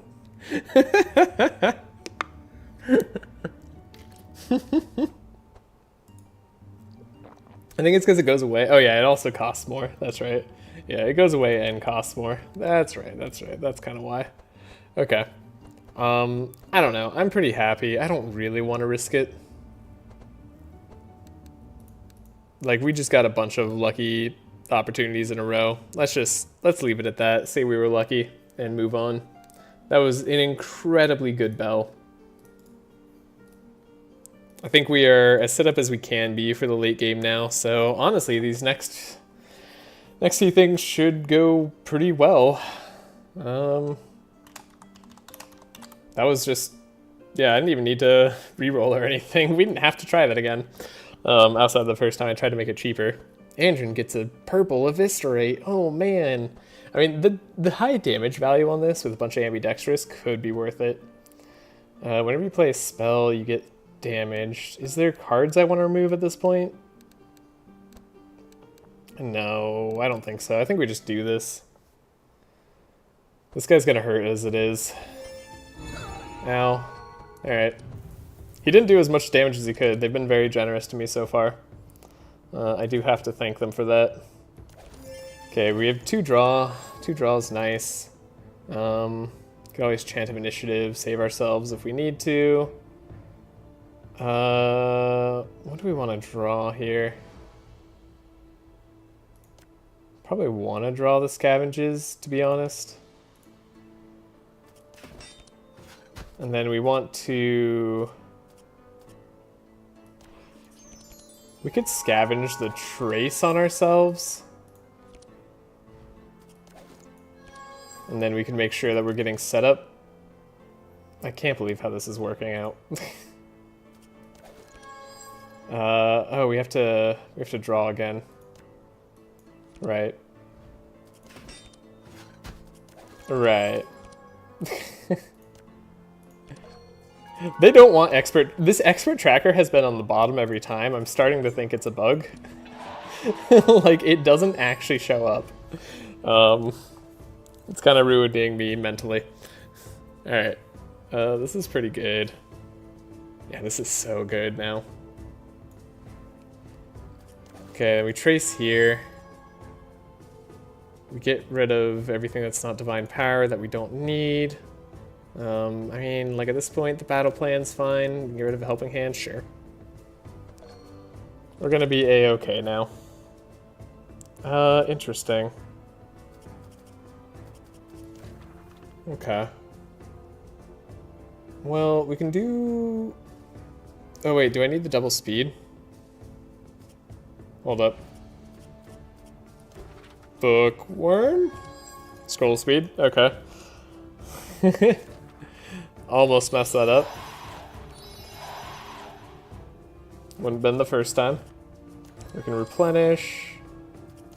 I think it's because it goes away. Oh yeah, it also costs more. That's right. Yeah, it goes away and costs more. That's right, that's right. That's kind of why. Okay. I don't know. I'm pretty happy. I don't really want to risk it. Like, we just got a bunch of lucky opportunities in a row. Let's leave it at that. Say we were lucky and move on. That was an incredibly good bell. I think we are as set up as we can be for the late game now. So honestly, these next few things should go pretty well. That was just, yeah, I didn't even need to re-roll or anything. We didn't have to try that again. Outside of the first time I tried to make it cheaper. Andrin gets a purple eviscerate. Oh man. I mean, the high damage value on this with a bunch of ambidextrous could be worth it. Whenever you play a spell, you get damaged. Is there cards I want to remove at this point? No, I don't think so. I think we just do this. This guy's gonna hurt as it is. Ow. Alright. He didn't do as much damage as he could. They've been very generous to me so far. I do have to thank them for that. Okay, we have 2 draw. 2 draws, nice. Can always chant of initiative, save ourselves if we need to. What do we want to draw here? Probably want to draw the scavenges, to be honest. And then we want to... We could scavenge the trace on ourselves. And then we can make sure that we're getting set up. I can't believe how this is working out. Oh, we have to draw again. Right. Right. They don't want expert. This expert tracker has been on the bottom every time. I'm starting to think it's a bug. Like, it doesn't actually show up. It's kind of ruining me mentally. Alright. This is pretty good. Yeah, this is so good now. Okay, we trace here. We get rid of everything that's not divine power that we don't need. I mean, like at this point, the battle plan's fine. We can get rid of a helping hand, sure. We're gonna be a-okay now. Interesting. Okay. Well, we can do... Oh wait, do I need the double speed? Hold up. Bookworm? Scroll speed? Okay. Almost messed that up. Wouldn't have been the first time. We can replenish.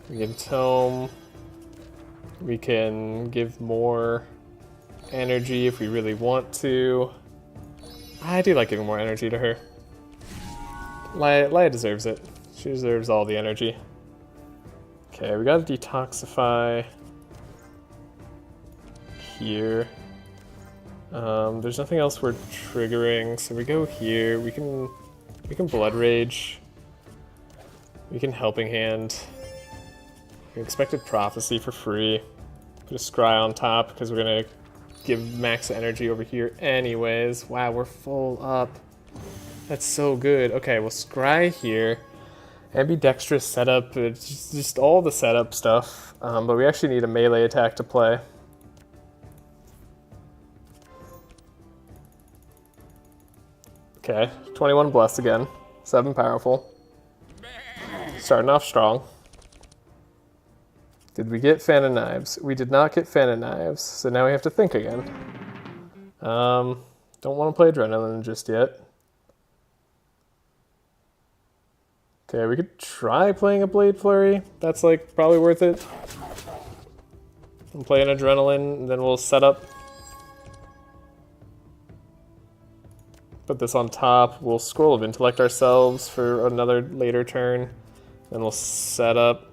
We can tome. We can give more energy if we really want to. I do like giving more energy to her. Laia deserves it. She deserves all the energy. Okay, we gotta detoxify here. There's nothing else we're triggering, so we go here. We can Blood Rage. We can Helping Hand. We can Expected Prophecy for free. Put a Scry on top because we're gonna give max energy over here anyways. Wow, we're full up. That's so good. Okay, we'll Scry here. Ambidextrous setup, it's just all the setup stuff. But we actually need a melee attack to play. Okay, 21 bless again. 7 powerful. Starting off strong. Did we get Fan of Knives? We did not get Fan of Knives, so now we have to think again. Don't want to play Adrenaline just yet. Okay, we could try playing a Blade Flurry. That's like probably worth it. And play an Adrenaline, and then we'll set up. Put this on top. We'll Scroll of Intellect ourselves for another later turn. Then we'll set up.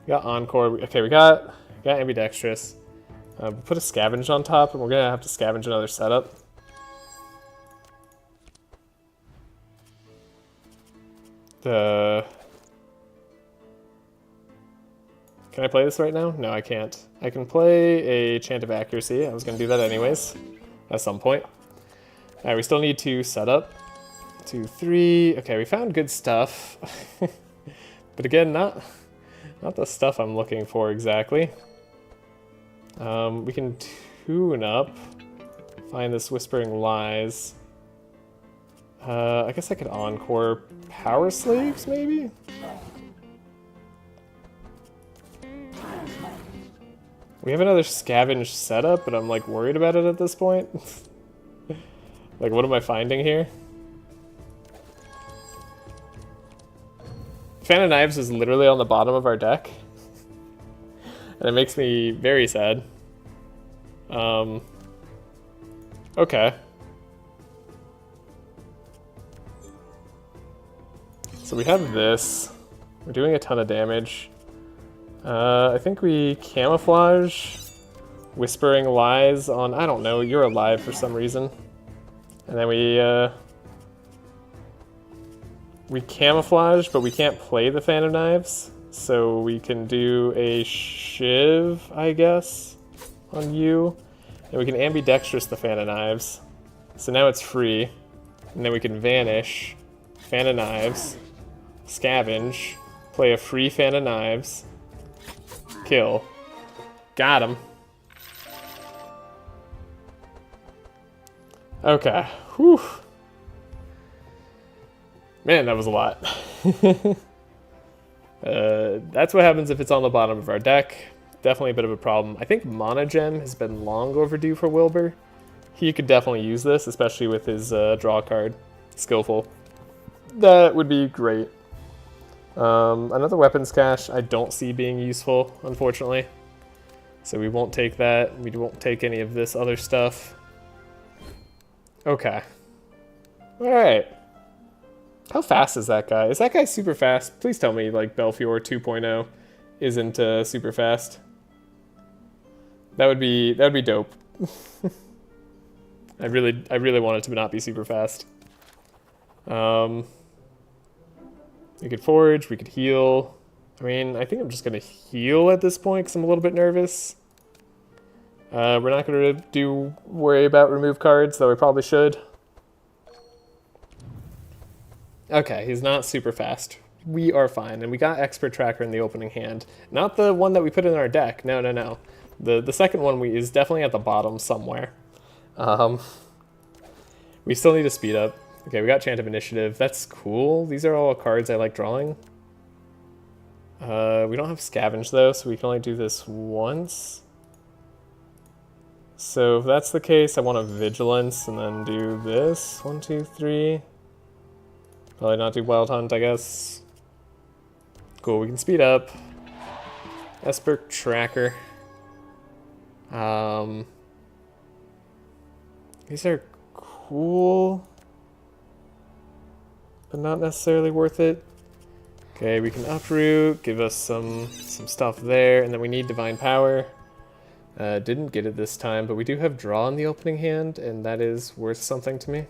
We got Encore. Okay, we got Ambidextrous. We'll put a Scavenge on top, and we're gonna have to scavenge another setup. Can I play this right now? No, I can't. I can play a Chant of Accuracy. I was gonna do that anyways, at some point. Alright, we still need to set up. 2, 3. Okay, we found good stuff. But again, not the stuff I'm looking for exactly. We can tune up. Find this Whispering Lies. I guess I could Encore Power Slaves, maybe? We have another Scavenge setup, but I'm like worried about it at this point. Like, what am I finding here? Fan of Knives is literally on the bottom of our deck. And it makes me very sad. Okay. So we have this. We're doing a ton of damage. I think we Camouflage Whispering Lies on, I don't know, You're Alive for some reason. And then we Camouflage, but we can't play the Fan of Knives. So we can do a Shiv, I guess, on you. And we can Ambidextrous the Fan of Knives. So now it's free. And then we can Vanish, Fan of Knives, Scavenge, play a free Fan of Knives, kill. Got him. Okay. Whew. Man, that was a lot. That's what happens if it's on the bottom of our deck. Definitely a bit of a problem. I think Mana Gem has been long overdue for Wilbur. He could definitely use this, especially with his draw card. Skillful. That would be great. Another Weapons Cache I don't see being useful, unfortunately. So we won't take that. We won't take any of this other stuff. Okay. Alright. How fast is that guy? Is that guy super fast? Please tell me, like, Belfior 2.0 isn't super fast. That would be dope. I really want it to not be super fast. We could forage, we could heal. I mean, I think I'm just gonna heal at this point because I'm a little bit nervous. We're not gonna worry about remove cards, though we probably should. Okay, he's not super fast. We are fine, and we got Expert Tracker in the opening hand. Not the one that we put in our deck. No, no, no. The second one is definitely at the bottom somewhere. We still need to speed up. Okay, we got Chant of Initiative. That's cool. These are all cards I like drawing. We don't have Scavenge, though, so we can only do this once. So if that's the case, I want a Vigilance and then do this. 1, 2, 3. Probably not do Wild Hunt, I guess. Cool, we can speed up. Expert Tracker. These are cool, but not necessarily worth it. Okay, we can Uproot, give us some stuff there, and then we need Divine Power. Didn't get it this time, but we do have Draw in the opening hand, and that is worth something to me.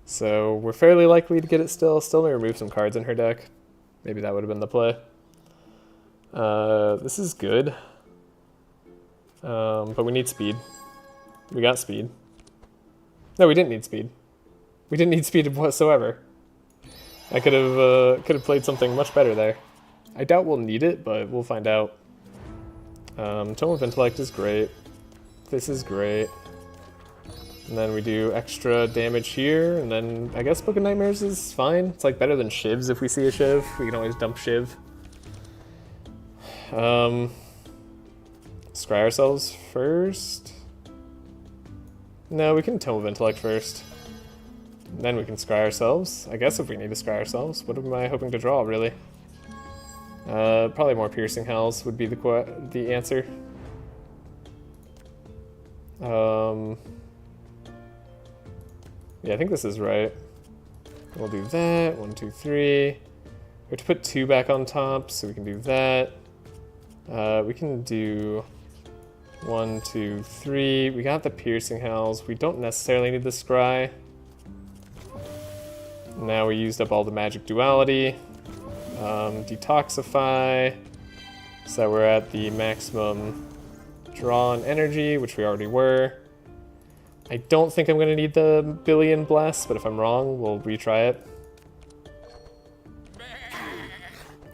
So we're fairly likely to get it still. Still may remove some cards in her deck. Maybe that would have been the play. This is good. But we need speed. We got speed. No, we didn't need speed. We didn't need speed whatsoever. I could have played something much better there. I doubt we'll need it, but we'll find out. Tome of Intellect is great. This is great. And then we do extra damage here, and then I guess Book of Nightmares is fine. It's like better than Shivs if we see a Shiv. We can always dump Shiv. Scry ourselves first. No, we can Tome of Intellect first. And then we can scry ourselves. I guess if we need to scry ourselves. What am I hoping to draw, really? Probably more Piercing Hells would be the answer. Yeah, I think this is right. We'll do that. 1, 2, 3. We have to put 2 back on top, so we can do that. We can do 1, 2, 3. We got the piercing hells. We don't necessarily need the scry. Now we used up all the magic duality. Detoxify. So we're at the maximum draw on energy, which we already were. I don't think I'm going to need the billion bless, but if I'm wrong, we'll retry it.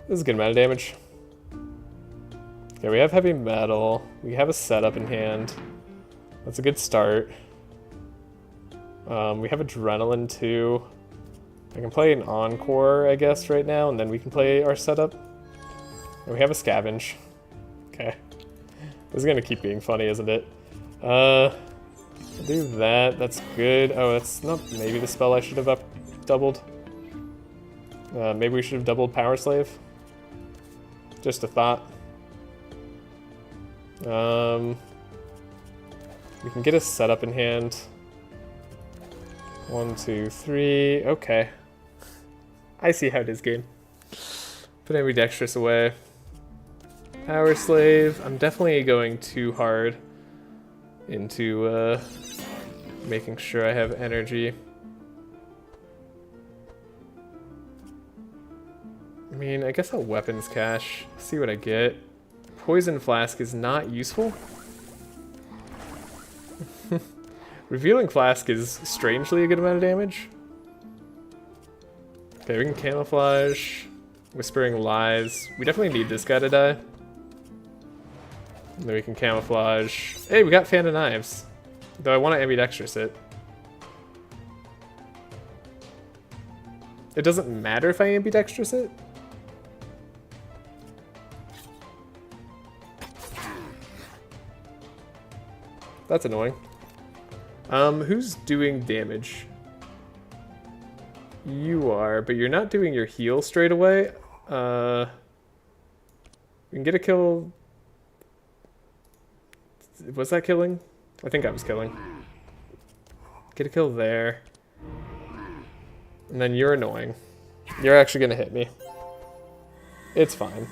This is a good amount of damage. Okay, we have heavy metal. We have a setup in hand. That's a good start. We have adrenaline too. I can play an encore, I guess, right now, and then we can play our setup. And we have a scavenge. Okay. This is gonna keep being funny, isn't it? Do that. That's good. Oh, that's not maybe the spell I should have doubled. Maybe we should have doubled Power Slave. Just a thought. We can get a setup in hand. 1, 2, 3. Okay. I see how it is, game. Put ambidextrous away. Power Slave. I'm definitely going too hard into making sure I have energy. I mean, I guess I'll weapons cache. See what I get. Poison Flask is not useful. Revealing Flask is strangely a good amount of damage. Okay, we can camouflage. Whispering Lies. We definitely need this guy to die. And then we can camouflage. Hey, we got Fan of Knives. Though I want to ambidextrous it. It doesn't matter if I ambidextrous it? That's annoying. Who's doing damage? You are, but you're not doing your heal straight away. We can get a kill. Was that killing? I think I was killing. Get a kill there. And then you're annoying. You're actually gonna hit me. It's fine.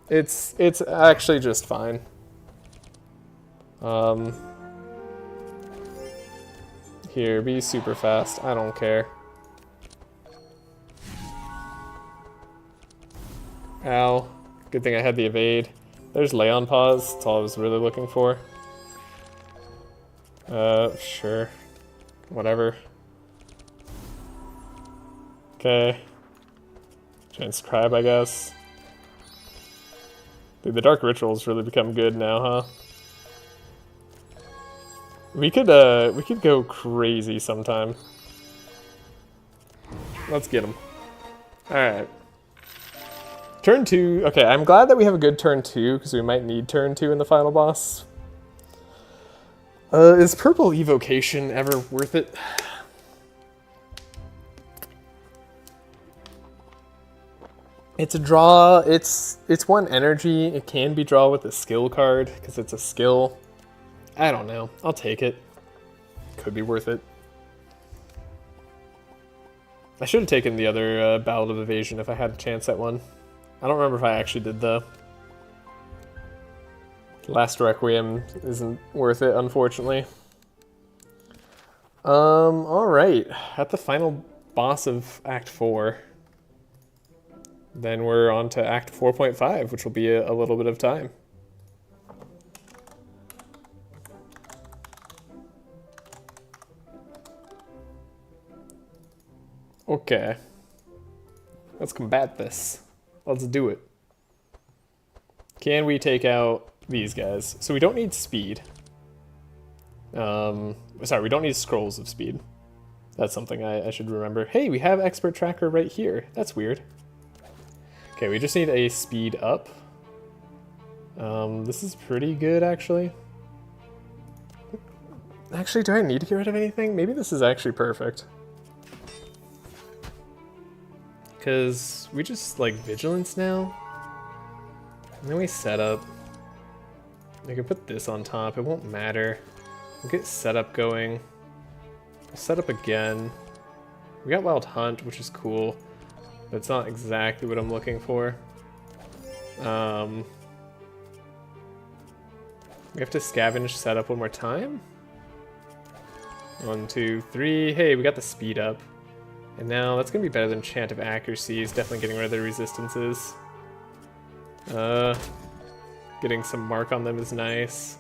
It's actually just fine. Here, be super fast. I don't care. Ow. Good thing I had the evade. There's Lay on Pause. That's all I was really looking for. Sure. Whatever. Okay. Transcribe, I guess. Dude, the Dark Rituals really become good now, huh? We could go crazy sometime. Let's get him. Alright. Turn 2. Okay, I'm glad that we have a good turn 2, because we might need turn 2 in the final boss. Is Purple Evocation ever worth it? It's a draw. It's 1 energy. It can be draw with a skill card, because it's a skill. I don't know. I'll take it. Could be worth it. I should have taken the other Ballad of Evasion if I had a chance at one. I don't remember if I actually did though. Last Requiem isn't worth it, unfortunately. Alright. At the final boss of Act 4. Then we're on to Act 4.5, which will be a little bit of time. Okay. Let's combat this. Let's do it. Can we take out these guys? So we don't need speed. Sorry, we don't need scrolls of speed. That's something I should remember. Hey, we have Expert Tracker right here. That's weird. Okay, we just need a speed up. This is pretty good, actually. Actually, do I need to get rid of anything? Maybe this is actually perfect. Because we just, like, Vigilance now. And then we set up. I can put this on top. It won't matter. We'll get setup going. We'll set up again. We got Wild Hunt, which is cool, but it's not exactly what I'm looking for. We have to scavenge setup one more time. 1, 2, 3. Hey, we got the speed up. And now that's gonna be better than Chant of Accuracy. Is definitely getting rid of the resistances. Getting some mark on them is nice.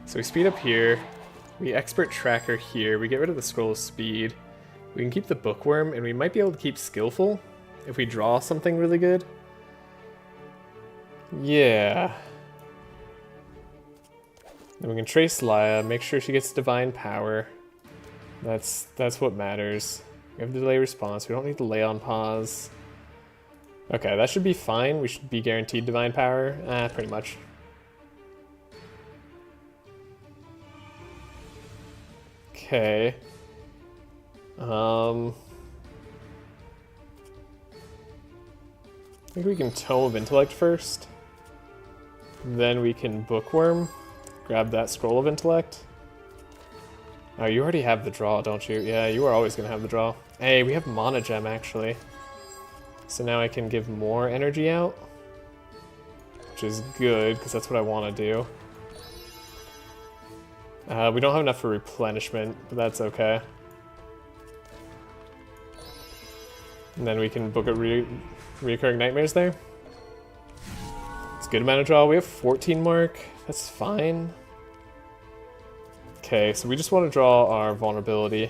So we speed up here. We expert tracker here. We get rid of the scroll of speed. We can keep the bookworm, and we might be able to keep skillful if we draw something really good. Yeah. Then we can trace Laia, make sure she gets divine power. That's what matters. We have delay response. We don't need to lay on pause. Okay, that should be fine. We should be guaranteed divine power. Pretty much. Okay. I think we can Tome of Intellect first. Then we can Bookworm. Grab that Scroll of Intellect. Oh, you already have the draw, don't you? Yeah, you are always going to have the draw. Hey, we have Mana Gem, actually. So now I can give more energy out. Which is good, because that's what I want to do. We don't have enough for replenishment, but that's okay. And then we can book a Reoccurring Nightmares there. It's a good amount of draw. We have 14 mark. That's fine. Okay, so we just want to draw our vulnerability.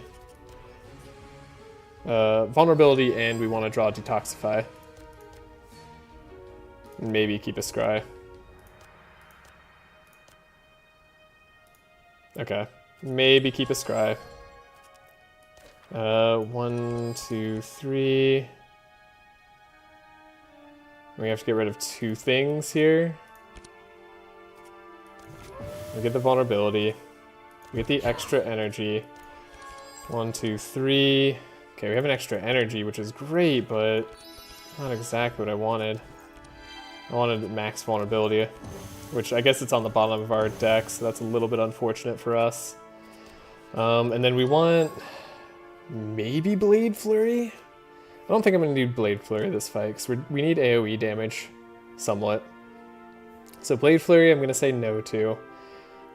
Vulnerability, and we want to draw Detoxify. Maybe keep a Scry. Okay, maybe keep a Scry. 1, 2, 3. We have to get rid of 2 things here. We get the vulnerability. We get the extra energy. 1, 2, 3. Okay, we have an extra energy, which is great, but not exactly what I wanted. I wanted max vulnerability, which I guess it's on the bottom of our deck, so that's a little bit unfortunate for us. And then we want maybe Blade Flurry? I don't think I'm going to do Blade Flurry this fight, because we need AoE damage, somewhat. So Blade Flurry I'm going to say no to.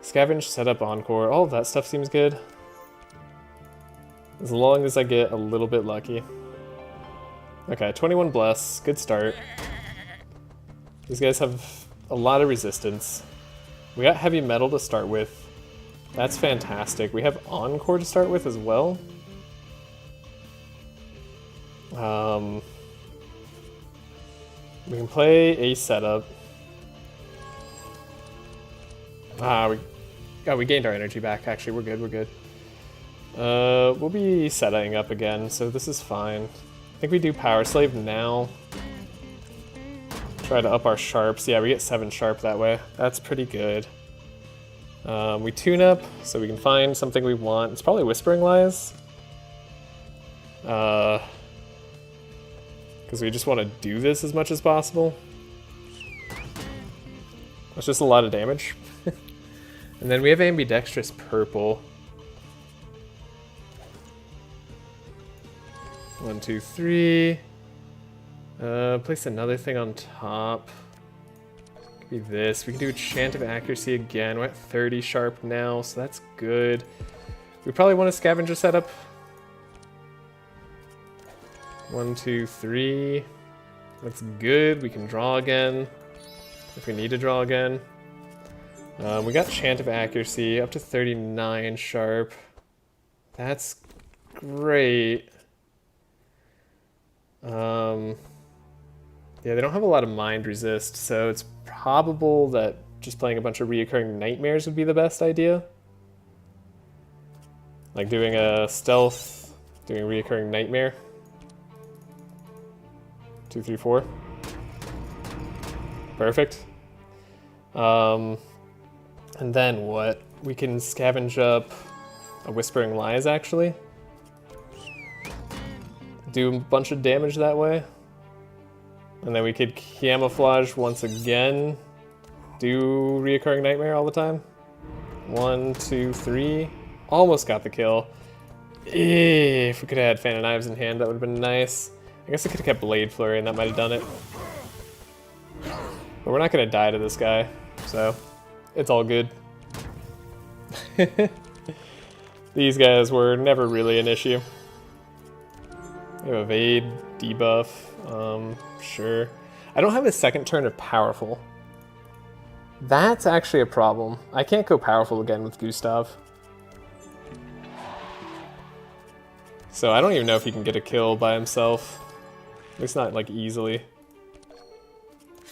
Scavenge, Setup, Encore, all of that stuff seems good. As long as I get a little bit lucky. Okay, 21 Bless, good start. These guys have a lot of resistance. We got Heavy Metal to start with. That's fantastic. We have Encore to start with as well. We can play a setup. We gained our energy back. Actually, we're good, we're good. We'll be setting up again, so this is fine. I think we do Power Slave now. Try to up our sharps. Yeah, we get 7 sharp that way. That's pretty good. We tune up, so we can find something we want. It's probably Whispering Lies. Because we just want to do this as much as possible. That's just a lot of damage. And then we have Ambidextrous Purple. 1, 2, 3. Place another thing on top. Could be this. We can do Chant of Accuracy again. We're at 30 sharp now, so that's good. We probably want a Scavenger setup. 1, 2, 3. That's good. We can draw again if we need to draw again. We got Chant of Accuracy up to 39 sharp. That's great. Yeah, they don't have a lot of mind resist, so it's probable that just playing a bunch of Reoccurring Nightmares would be the best idea. Like doing a stealth, doing Reoccurring Nightmare. 2, 3, 4. Perfect. And then what? We can scavenge up a Whispering Lies, actually. Do a bunch of damage that way. And then we could Camouflage once again. Do Reoccurring Nightmare all the time. 1, 2, 3. Almost got the kill. If we could have had Fan of Knives in hand, that would have been nice. I guess I could have kept Blade Flurry and that might have done it. But we're not going to die to this guy, so it's all good. These guys were never really an issue. We have evade, debuff, sure. I don't have a second turn of powerful. That's actually a problem. I can't go powerful again with Gustav. So I don't even know if he can get a kill by himself. At least not like easily.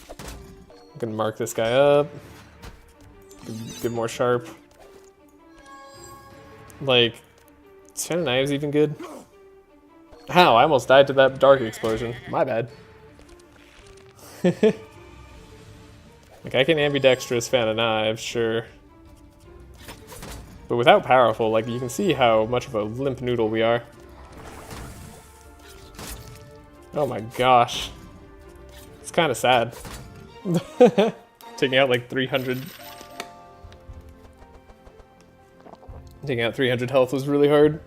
I'm gonna mark this guy up. Get more sharp. Like, is Fan of Knives even good? Ow, I almost died to that dark explosion. My bad. Like, I can ambidextrous Fan of Knives, sure. But without powerful, like, you can see how much of a limp noodle we are. Oh my gosh. It's kind of sad. Taking out like 300. Taking out 300 health was really hard.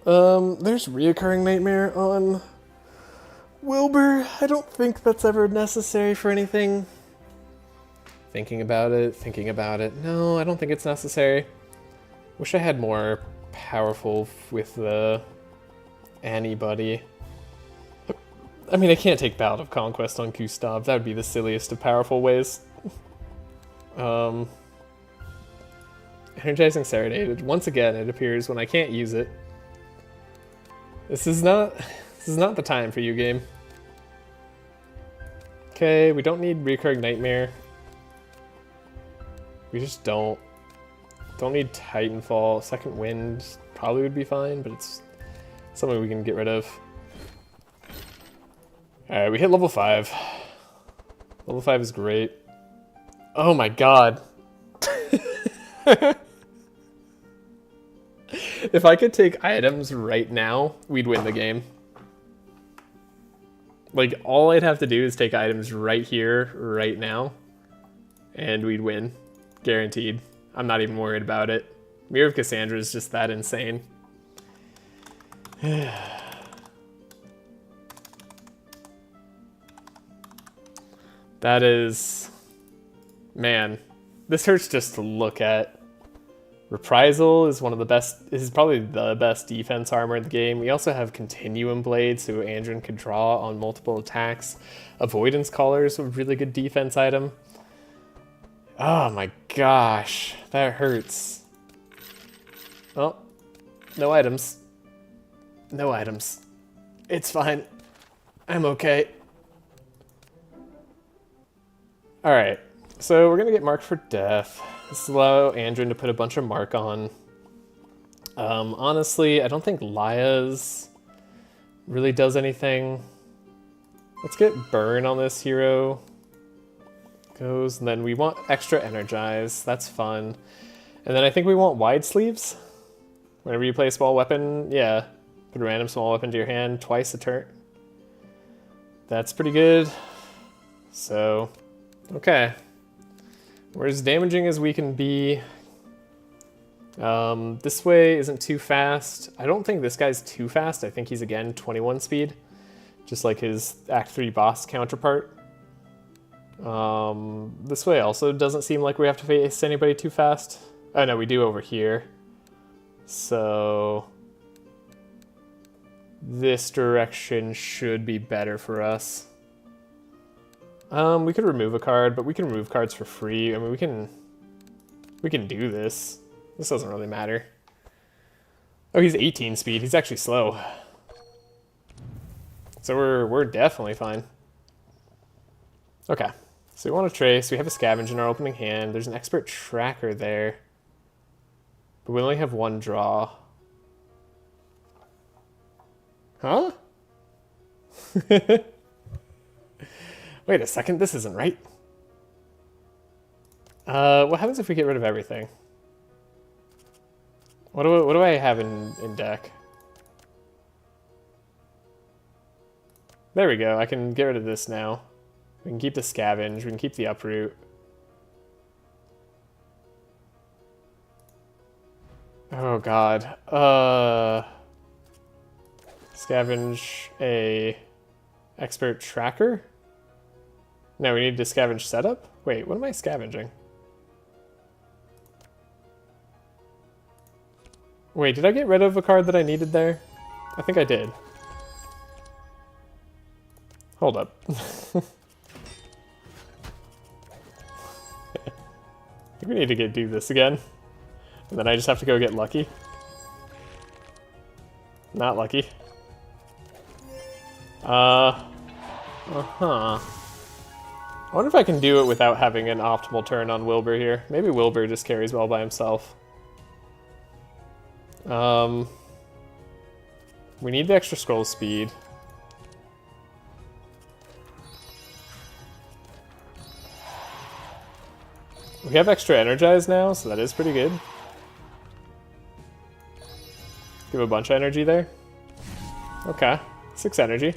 There's reoccurring nightmare on Wilbur. I don't think that's ever necessary for anything. Thinking about it. No, I don't think it's necessary. Wish I had more powerful with the anybody. I mean, I can't take Ballad of Conquest on Gustav. That would be the silliest of powerful ways. Energizing Serenade. Once again, it appears when I can't use it. This is not the time for you, game. Okay, we don't need Recurring Nightmare. We just don't. Don't need Titanfall. Second Wind probably would be fine, but it's something we can get rid of. Alright, we hit level 5. Level 5 is great. Oh my god. If I could take items right now, we'd win the game. Like, all I'd have to do is take items right here, right now, and we'd win. Guaranteed. I'm not even worried about it. Mirror of Cassandra is just that insane. That is... Man, this hurts just to look at. Reprisal is one of the best, is probably the best defense armor in the game. We also have Continuum Blade, so Andrin could draw on multiple attacks. Avoidance Collar is a really good defense item. Oh my gosh, that hurts. Oh, no items. No items. It's fine. I'm okay. Alright, so we're gonna get marked for death. This will allow Andrin to put a bunch of mark on. Honestly, I don't think Laia's really does anything. Let's get burn on this hero. Goes, and then we want extra energize. That's fun. And then I think we want wide sleeves. Whenever you play a small weapon, yeah. Put a random small weapon to your hand twice a turn. That's pretty good. So, okay. We're as damaging as we can be. This way isn't too fast. I don't think this guy's too fast. I think he's, again, 21 speed. Just like his Act 3 boss counterpart. This way also doesn't seem like we have to face anybody too fast. Oh no, we do over here. So... this direction should be better for us. We could remove a card, but we can remove cards for free. I mean, we can do this. This doesn't really matter. Oh, he's 18 speed. He's actually slow. So we're definitely fine. Okay. So we want to trace. We have a scavenge in our opening hand. There's an expert tracker there. But we only have one draw. Huh? Wait a second, this isn't right. What happens if we get rid of everything? What do I have in deck? There we go, I can get rid of this now. We can keep the scavenge, we can keep the uproot. Oh god. Scavenge a expert tracker? No, we need to scavenge setup? Wait, what am I scavenging? Wait, did I get rid of a card that I needed there? I think I did. Hold up. I think we need to do this again. And then I just have to go get lucky. Not lucky. Uh-huh. I wonder if I can do it without having an optimal turn on Wilbur here. Maybe Wilbur just carries well by himself. We need the extra scroll speed. We have extra energize now, so that is pretty good. Give a bunch of energy there. Okay, 6 energy.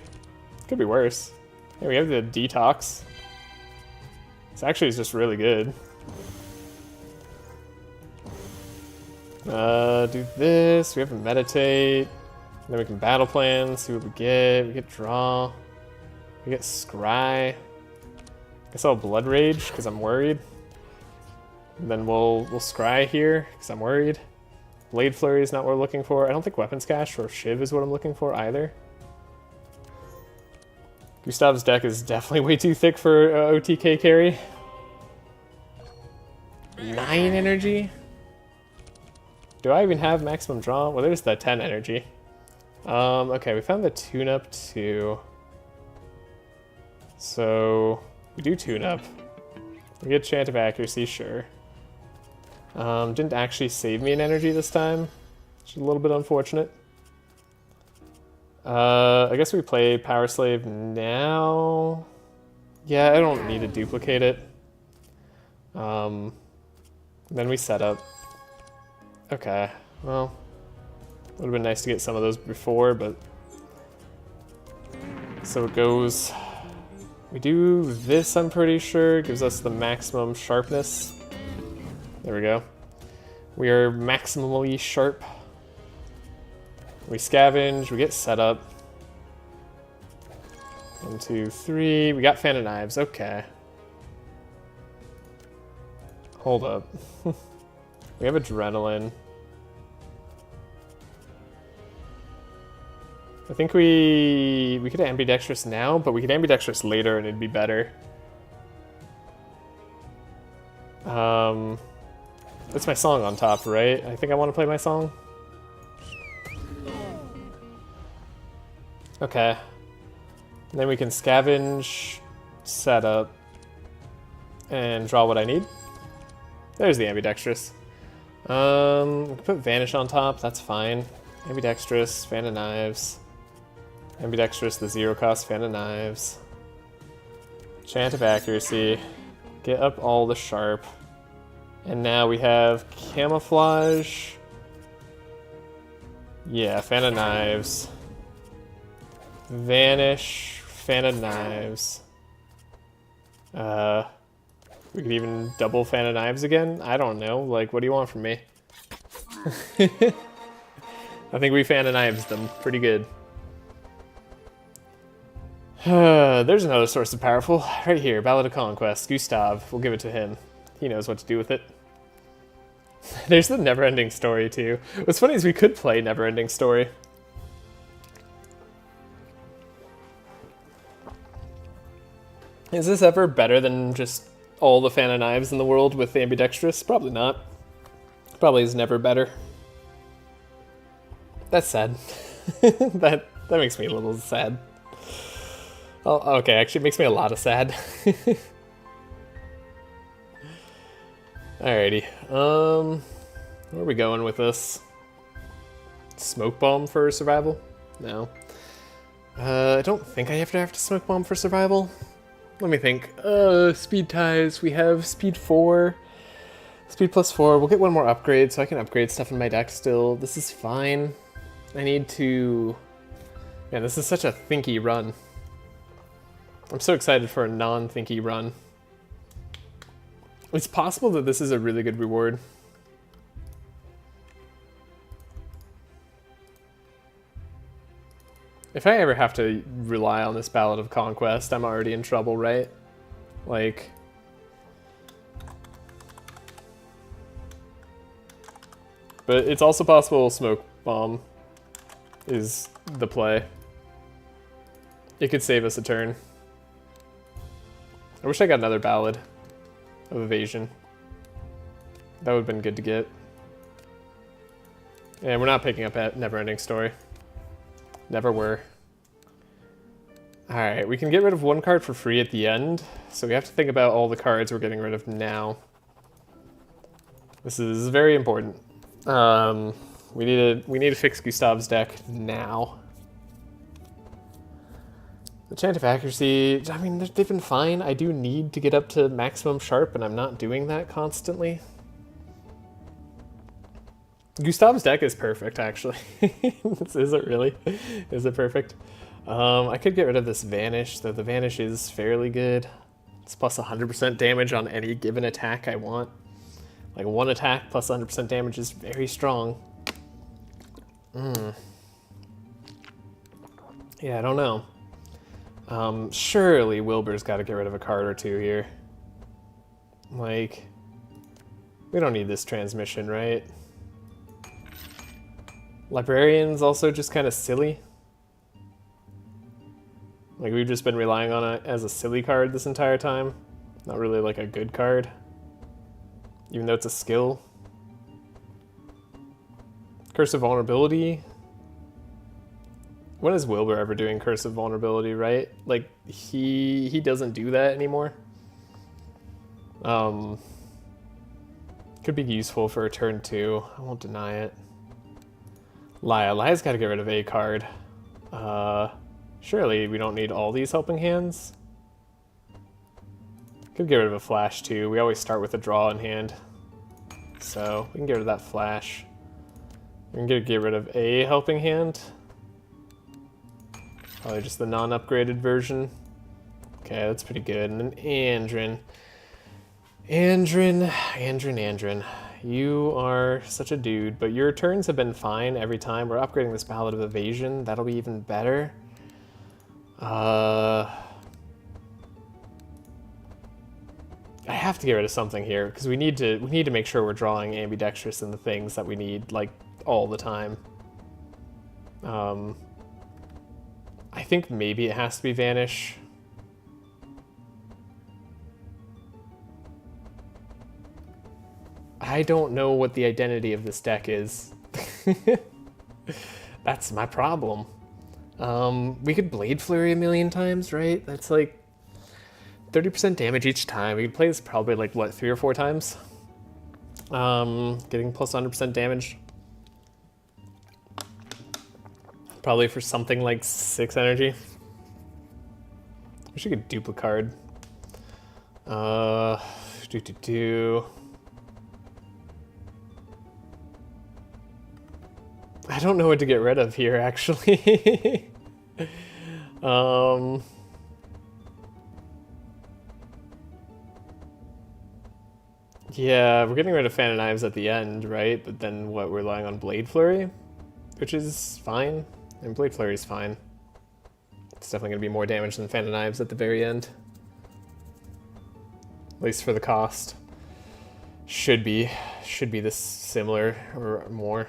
Could be worse. Yeah, we have the detox. This actually is just really good. Do this. We have to meditate. Then we can battle plan, see what we get. We get draw. We get scry. Guess I'll blood rage because I'm worried. And then we'll scry here because I'm worried. Blade flurry is not what we're looking for. I don't think weapons cache or shiv is what I'm looking for either. Gustav's deck is definitely way too thick for OTK carry. 9 energy? Do I even have maximum draw? Well, there's the 10 energy. Okay, we found the tune-up too. So, we do tune-up. We get chant of accuracy, sure. Didn't actually save me an energy this time, which is a little bit unfortunate. I guess we play Power Slave now. Yeah, I don't need to duplicate it. Then we set up. Okay, well, would have been nice to get some of those before, but so it goes. We do this, I'm pretty sure, gives us the maximum sharpness. There we go. We are maximally sharp. We scavenge, we get set up. 1, 2, 3. We got Fan of Knives, okay. Hold up. We have Adrenaline. I think we could ambidextrous now, but we could ambidextrous later and it'd be better. That's my song on top, right? I think I want to play my song. Okay. And then we can scavenge, set up, and draw what I need. There's the ambidextrous. We can put Vanish on top, that's fine. Ambidextrous, Fan of Knives. Ambidextrous, the 0-cost Fan of Knives. Chant of Accuracy. Get up all the sharp. And now we have Camouflage. Yeah, Fan of Knives. Vanish, Fan of Knives. We could even double Fan of Knives again? I don't know. Like, what do you want from me? I think we Fan of Knives them pretty good. There's another source of powerful. Right here, Ballad of Conquest. Gustav. We'll give it to him. He knows what to do with it. There's the Neverending Story, too. What's funny is we could play Neverending Story. Is this ever better than just all the Fan of Knives in the world with ambidextrous? Probably not. Probably is never better. That's sad. that makes me a little sad. Oh, okay, actually it makes me a lot of sad. Alrighty. Where are we going with this? Smoke bomb for survival? No. I don't think I have to smoke bomb for survival. Let me think. Speed ties. We have speed 4. Speed plus 4. We'll get one more upgrade so I can upgrade stuff in my deck still. This is fine. I need to... Man, this is such a thinky run. I'm so excited for a non-thinky run. It's possible that this is a really good reward. If I ever have to rely on this Ballad of Conquest, I'm already in trouble, right? Like... But it's also possible Smoke Bomb is the play. It could save us a turn. I wish I got another Ballad of Evasion. That would have been good to get. And we're not picking up at Neverending Story. Never were. Alright, we can get rid of one card for free at the end, so we have to think about all the cards we're getting rid of now. This is very important. We need to fix Gustav's deck now. The Chant of Accuracy, I mean, they've been fine. I do need to get up to maximum sharp, and I'm not doing that constantly. Gustav's deck is perfect, actually. Is it really? Is it perfect? I could get rid of this Vanish, though the Vanish is fairly good. It's plus 100% damage on any given attack I want. Like one attack plus 100% damage is very strong. Yeah, I don't know. Surely Wilbur's got to get rid of a card or two here. Like, we don't need this transmission, right? Librarian's also just kind of silly. Like, we've just been relying on it as a silly card this entire time. Not really like a good card. Even though it's a skill. Curse of Vulnerability. When is Wilbur ever doing Curse of Vulnerability, right? Like, he doesn't do that anymore. Could be useful for a turn 2. I won't deny it. Laia. Laia's got to get rid of a card. Surely we don't need all these helping hands. Could get rid of a flash too. We always start with a draw in hand. So we can get rid of that flash. We can get rid of a helping hand. Probably just the non-upgraded version. Okay, that's pretty good. And then Andrin. Andrin. You are such a dude, but your turns have been fine every time. We're upgrading this Ballad of Evasion. That'll be even better. I have to get rid of something here because we need to make sure we're drawing ambidextrous in the things that we need like all the time. I think maybe it has to be Vanish. I don't know what the identity of this deck is. That's my problem. We could Blade Flurry a million times, right? That's like 30% damage each time. We could play this probably like, what, 3 or 4 times? Getting plus 100% damage. Probably for something like 6 energy. Wish you could duplicard. I don't know what to get rid of here, actually. Yeah, we're getting rid of Fan of Knives at the end, right? But then what, we're relying on Blade Flurry? Which is fine. And Blade Flurry is fine. It's definitely going to be more damage than Fan of Knives at the very end. At least for the cost. Should be this similar or more.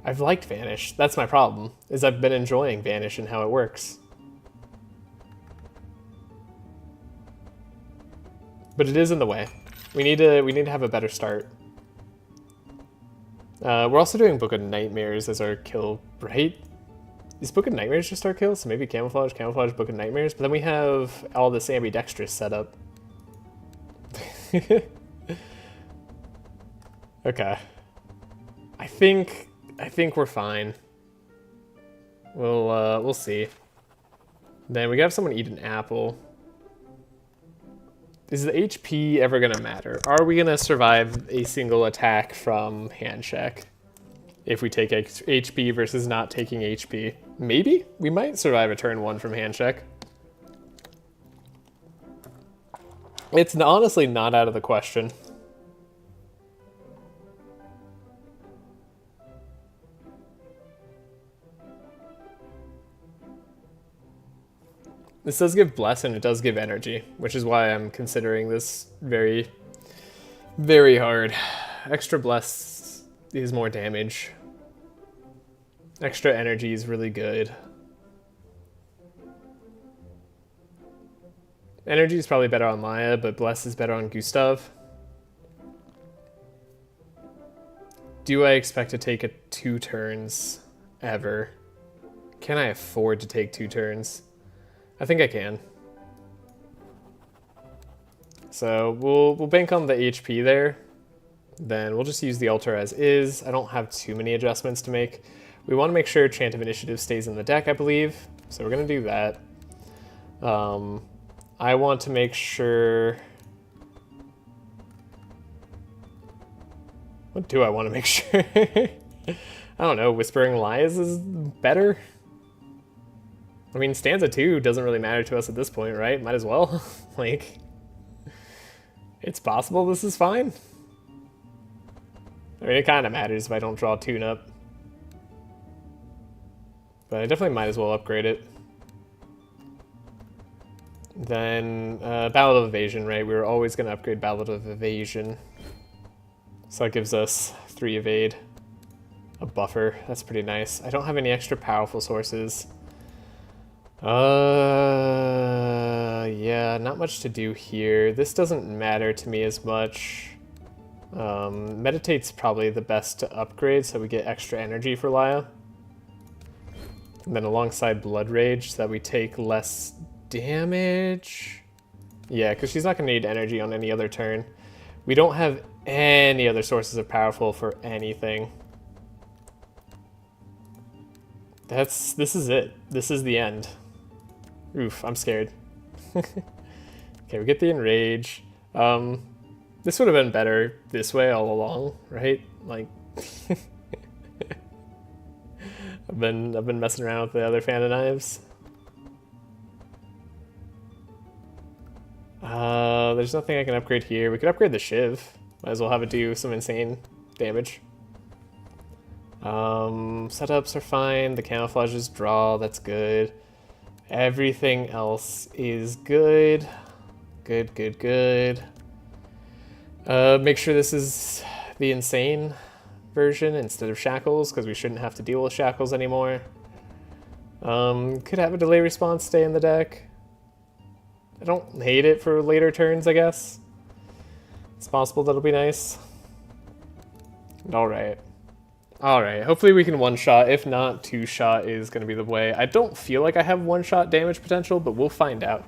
I've liked Vanish. That's my problem, is I've been enjoying Vanish and how it works. But it is in the way. We need to have a better start. We're also doing Book of Nightmares as our kill, right? Is Book of Nightmares just our kill? So maybe Camouflage, Book of Nightmares. But then we have all this ambidextrous set up. Okay. I think we're fine. We'll see. Then we gotta have someone eat an apple. Is the HP ever gonna matter? Are we gonna survive a single attack from hand check if we take HP versus not taking HP? Maybe? We might survive a turn 1 from hand check. It's honestly not out of the question. This does give Bless and it does give Energy, which is why I'm considering this very, very hard. Extra Bless is more damage. Extra Energy is really good. Energy is probably better on Laia, but Bless is better on Gustav. Do I expect to take 2 turns ever? Can I afford to take 2 turns? I think I can. So we'll bank on the HP there. Then we'll just use the altar as is. I don't have too many adjustments to make. We want to make sure Chant of Initiative stays in the deck, I believe. So we're going to do that. I want to make sure... What do I want to make sure? I don't know, Whispering Lies is better? I mean, stanza 2 doesn't really matter to us at this point, right? Might as well. Like, it's possible this is fine. I mean, it kind of matters if I don't draw tune-up. But I definitely might as well upgrade it. Then, Ballad of Evasion, right? We were always going to upgrade Ballad of Evasion. So that gives us 3 evade. A buffer. That's pretty nice. I don't have any extra powerful sources. Yeah, not much to do here. This doesn't matter to me as much. Meditate's probably the best to upgrade, so we get extra energy for Laia. And then alongside Blood Rage, so that we take less damage. Yeah, because she's not going to need energy on any other turn. We don't have any other sources of powerful for anything. This is it. This is the end. Oof, I'm scared. Okay, we get the Enrage. This would have been better this way all along, right? Like, I've been messing around with the other Fan of Knives. There's nothing I can upgrade here. We could upgrade the Shiv. Might as well have it do some insane damage. Setups are fine. The camouflages draw. That's good. Everything else is good. Good, good, good. Make sure this is the insane version instead of shackles, because we shouldn't have to deal with shackles anymore. Could have a delay response stay in the deck. I don't hate it for later turns, I guess. It's possible that'll be nice. Alright. Alright, hopefully we can one-shot. If not, two-shot is going to be the way. I don't feel like I have one-shot damage potential, but we'll find out.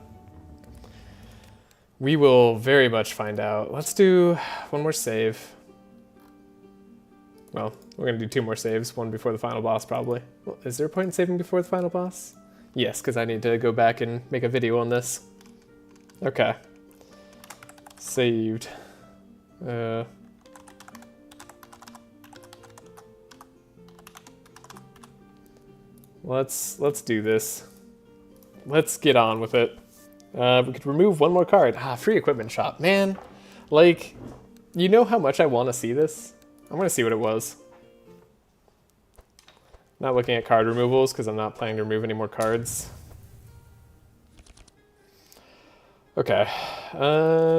We will very much find out. Let's do one more save. Well, we're going to do 2 more saves, one before the final boss probably. Well, is there a point in saving before the final boss? Yes, because I need to go back and make a video on this. Okay. Saved. Let's do this. Let's get on with it. We could remove 1 more card. Free equipment shop. Man, like, you know how much I want to see this? I'm going to see what it was. Not looking at card removals because I'm not planning to remove any more cards. Okay.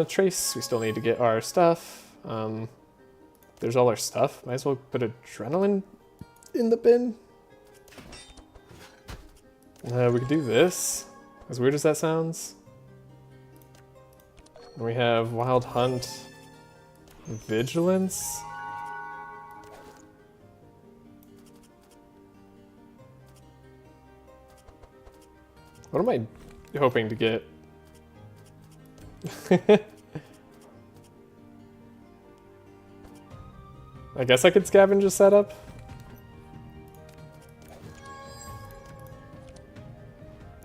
Trace, we still need to get our stuff. There's all our stuff. Might as well put adrenaline in the bin. We could do this. As weird as that sounds. And we have Wild Hunt, Vigilance. What am I hoping to get? I guess I could scavenge a setup.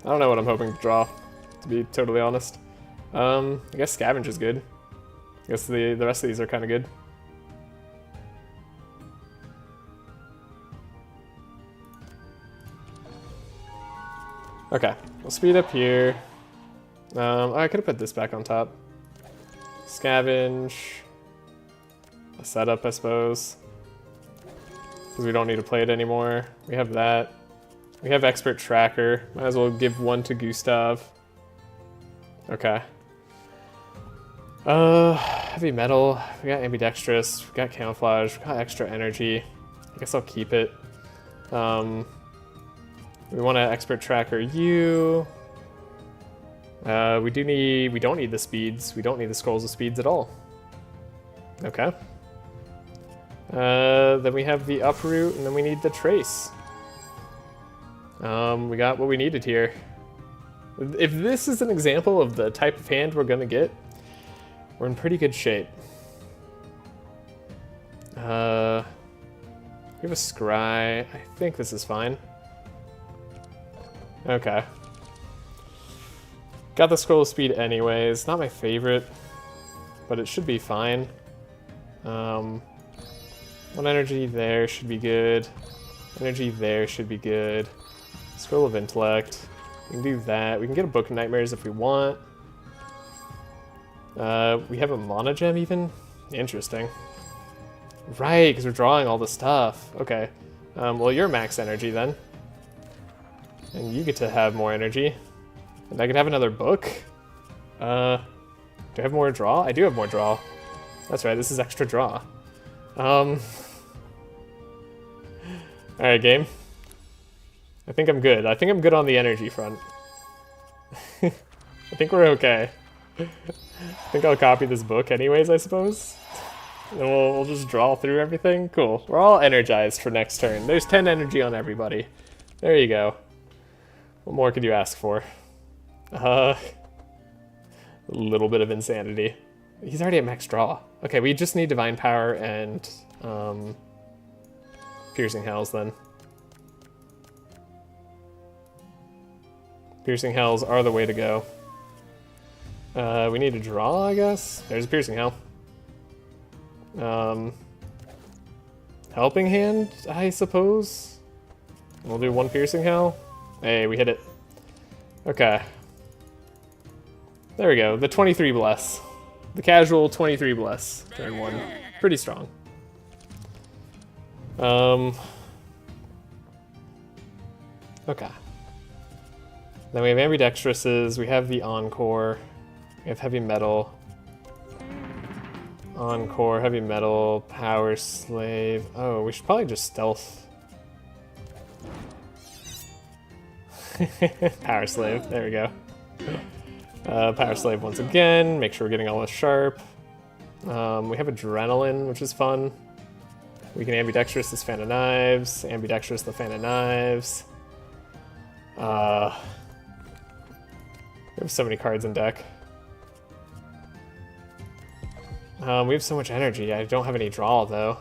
I don't know what I'm hoping to draw, to be totally honest. I guess scavenge is good. I guess the rest of these are kind of good. Okay, we'll speed up here. I could have put this back on top. Scavenge. A setup, I suppose. Because we don't need to play it anymore. We have that. We have Expert Tracker. Might as well give 1 to Gustav. Okay. Heavy metal. We got ambidextrous. We got camouflage. We got extra energy. I guess I'll keep it. We want to expert tracker you. We don't need the speeds. We don't need the scrolls of speeds at all. Okay. Then we have the uproot, and then we need the trace. We got what we needed here. If this is an example of the type of hand we're gonna get, we're in pretty good shape. We have a scry. I think this is fine. Okay. Got the scroll of speed anyways. Not my favorite, but it should be fine. One energy there should be good. Energy there should be good. Scroll of intellect. We can do that. We can get a Book of Nightmares if we want. We have a Mana Gem even? Interesting. Right, because we're drawing all the stuff. Okay. Well, you're max energy then. And you get to have more energy. And I could have another book. Do I have more draw? I do have more draw. That's right, this is extra draw. Alright, game. I think I'm good. I think I'm good on the energy front. I think we're okay. I think I'll copy this book anyways, I suppose. And we'll just draw through everything. Cool. We're all energized for next turn. There's 10 energy on everybody. There you go. What more could you ask for? A little bit of insanity. He's already at max draw. Okay, we just need Divine Power and Piercing Hells then. Piercing Hells are the way to go. We need to draw, I guess. There's a Piercing Hell. Helping Hand, I suppose. We'll do one Piercing Hell. Hey, we hit it. Okay. There we go. The 23 Bless. The casual 23 Bless. Turn 1. Pretty strong. Okay. Then we have ambidextrouses, we have the Encore, we have heavy metal. Encore, heavy metal, power slave. Oh, we should probably just stealth. Power slave, there we go. Power slave once again, make sure we're getting all this sharp. We have adrenaline, which is fun. We can ambidextrous this Fan of Knives, ambidextrous the Fan of Knives. We have so many cards in deck. We have so much energy. I don't have any draw, though.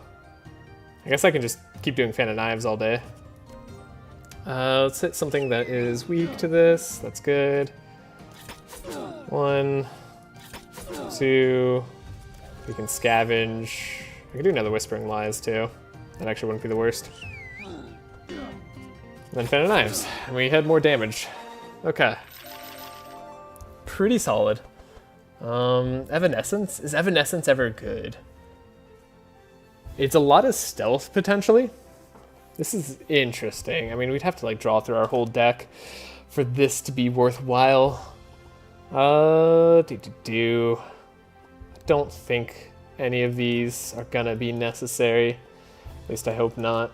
I guess I can just keep doing Fan of Knives all day. Let's hit something that is weak to this. That's good. 1, 2. We can scavenge. I can do another Whispering Lies, too. That actually wouldn't be the worst. And then Fan of Knives. And we had more damage. Okay. Pretty solid. Evanescence? Is Evanescence ever good? It's a lot of stealth, potentially. This is interesting. I mean, we'd have to, like, draw through our whole deck for this to be worthwhile. I don't think any of these are gonna be necessary. At least I hope not.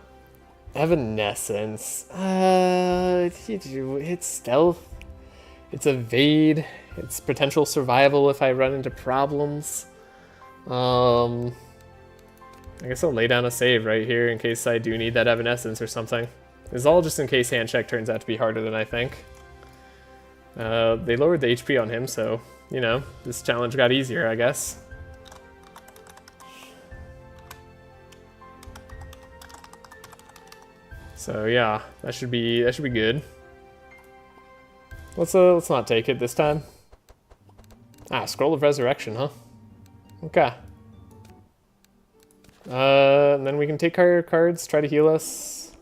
Evanescence. It's stealth. It's evade. It's potential survival if I run into problems. I guess I'll lay down a save right here in case I do need that Evanescence or something. It's all just in case hand check turns out to be harder than I think. They lowered the HP on him, so, you know, this challenge got easier, I guess. So yeah, that should be good. Let's not take it this time. Ah, Scroll of Resurrection, huh? Okay. And then we can take our cards, try to heal us.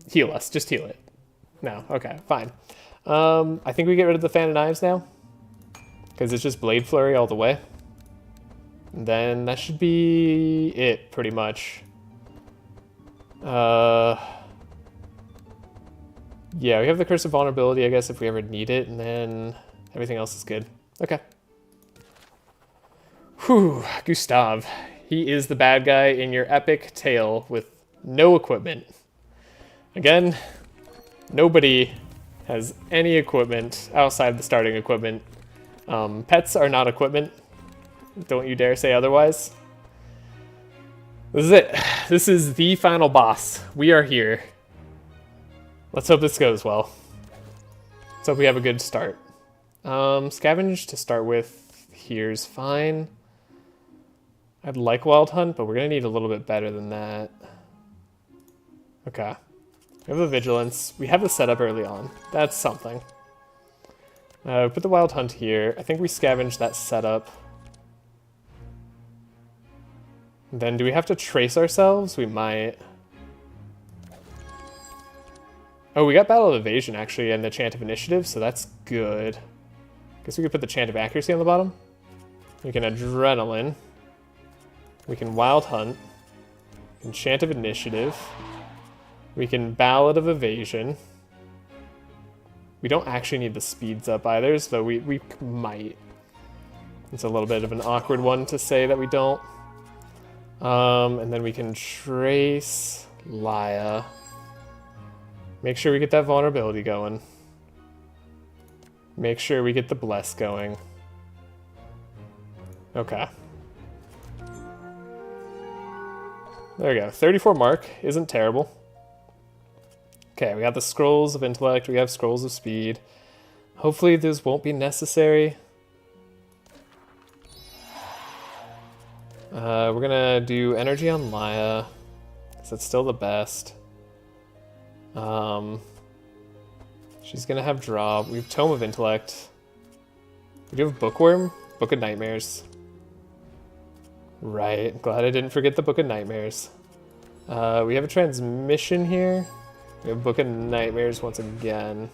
Heal us, just heal it. No, okay, fine. I think we get rid of the Fan of Knives now, because it's just Blade Flurry all the way. And then that should be it, pretty much. Yeah, we have the Curse of Vulnerability, I guess, if we ever need it, and then Everything else is good. Okay. Whew, Gustav. He is the bad guy in your epic tale with no equipment. Again, nobody has any equipment outside the starting equipment. Pets are not equipment. Don't you dare say otherwise. This is it. This is the final boss. We are here. Let's hope this goes well. Let's hope we have a good start. Scavenge to start with here's fine. I'd like Wild Hunt, but we're gonna need a little bit better than that. Okay. We have a Vigilance. We have the setup early on. That's something. Put the Wild Hunt here. I think we scavenge that setup. Then do we have to trace ourselves? We might. Oh, we got Battle of Evasion actually and the Chant of Initiative, so that's good. Guess we could put the Chant of Accuracy on the bottom. We can Adrenaline. We can Wild Hunt. We can Chant of Initiative. We can Ballad of Evasion. We don't actually need the speeds up either, so we might. It's a little bit of an awkward one to say that we don't. And then we can trace Laia. Make sure we get that vulnerability going. Make sure we get the bless going. Okay. There we go. 34 mark isn't terrible. Okay, we got the Scrolls of Intellect, we have Scrolls of Speed. Hopefully those won't be necessary. We're gonna do Energy on Laia, because it's still the best. She's gonna have Draw. We have Tome of Intellect. We do have Bookworm, Book of Nightmares. Right, glad I didn't forget the Book of Nightmares. We have a Transmission here. We have Book of Nightmares once again.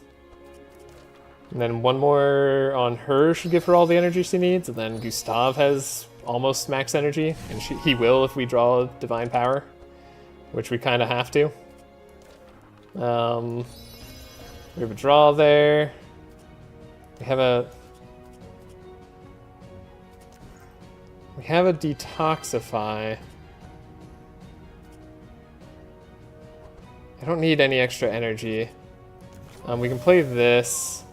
And then one more on her should give her all the energy she needs, and then Gustav has almost max energy, and he will if we draw Divine Power, which we kind of have to. We have a draw there. We have a Detoxify. I don't need any extra energy. We can play this.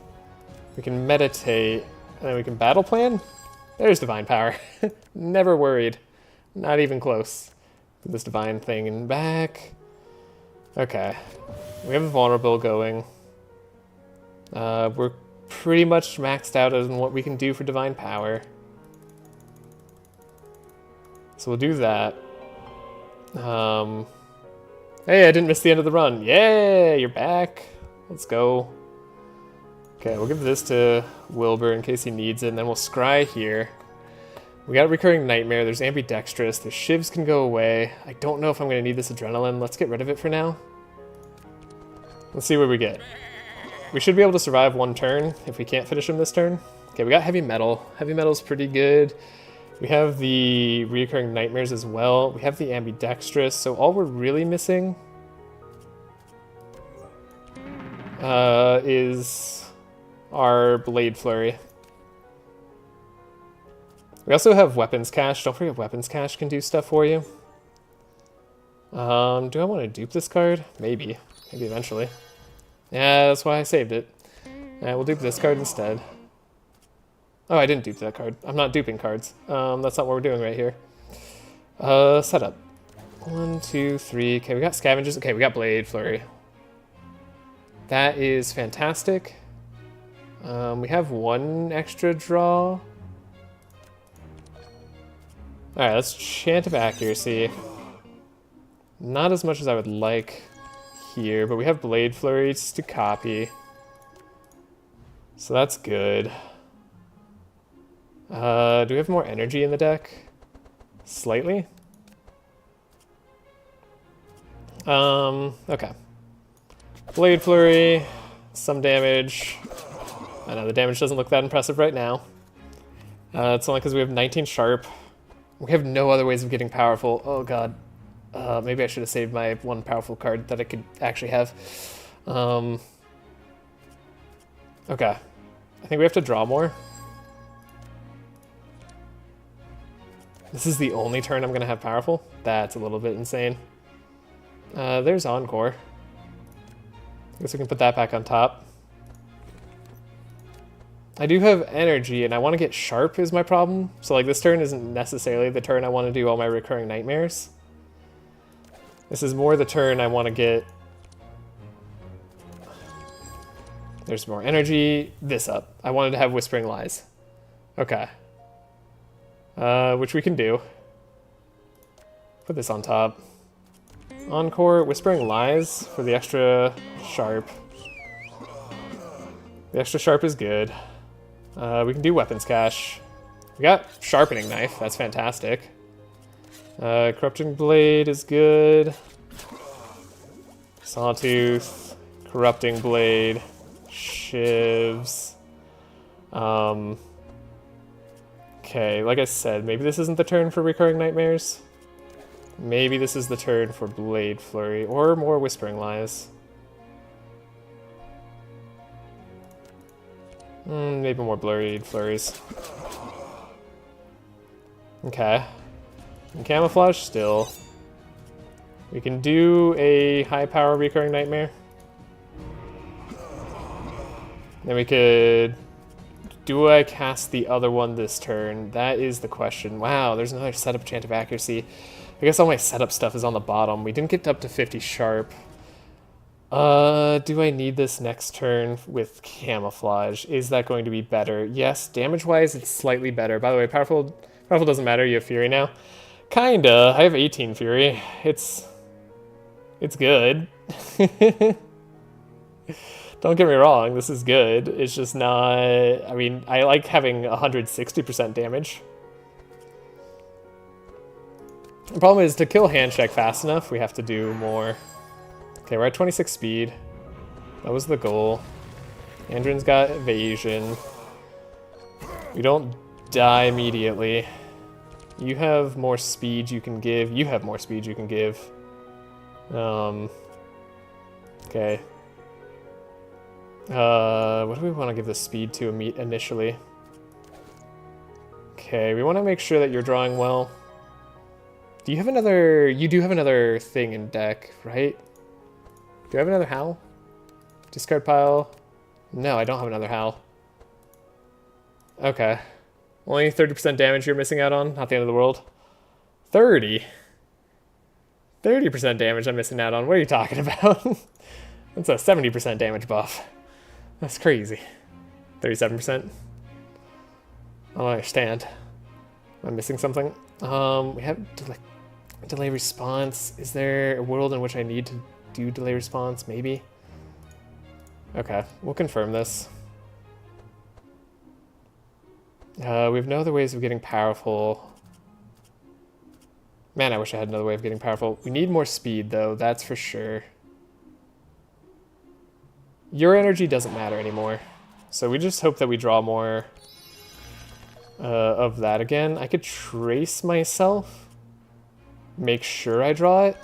We can meditate, and then we can battle plan. There's Divine Power. Never worried. Not even close. Put this Divine thing in back. Okay. We have a vulnerable going. We're pretty much maxed out on what we can do for Divine Power. So we'll do that. Hey, I didn't miss the end of the run. Yay, you're back. Let's go. Okay, we'll give this to Wilbur in case he needs it, and then we'll scry here. We got a Recurring Nightmare, there's Ambidextrous, the Shivs can go away. I don't know if I'm going to need this Adrenaline. Let's get rid of it for now. Let's see what we get. We should be able to survive one turn if we can't finish him this turn. Okay, we got Heavy Metal. Heavy Metal's pretty good. We have the Recurring Nightmares as well. We have the Ambidextrous, so all we're really missing is our Blade Flurry. We also have Weapons Cache. Don't forget Weapons Cache can do stuff for you. Do I want to dupe this card? Maybe. Maybe eventually. Yeah, that's why I saved it. We'll dupe this card instead. Oh, I didn't dupe that card. I'm not duping cards. That's not what we're doing right here. Setup. 1, 2, 3. Okay, we got Scavengers. Okay, we got Blade Flurry. That is fantastic. We have one extra draw. Alright, let's Chant of Accuracy. Not as much as I would like here, but we have Blade Flurries to copy. So that's good. Do we have more energy in the deck? Slightly? Okay. Blade Flurry, some damage. I know the damage doesn't look that impressive right now. It's only because we have 19 sharp. We have no other ways of getting powerful. Oh god. Maybe I should have saved my one powerful card that I could actually have. Okay. I I think we have to draw more. This is the only turn I'm going to have powerful? That's a little bit insane. There's Encore. I guess we can put that back on top. I do have energy, and I want to get sharp is my problem. So like this turn isn't necessarily the turn I want to do all my recurring nightmares. This is more the turn I want to get... There's more energy. This up. I wanted to have Whispering Lies. Okay. Which we can do. Put this on top. Encore, Whispering Lies for the extra sharp. The extra sharp is good. We can do Weapons Cache. We got Sharpening Knife, that's fantastic. Corrupting Blade is good. Sawtooth, Corrupting Blade, Shivs. Okay, like I said, maybe this isn't the turn for Recurring Nightmares. Maybe this is the turn for Blade Flurry, or more Whispering Lies. Maybe more Blurred Flurries. Okay. And Camouflage still. We can do a high power Recurring Nightmare. Then we could... Do I cast the other one this turn? That is the question. Wow, there's another setup chant of accuracy. I guess all my setup stuff is on the bottom. We didn't get up to 50 sharp. Do I need this next turn with Camouflage? Is that going to be better? Yes, damage-wise, it's slightly better. By the way, powerful doesn't matter. You have Fury now. Kinda. I have 18 Fury. It's good. Don't get me wrong, this is good. It's just not... I mean, I like having 160% damage. The problem is, to kill Handshake fast enough, we have to do more. Okay, we're at 26 speed. That was the goal. Andrin's got evasion. We don't die immediately. You have more speed you can give. You have more speed you can give. Okay. What do we want to give the speed to initially? Okay, we want to make sure that you're drawing well. Do you have another... You do have another thing in deck, right? Do I have another Howl? Discard pile? No, I don't have another Howl. Okay. Only 30% damage you're missing out on? Not the end of the world. 30? 30% damage I'm missing out on? What are you talking about? That's a 70% damage buff. That's crazy. 37%? I don't understand. Am I missing something? We have delay response. Is there a world in which I need to do delay response? Maybe? Okay, we'll confirm this. We have no other ways of getting powerful. Man, I wish I had another way of getting powerful. We need more speed, though, that's for sure. Your energy doesn't matter anymore. So we just hope that we draw more of that again. I could trace myself. Make sure I draw it.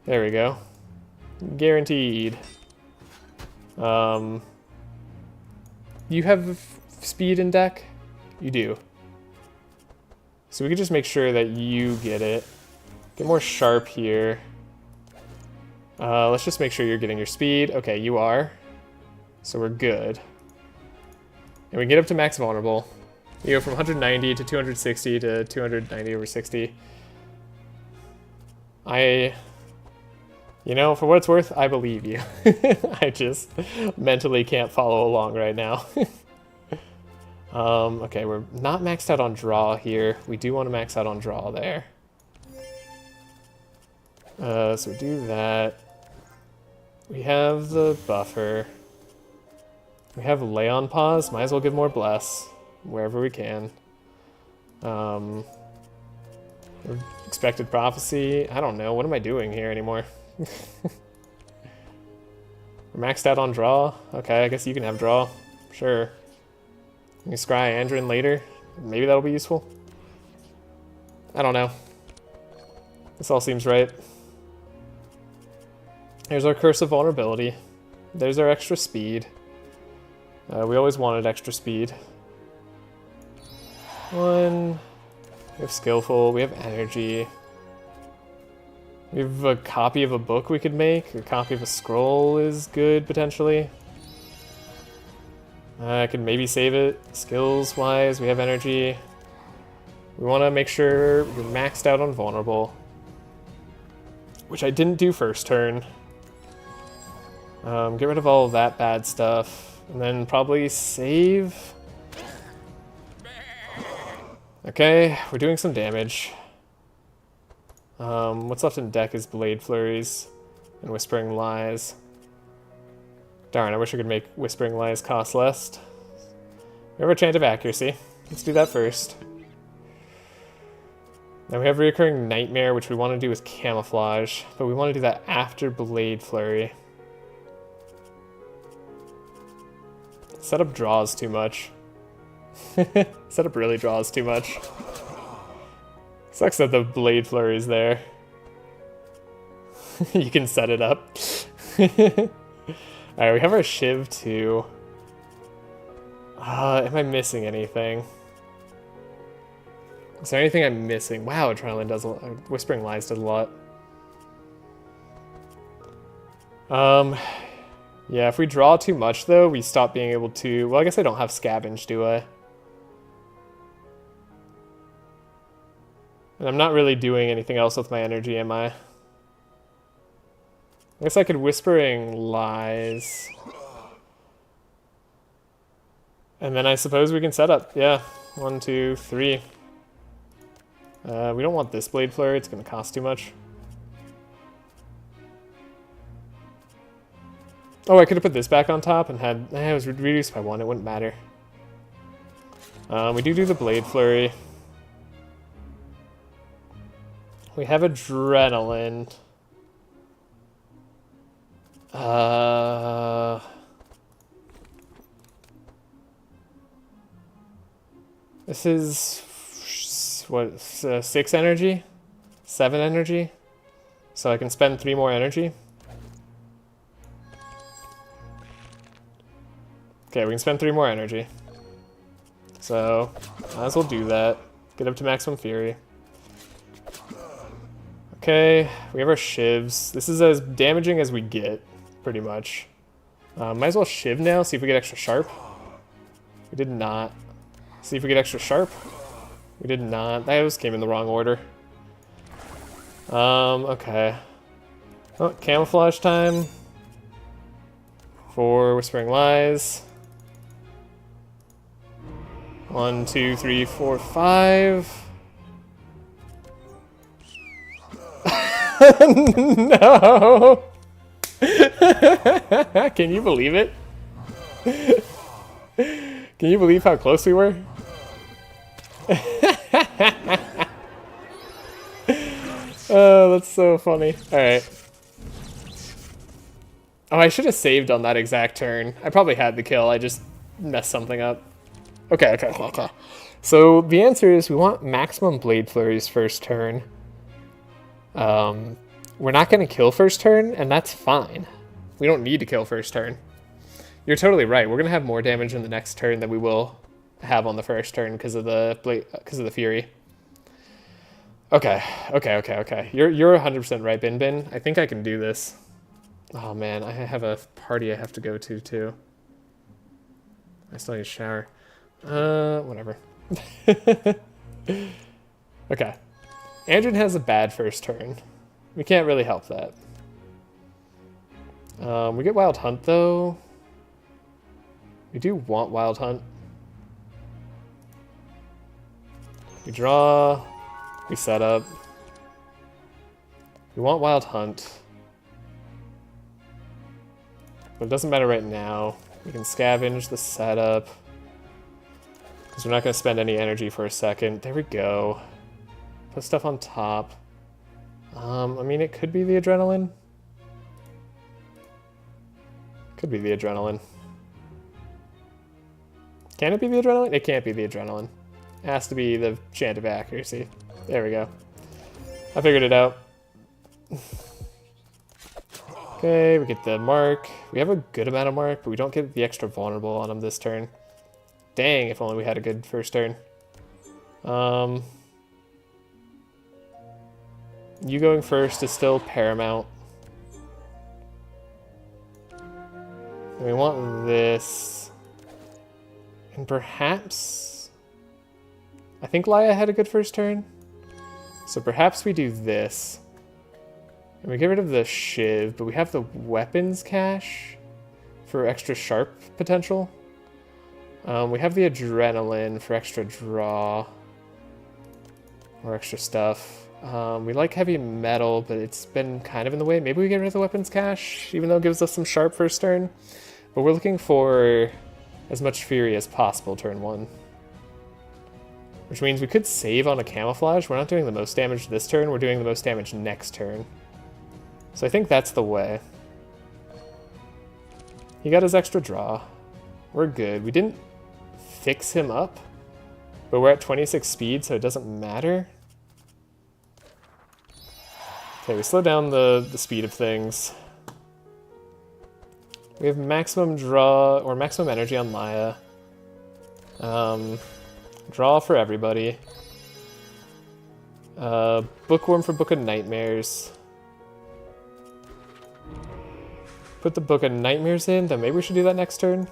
There we go. Guaranteed. You have speed in deck? You do. So we could just make sure that you get it. Get more sharp here. Let's just make sure you're getting your speed. Okay, you are. So we're good. And we get up to max vulnerable. We go from 190 to 260 to 290 over 60. You know, for what it's worth, I believe you. I just mentally can't follow along right now. Okay, we're not maxed out on draw here. We do want to max out on draw there. So we do that. We have the buffer. We have Lay on pause. Might as well give more bless wherever we can. Expected prophecy. I don't know. What am I doing here anymore? We're maxed out on draw. Okay, I guess you can have draw. Sure. You can scry Andrin later. Maybe that'll be useful. I don't know. This all seems right. There's our Curse of Vulnerability. There's our extra speed. We always wanted extra speed. 1. We have skillful, we have energy. We have a copy of a book we could make. A copy of a scroll is good, potentially. I could maybe save it. Skills-wise, we have energy. We want to make sure we're maxed out on vulnerable. Which I didn't do first turn. Get rid of all of that bad stuff. And then probably save. Okay, we're doing some damage. What's left in deck is Blade Flurries and Whispering Lies. Darn, I wish I could make Whispering Lies cost less. We have a Chant of Accuracy. Let's do that first. Now we have Reoccurring Nightmare, which we want to do with Camouflage, but we want to do that after Blade Flurry. Setup draws too much. Setup really draws too much. Sucks that the Blade Flurry is there. You can set it up. Alright, we have our Shiv too. Am I missing anything? Is there anything I'm missing? Wow, Adrenaline does a lot. Whispering Lies does a lot. Yeah, if we draw too much though, we stop being able to... Well, I guess I don't have Scavenge, do I? And I'm not really doing anything else with my energy, am I? I guess I could Whispering Lies. And then I suppose we can set up. Yeah, 1, 2, 3. We don't want this Blade Flurry, it's going to cost too much. Oh, I could have put this back on top and had... it was reduced by 1, it wouldn't matter. We do the Blade Flurry. We have Adrenaline. This is... what? 6 energy? 7 energy? So I can spend 3 more energy? Okay, we can spend 3 more energy. So, might as well do that. Get up to maximum fury. Okay, we have our Shivs. This is as damaging as we get, pretty much. Might as well Shiv now, see if we get extra sharp. We did not. See if we get extra sharp. We did not. That just came in the wrong order. Okay. Oh, Camouflage time. For Whispering Lies. 1, 2, 3, 4, 5. No! Can you believe it? Can you believe how close we were? Oh, that's so funny. Alright. Oh, I should have saved on that exact turn. I probably had the kill, I just messed something up. Okay. So the answer is we want maximum Blade Flurries first turn. We're not going to kill first turn, and that's fine. We don't need to kill first turn. You're totally right. We're going to have more damage in the next turn than we will have on the first turn because of the Fury. Okay. You're 100% right, Bin Bin. I think I can do this. Oh man, I have a party I have to go to too. I still need a shower. Whatever. Okay. Andrin has a bad first turn. We can't really help that. We get Wild Hunt though. We do want Wild Hunt. We draw. We set up. We want Wild Hunt. But it doesn't matter right now. We can scavenge the setup. Because we're not going to spend any energy for a second. There we go. Put stuff on top. I mean, it could be the Adrenaline. Could be the Adrenaline. Can it be the Adrenaline? It can't be the Adrenaline. It has to be the Chant of Accuracy. There we go. I figured it out. Okay, we get the mark. We have a good amount of mark, but we don't get the extra vulnerable on him this turn. Dang, if only we had a good first turn. You going first is still paramount. We want this. And perhaps... I think Laia had a good first turn. So perhaps we do this. And we get rid of the shiv, but we have the weapons cache for extra sharp potential. We have the adrenaline for extra draw. Or extra stuff. We like heavy metal, but it's been kind of in the way. Maybe we get rid of the weapons cache, even though it gives us some sharp first turn. But we're looking for as much fury as possible turn 1. Which means we could save on a camouflage. We're not doing the most damage this turn, we're doing the most damage next turn. So I think that's the way. He got his extra draw. We're good. We didn't fix him up, but we're at 26 speed, so it doesn't matter. Okay, we slow down the speed of things. We have maximum draw, or maximum energy on Laia. Draw for everybody. Bookworm for Book of Nightmares. Put the Book of Nightmares in, then maybe we should do that next turn.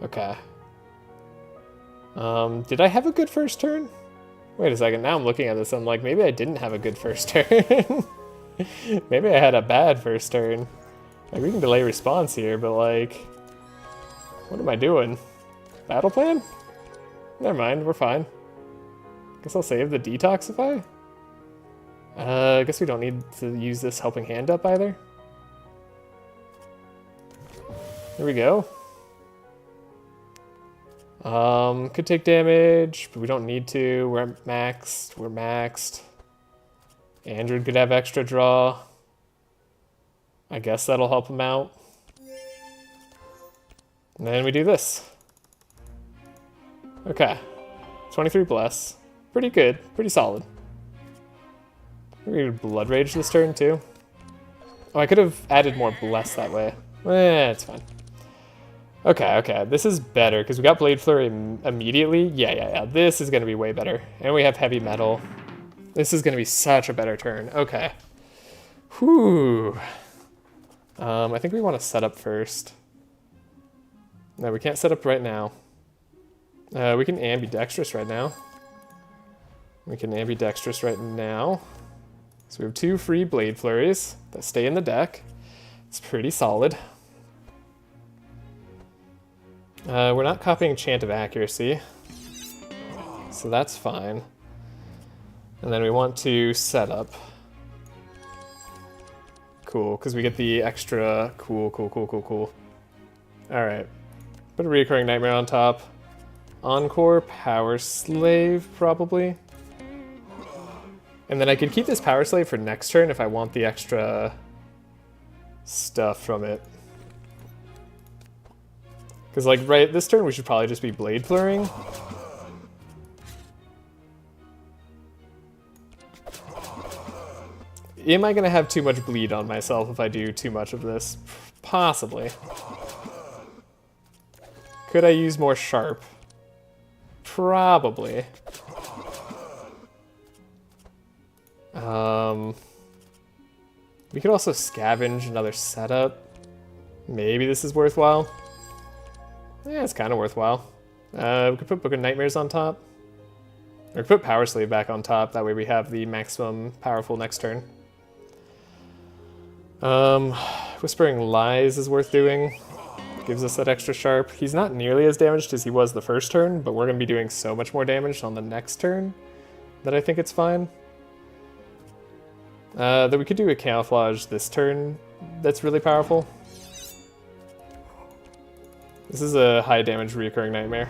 Okay. Did I have a good first turn? Wait a second, now I'm looking at this, I'm like, maybe I didn't have a good first turn. Maybe I had a bad first turn. Like, we can delay response here, but like... What am I doing? Battle plan? Never mind, we're fine. Guess I'll save the detoxify? I guess we don't need to use this helping hand up either. Here we go. Could take damage, but we don't need to. We're maxed. We're maxed. Andrin could have extra draw. I guess that'll help him out. And then we do this. Okay. 23 bless. Pretty good. Pretty solid. We could Blood Rage this turn too. Oh, I could have added more bless that way. It's fine. Okay, okay. This is better because we got Blade Flurry immediately. Yeah. This is going to be way better. And we have heavy metal. This is going to be such a better turn. Okay. Whew. I think we want to set up first. No, we can't set up right now. We can ambidextrous right now. We can ambidextrous right now. So we have 2 free Blade Flurries that stay in the deck. It's pretty solid. We're not copying Chant of Accuracy, so that's fine. And then we want to set up. Cool, because we get the extra cool. Alright. Put a Reoccurring Nightmare on top. Encore, Power Slave, probably. And then I could keep this Power Slave for next turn if I want the extra stuff from it. Because, like, right this turn we should probably just be Blade Flurrying. Am I going to have too much bleed on myself if I do too much of this? Possibly. Could I use more sharp? Probably. We could also scavenge another setup. Maybe this is worthwhile. Yeah, it's kind of worthwhile. We could put Book of Nightmares on top. Or put Power Slave back on top, that way we have the maximum powerful next turn. Whispering Lies is worth doing. Gives us that extra sharp. He's not nearly as damaged as he was the first turn, but we're going to be doing so much more damage on the next turn that I think it's fine. That we could do a camouflage this turn that's really powerful. This is a high damage Reoccurring Nightmare.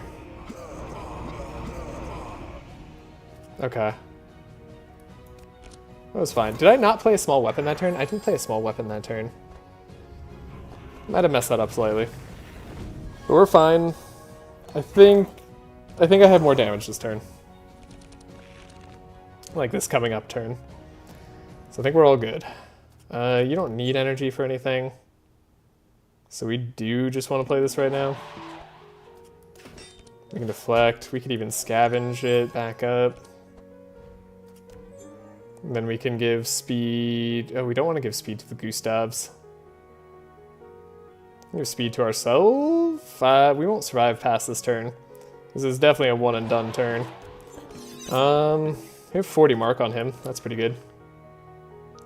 Okay. That was fine. Did I not play a small weapon that turn? I didn't play a small weapon that turn. Might have messed that up slightly. But we're fine. I think I have more damage this turn. Like this coming up turn. So I think we're all good. You don't need energy for anything. So we do just want to play this right now. We can deflect. We could even scavenge it back up. And then we can give speed. Oh, we don't want to give speed to the Gustavs. Give speed to ourselves. We won't survive past this turn. This is definitely a one and done turn. We have 40 mark on him. That's pretty good.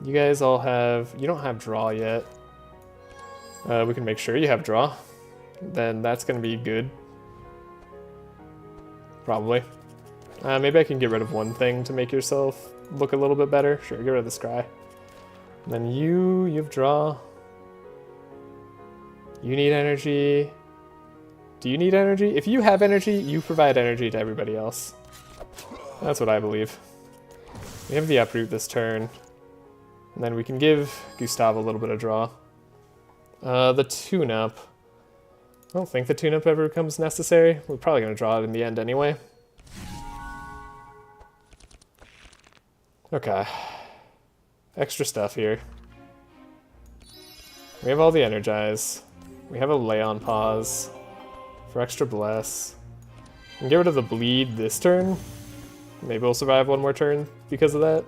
You guys all have... You don't have draw yet. We can make sure you have draw. Then that's going to be good. Probably. Maybe I can get rid of one thing to make yourself look a little bit better. Sure, get rid of the scry. And then you have draw. You need energy. Do you need energy? If you have energy, you provide energy to everybody else. That's what I believe. We have the uproot this turn. And then we can give Gustav a little bit of draw. The tune-up. I don't think the tune-up ever becomes necessary. We're probably going to draw it in the end anyway. Okay. Extra stuff here. We have all the energize. We have a Laia on pause for extra bless. We can get rid of the bleed this turn. Maybe we'll survive one more turn because of that.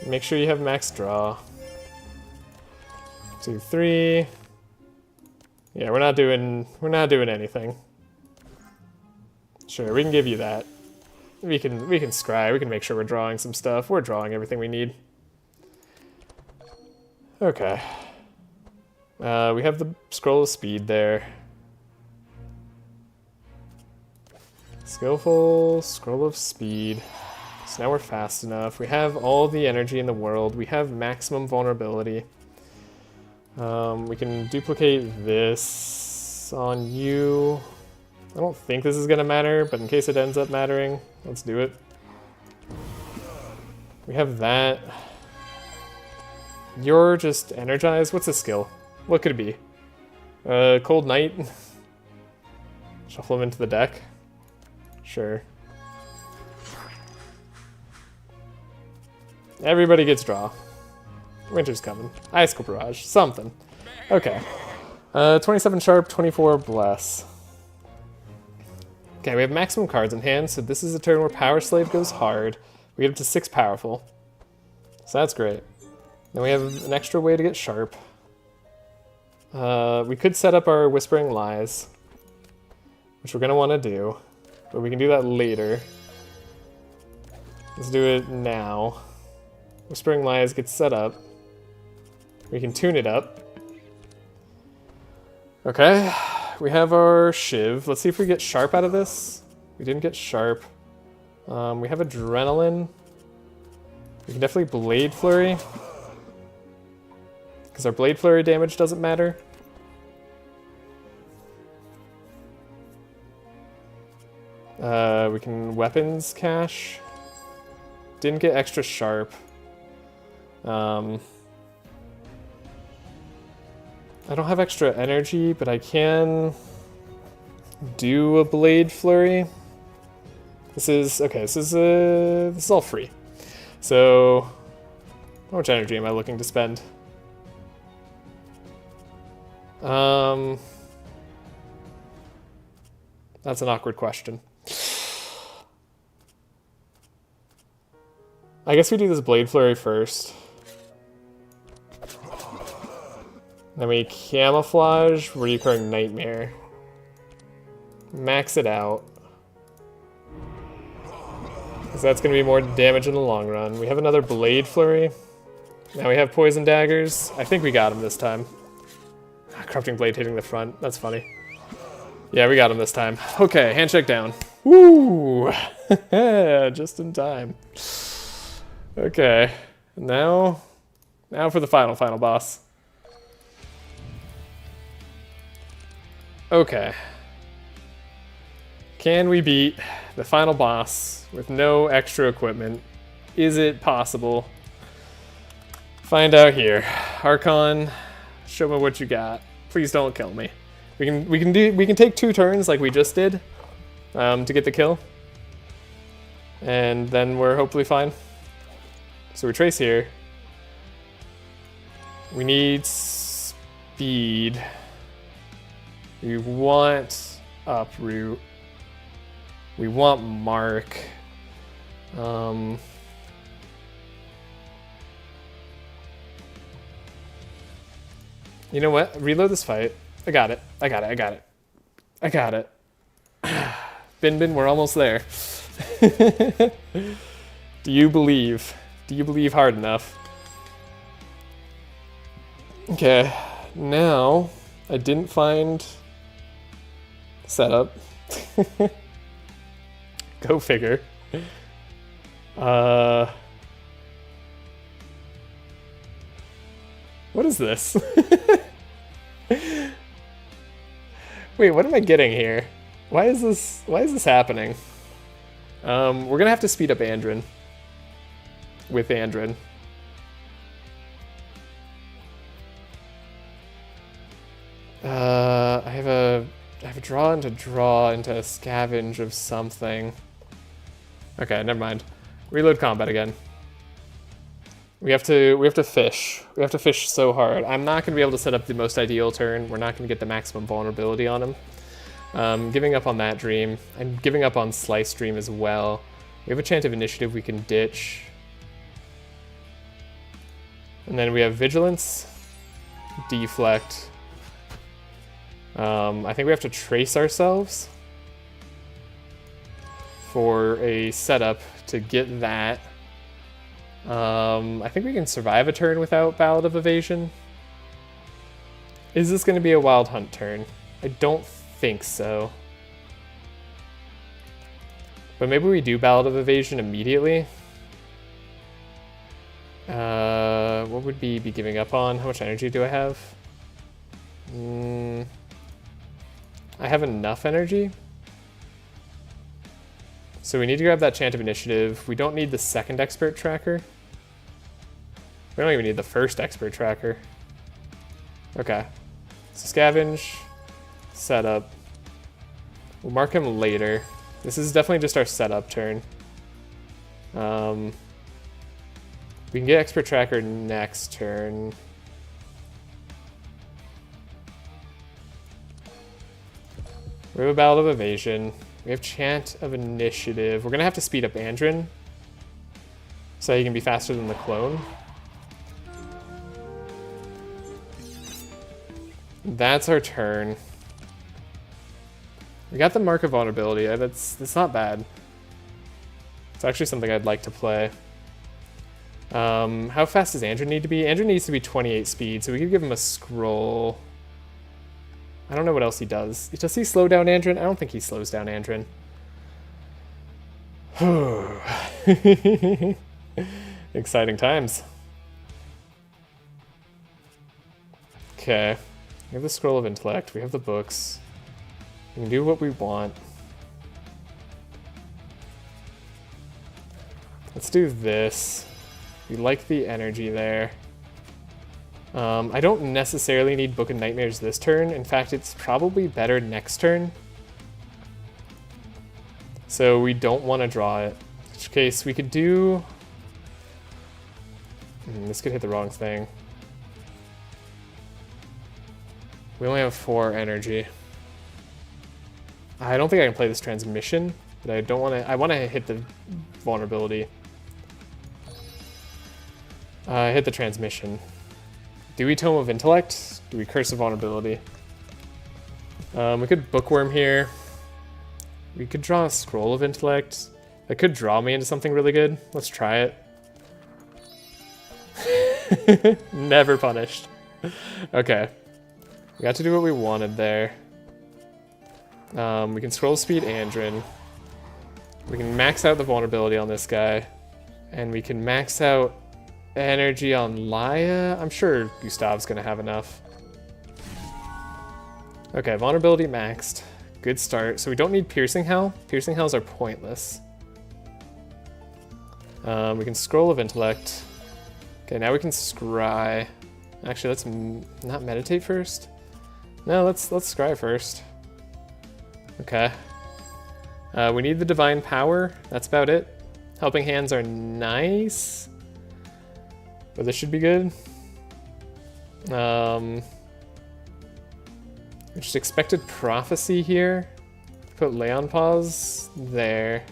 Make sure you have max draw. 2, 3. Yeah, we're not doing anything. Sure, we can give you that. We can scry, we can make sure we're drawing some stuff. We're drawing everything we need. Okay. We have the scroll of speed there. Skillful, scroll of speed. So now we're fast enough. We have all the energy in the world. We have maximum vulnerability. We can duplicate this on you. I don't think this is gonna matter, but in case it ends up mattering, let's do it. We have that. You're just energized. What's a skill? What could it be? Cold Night? Shuffle him into the deck? Sure. Everybody gets draw. Winter's coming. Icicle Barrage. Something. Okay. 27 sharp, 24 bless. Okay, we have maximum cards in hand, so this is a turn where Power Slave goes hard. We get up to 6 powerful. So that's great. Then we have an extra way to get sharp. We could set up our Whispering Lies, which we're going to want to do, but we can do that later. Let's do it now. Whispering Lies gets set up. We can tune it up. Okay, we have our Shiv. Let's see if we get sharp out of this. We didn't get sharp. We have Adrenaline. We can definitely Blade Flurry, because our Blade Flurry damage doesn't matter. We can Weapons Cache. Didn't get extra sharp. I don't have extra energy, but I can do a Blade Flurry. This is okay. This is all free. So, how much energy am I looking to spend? That's an awkward question. I guess we do this Blade Flurry first. Then we Camouflage, Recurring Nightmare. Max it out. Because that's going to be more damage in the long run. We have another Blade Flurry. Now we have Poison Daggers. I think we got him this time. Corrupting Blade hitting the front. That's funny. Yeah, we got him this time. Okay, handshake down. Woo! Just in time. Okay, now for the final boss. Okay. Can we beat the final boss with no extra equipment? Is it possible? Find out here. Archon, show me what you got. Please don't kill me. We can take 2 turns like we just did to get the kill. And then we're hopefully fine. So we trace here. We need speed. We want uproot. We want mark. You know what? Reload this fight. I got it. I got it. I got it. I got it. Bin, we're almost there. Do you believe? Do you believe hard enough? Okay, now I didn't find setup. Go figure. What is this? Wait, what am I getting here? Why is this happening? We're gonna have to speed up Andrin. With Andrin. I have a draw into a scavenge of something. Okay, never mind. Reload combat again. We have to fish. We have to fish so hard. I'm not gonna be able to set up the most ideal turn. We're not gonna get the maximum vulnerability on him. Giving up on that dream. I'm giving up on Slice Dream as well. We have a chant of initiative we can ditch. And then we have Vigilance, Deflect. I think we have to trace ourselves for a setup to get that. I think we can survive a turn without Ballad of Evasion. Is this going to be a Wild Hunt turn? I don't think so. But maybe we do Ballad of Evasion immediately. What would we be giving up on? How much energy do I have? I have enough energy. So we need to grab that Chant of Initiative. We don't need the second Expert Tracker. We don't even need the first Expert Tracker. Okay. So Scavenge, Setup. We'll mark him later. This is definitely just our setup turn. We can get Expert Tracker next turn. We have a Ballad of Evasion. We have Chant of Initiative. We're gonna have to speed up Andrin so he can be faster than the clone. That's our turn. We got the Mark of Vulnerability. That's not bad. It's actually something I'd like to play. How fast does Andrin need to be? Andrin needs to be 28 speed, so we could give him a scroll. I don't know what else he does. Does he slow down Andrin? I don't think he slows down Andrin. Exciting times. Okay. We have the Scroll of Intellect. We have the books. We can do what we want. Let's do this. We like the energy there. I don't necessarily need Book of Nightmares this turn. In fact, it's probably better next turn. So we don't want to draw it. In which case, we could do... this could hit the wrong thing. We only have 4 energy. I don't think I can play this transmission, but I don't want to... I want to hit the vulnerability. Hit the transmission. Do we Tome of Intellect? Do we Curse of Vulnerability? We could Bookworm here. We could draw a Scroll of Intellect. That could draw me into something really good. Let's try it. Never punished. Okay. We got to do what we wanted there. We can Scroll Speed Andrin. We can max out the vulnerability on this guy. And we can max out energy on Laia. I'm sure Gustav's gonna have enough. Okay, vulnerability maxed. Good start. So we don't need Piercing Hell. Piercing Hells are pointless. We can Scroll of Intellect. Okay, now we can Scry. Actually, let's not meditate first. No, let's Scry first. Okay. We need the Divine Power. That's about it. Helping Hands are nice. But this should be good. Just expected prophecy here. Put Laia on pause there.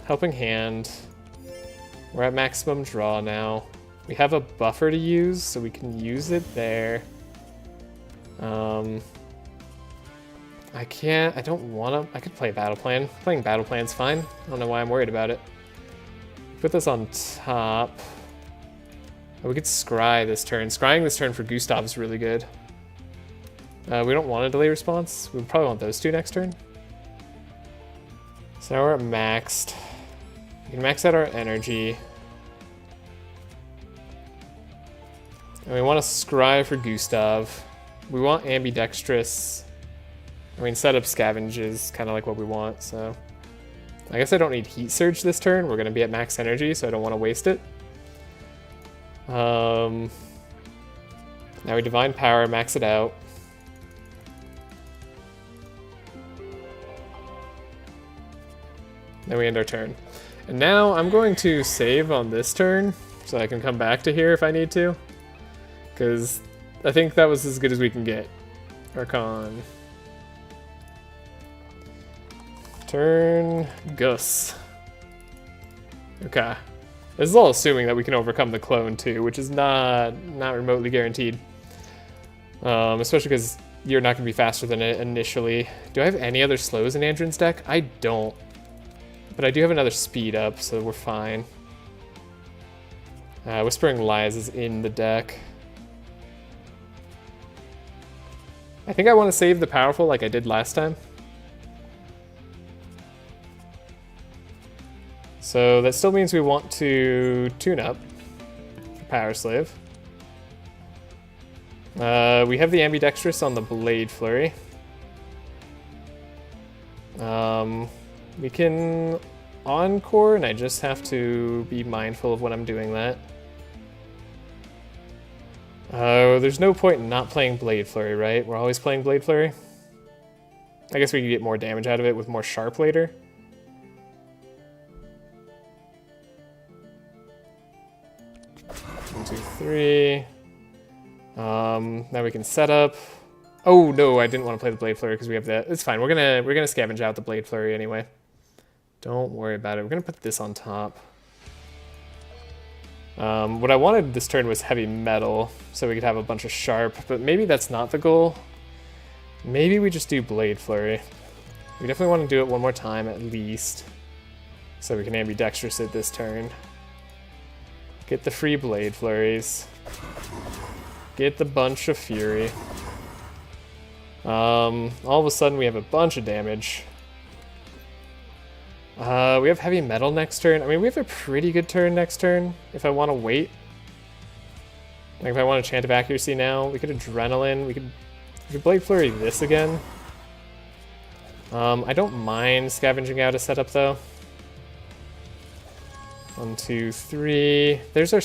Helping hand. We're at maximum draw now. We have a buffer to use, so we can use it there. I don't wanna, I could play battle plan. Playing battle plan's fine. I don't know why I'm worried about it. Put this on top. Oh, we could scry this turn. Scrying this turn for Gustav is really good. We don't want a delay response. We probably want those two next turn. So now we're at maxed. We can max out our energy. And we want to scry for Gustav. We want ambidextrous. I mean, setup scavenge is kind of like what we want, so. I guess I don't need heat surge this turn. We're going to be at max energy, so I don't want to waste it. Now we divine power, max it out. Then we end our turn. And now I'm going to save on this turn, so I can come back to here if I need to. Because I think that was as good as we can get. Archon. Turn Gus. Okay. This is all assuming that we can overcome the clone too, which is not remotely guaranteed. Especially because you're not going to be faster than it initially. Do I have any other slows in Andrin's deck? I don't. But I do have another speed up, so we're fine. Whispering Lies is in the deck. I think I want to save the powerful like I did last time. So that still means we want to tune up for Power Slave. We have the ambidextrous on the Blade Flurry. We can encore, and I just have to be mindful of when I'm doing that. There's no point in not playing Blade Flurry, right? We're always playing Blade Flurry. I guess we can get more damage out of it with more sharp later. One, two, three. Now we can set up. Oh no, I didn't want to play the Blade Flurry because we have that. It's fine. We're gonna scavenge out the Blade Flurry anyway. Don't worry about it. We're gonna put this on top. What I wanted this turn was heavy metal, so we could have a bunch of sharp, but maybe that's not the goal. Maybe we just do Blade Flurry. We definitely want to do it one more time at least, so we can ambidextrous it this turn. Get the free Blade Flurries. Get the bunch of fury. All of a sudden we have a bunch of damage. We have heavy metal next turn. I mean, we have a pretty good turn next turn if I want to wait. Like if I want to chant of accuracy now, we could adrenaline. We could Blade Flurry this again. I don't mind scavenging out a setup though. 1, 2, 3. There's our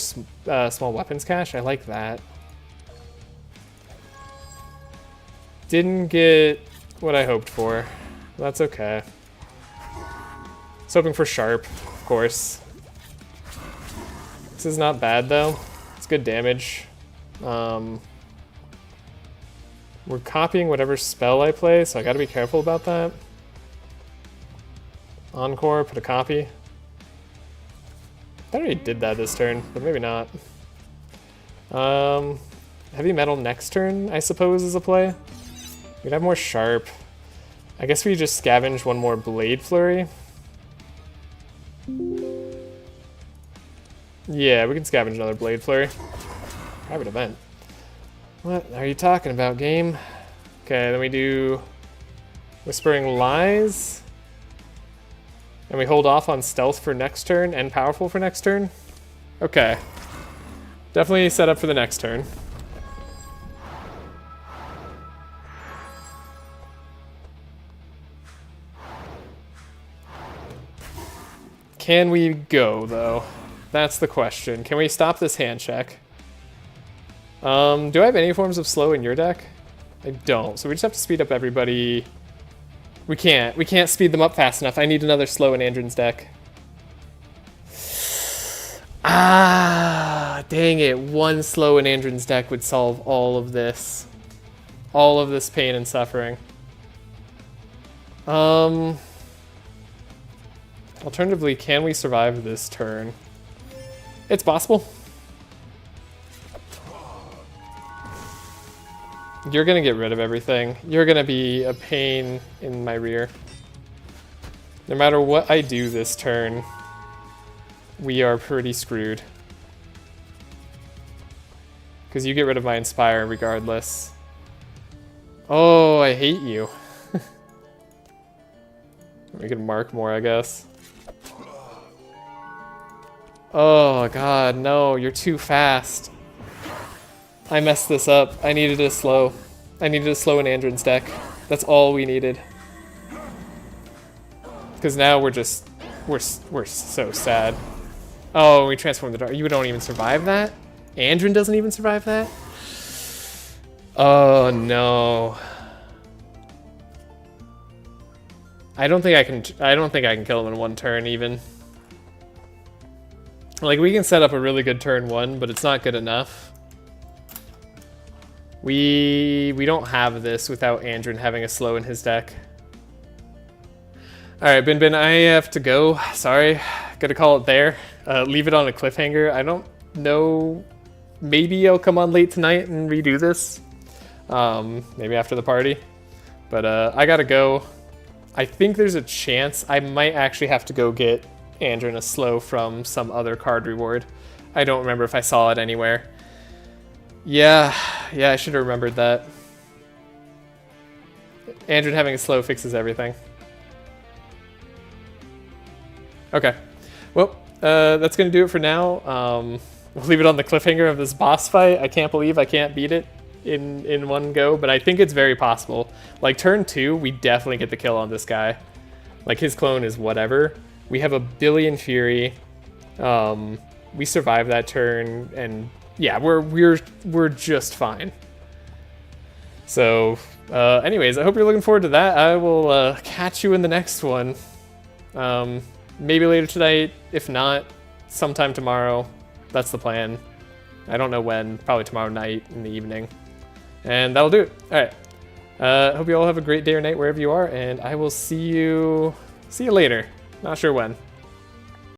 small weapons cache. I like that. Didn't get what I hoped for. That's okay. I was hoping for sharp, of course. This is not bad though. It's good damage. We're copying whatever spell I play, so I gotta be careful about that. Encore, put a copy. I already did that this turn, but maybe not. Heavy metal next turn, I suppose, is a play. We'd have more sharp. I guess we just scavenge one more Blade Flurry. Yeah, we can scavenge another Blade Flurry. Private event. What are you talking about, game? Okay, then we do Whispering Lies. And we hold off on Stealth for next turn and Powerful for next turn. Okay. Definitely set up for the next turn. Can we go, though? That's the question. Can we stop this hand check? Do I have any forms of slow in your deck? I don't, so we just have to speed up everybody. We can't speed them up fast enough. I need another slow in Andrin's deck. Ah, dang it. One slow in Andrin's deck would solve all of this. All of this pain and suffering. Alternatively, can we survive this turn? It's possible. You're gonna get rid of everything. You're gonna be a pain in my rear. No matter what I do this turn, we are pretty screwed. Because you get rid of my Inspire regardless. Oh, I hate you. We can mark more, I guess. Oh god, no, you're too fast. I messed this up. I needed a slow. I needed a slow in Andrin's deck. That's all we needed. Because now we're just... We're so sad. Oh, we transformed the dark. You don't even survive that? Andrin doesn't even survive that? Oh, no. I don't think I can kill him in one turn, even. Like, we can set up a really good turn one, but it's not good enough. We don't have this without Andrin having a slow in his deck. Alright, Bin, I have to go. Sorry. Gotta call it there. Leave it on a cliffhanger. I don't know. Maybe I'll come on late tonight and redo this. Maybe after the party. But I gotta go. I think there's a chance I might actually have to go get Andrin a slow from some other card reward. I don't remember if I saw it anywhere. Yeah, I should have remembered that. Andrin having a slow fixes everything. Okay. Well, that's going to do it for now. We'll leave it on the cliffhanger of this boss fight. I can't believe I can't beat it in one go, but I think it's very possible. Like, turn 2, we definitely get the kill on this guy. Like, his clone is whatever. We have a billion Fury. We survive that turn, and yeah, we're just fine. So, anyways, I hope you're looking forward to that. I will catch you in the next one. Maybe later tonight. If not, sometime tomorrow. That's the plan. I don't know when. Probably tomorrow night in the evening. And that'll do it. All right. Hope you all have a great day or night wherever you are, and I will see you later. Not sure when.